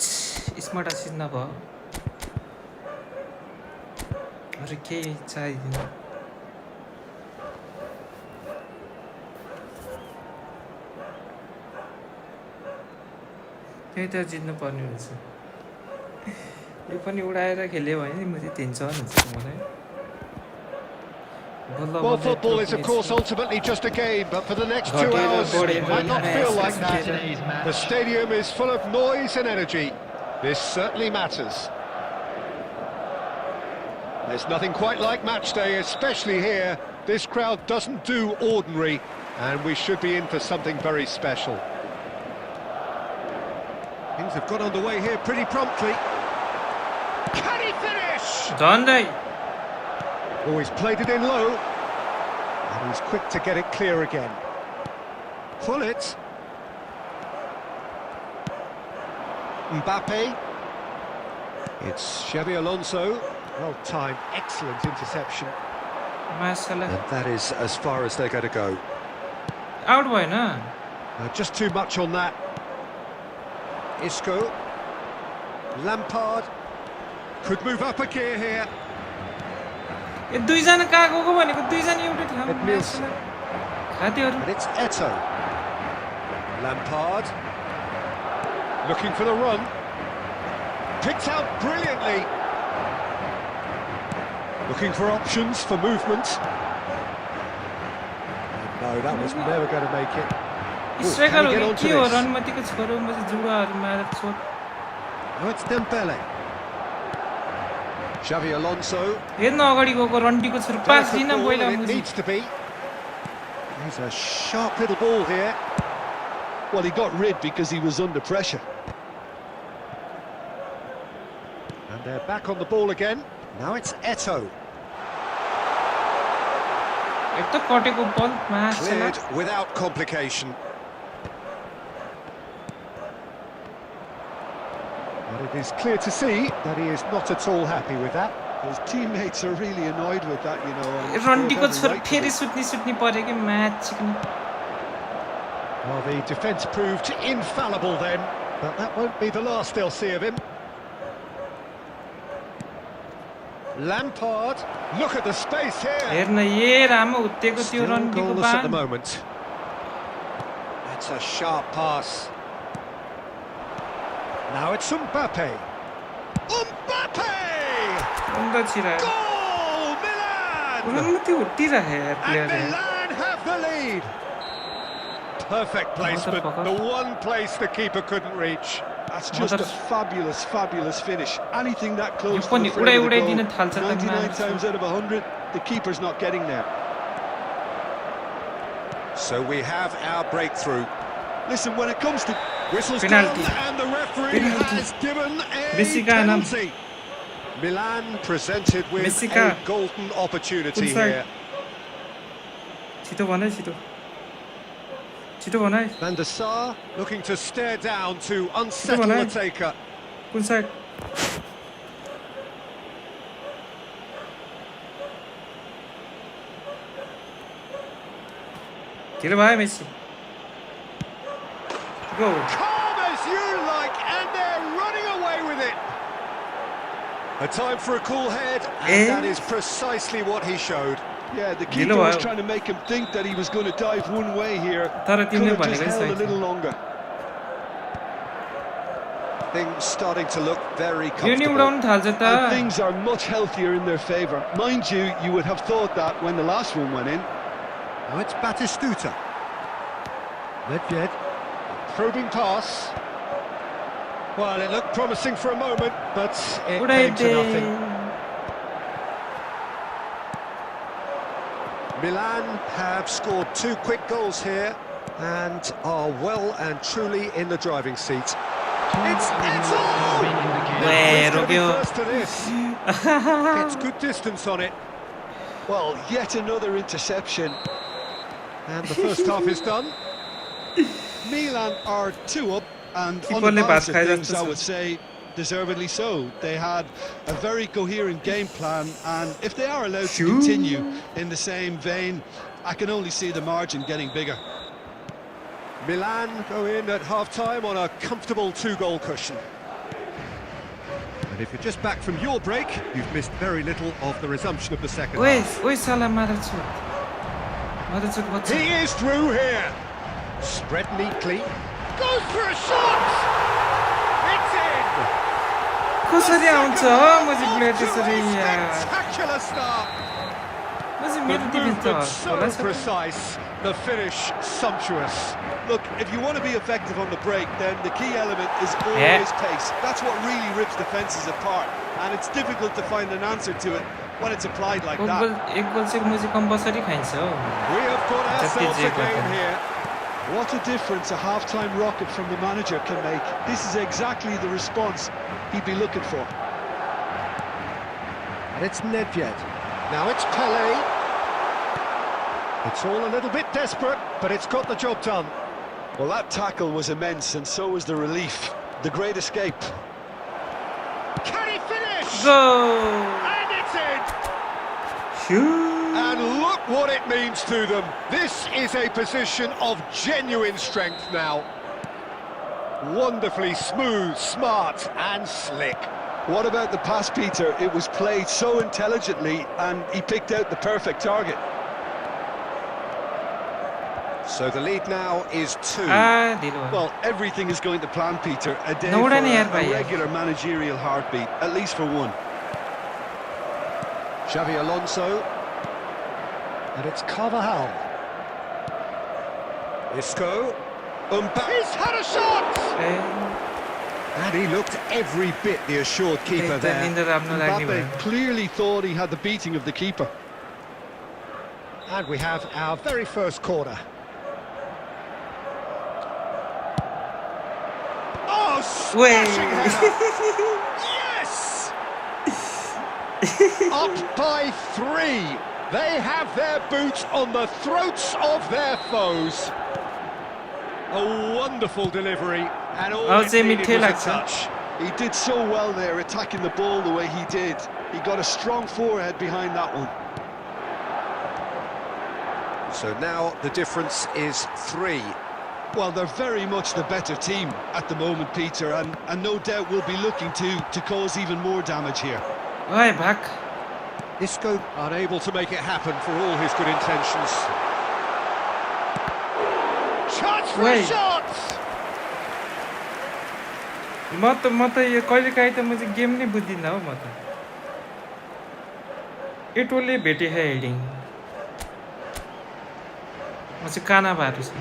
स्मार्ट असिस्ट नभयो अरू केही चाहिँदैन त्यही त जित्नुपर्ने हुन्छ यो पनि उडाएर खेल्यो भने म चाहिँ 300 हुन्छ मलाई Well, football is, of course, ultimately just a game, but for the next 2 hours, it might not feel like that. Today's match. The stadium is full of noise and energy. This certainly matters. There's nothing quite like match day, especially here. This crowd doesn't do ordinary, and we should be in for something very special. Things have got underway here pretty promptly. Can he finish? झन्डै Oh, he's played it in low. And he's quick to get it clear again. Pull it. Mbappe. It's Xavi Alonso. Well timed, excellent interception. मासला And that is as far as they're going to go. Out भएन Just too much on that. Isco. Lampard. Could move up a gear here. ए दुईजना कहाँ गएको भनेको दुईजना एउटै ठाउँमा Edmils. खातेहरू And it's Eto. Lampard. Looking for the run. Picked out brilliantly. Looking for options for movement. No, that was never going to make it. Ooh, striker can he हो get कि onto के हो this? रनमतीको छोरो म चाहिँ जुगाहरू मारेर छोड Oh, it's Dembele. Xavi Alonso. हेर्न अगाडि गएको रन्डीको छोरो पास दिन Delicate ball, पहिला and it मुजी needs to be. He's a sharp little ball here. Well, he got rid because he was under pressure. And they're back on the ball again. Now it's Eto. एक तो कटेको बल Cleared without complication. But it is clear to see that he is not at all happy with that. His teammates are really annoyed with that, you know. and रन्डीको they have छोर every right to फेरि be. सुत्नी पर्यो कि match सिक्ने Well, the defence proved infallible then, but that won't be the last they'll see of him. Lampard, look at the space here. हेर्न ए रामो उत्तेको त्यो Still रन्डीको goalless at the बाण moment. That's a sharp pass. Now it's Mbappe. Mbappe! उन्दा छिरायो Goal, Milan! उन्दा त्यो उठिराखे यार And player Milan have the lead. Perfect placement, the one place the keeper couldn't reach. That's just a fabulous, fabulous finish. Anything that close to पनि the frame of the उडाइदिन goal, थाल्छ त 99 times out of 100, the keeper's not getting there. So we have our breakthrough. Listen, when it comes to Whistle's Penalty. gone and the referee Penalty. has given a Messi ka naam. penalty. Milan presented with Messi ka. a golden opportunity Kun side? here. छिटो भन छिटो छिटो भन है Van der Sar looking to stare down to unsettle Come on, the taker. कुन side ढिलो भयो Messi go Calm as you like, and they're running away with it. A time for a cool head, and that is precisely what he showed. Yeah, the keeper was trying to make him think that he was going to dive one way here. तर Could तिमीले have just भनेकै held a सही little longer. Things starting to look very यो नि comfortable. उडाउन थाल्छ त And things are much healthier in their favour. Mind you, you would have thought that when the last one went in. Now it's Batistuta. Nedved, probing pass. Well, it looked promising for a moment, but it came to nothing. Milan have scored 2 quick goals here and are well and truly in the driving seat. It's Neto! Where, Neto Rubio? first to this. Gets good distance on it. Well, yet another interception. And the first half is done. Milan are 2 up, and on Keeper the le balance of baat khai things, jasto I छ। would say deservedly so. They had a very coherent game plan, and if they are allowed to continue in the same vein, I can only see the margin getting bigger. Milan go in at half-time on a comfortable 2-goal cushion. And if you're just back from your break, you've missed very little of the resumption of the second ओए half. ओए साला मादरचोद बच्चा He is through here. Spread neatly. Goes for a shot! It's in! कसरी आउँछ म चाहिँ player त्यसरी यार Spectacular start! म चाहिँ The मेरो डिफेन्स त movement so होला छ precise, the finish sumptuous. Look, if you want to be effective on the break, then the key element is always pace. That's what really rips defences apart, and it's difficult to find an answer to it when it's applied like एक that. गोल चाहिँ म चाहिँ compulsory खाइन्छ हौ We have got ourselves a game here. What a difference a half-time rocket from the manager can make. This is exactly the response he'd be looking for. And it's Nedved. Now it's Pele. It's all a little bit desperate, but it's got the job done. Well, that tackle was immense, and so was the relief. The great escape. Can he finish? Go And it's in! Shoot. And look what it means to them. This is a position of genuine strength now. Wonderfully smooth, smart and slick. What about the pass, Peter? It was played so intelligently, and he picked out the perfect target. So the lead now is 2. ढिलो भयो Well, everything is going to plan, Peter. A day No, for नहीं यार a भाई यार। regular managerial heartbeat, at least for one. Xavi Alonso. And it's Carvajal. Isco. He's had a shot! A And he looked every bit the assured keeper एकदम there. निन्द्रा राम्रो लाग्ने भयो Mbappe clearly thought he had the beating of the keeper. And we have our very first corner. Oh, smashing header! Yes! Up by 3. They have their boots on the throats of their foes. A wonderful delivery, and all it needed was a touch. He did so well there, attacking the ball the way he did. He got a strong forehead behind that one. So now the difference is 3. Well, they're very much the better team at the moment, Peter, and no doubt will be looking to cause even more damage here. Oi, back. Isco unable to make it happen for all his good intentions. Chance for a shot! म त यो कहिलेकाहीँ त म चाहिँ game नै बुझ्दिनँ हो म त एटोले भेटे है हेडिङ म चाहिँ काना भारू छु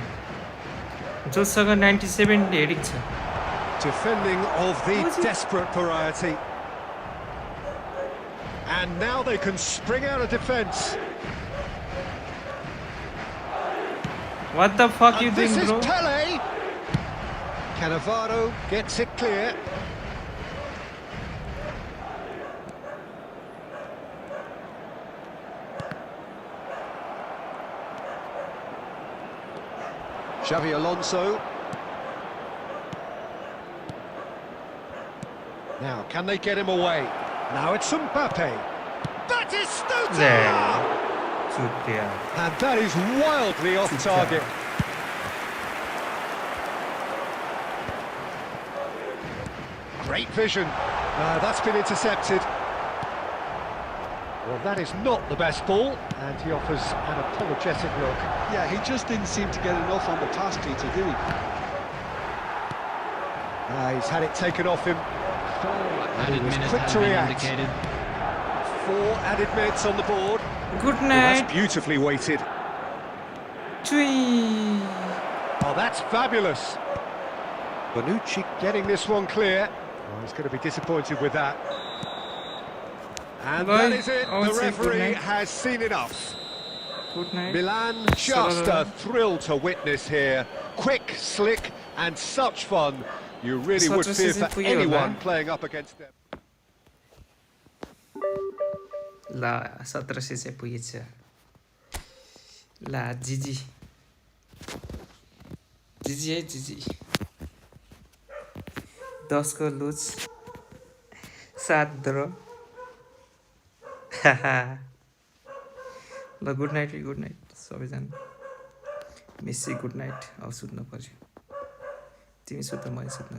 जोसँग 97 हेडिङ छ Defending of the desperate variety. And now they can spring out of defence. What the fuck you doing, this bro? Is Pele. Cannavaro gets it clear. Xavi Alonso. Now, can they get him away? Now it's Mbappe. That is Stuta! And that is wildly off target. Great vision. That's been intercepted. Well, that is not the best ball, and he offers an apologetic look. Yeah, he just didn't seem to get enough on the pass, Peter, did he? He's had it taken off him. 4 added minutes quick have to been react. indicated. 4 added minutes on the board. Good Well, night. that's beautifully weighted. Suiiii. Oh, that's fabulous. Bonucci getting this one clear. Oh, he's going to be disappointed with that. And that is it. The referee has seen enough. Good night. Milan just a thrill to witness here. Quick, slick, and such fun. You really would fear for anyone playing up against them. La 1700 चाहिँ पुगेछ ला जिजी जिजी है जिजी 10 को लुज 7 ड्र ल good night सबैजना Messi good night अब सुत्नु पर्यो तिमी सुत्नु म सुत्नु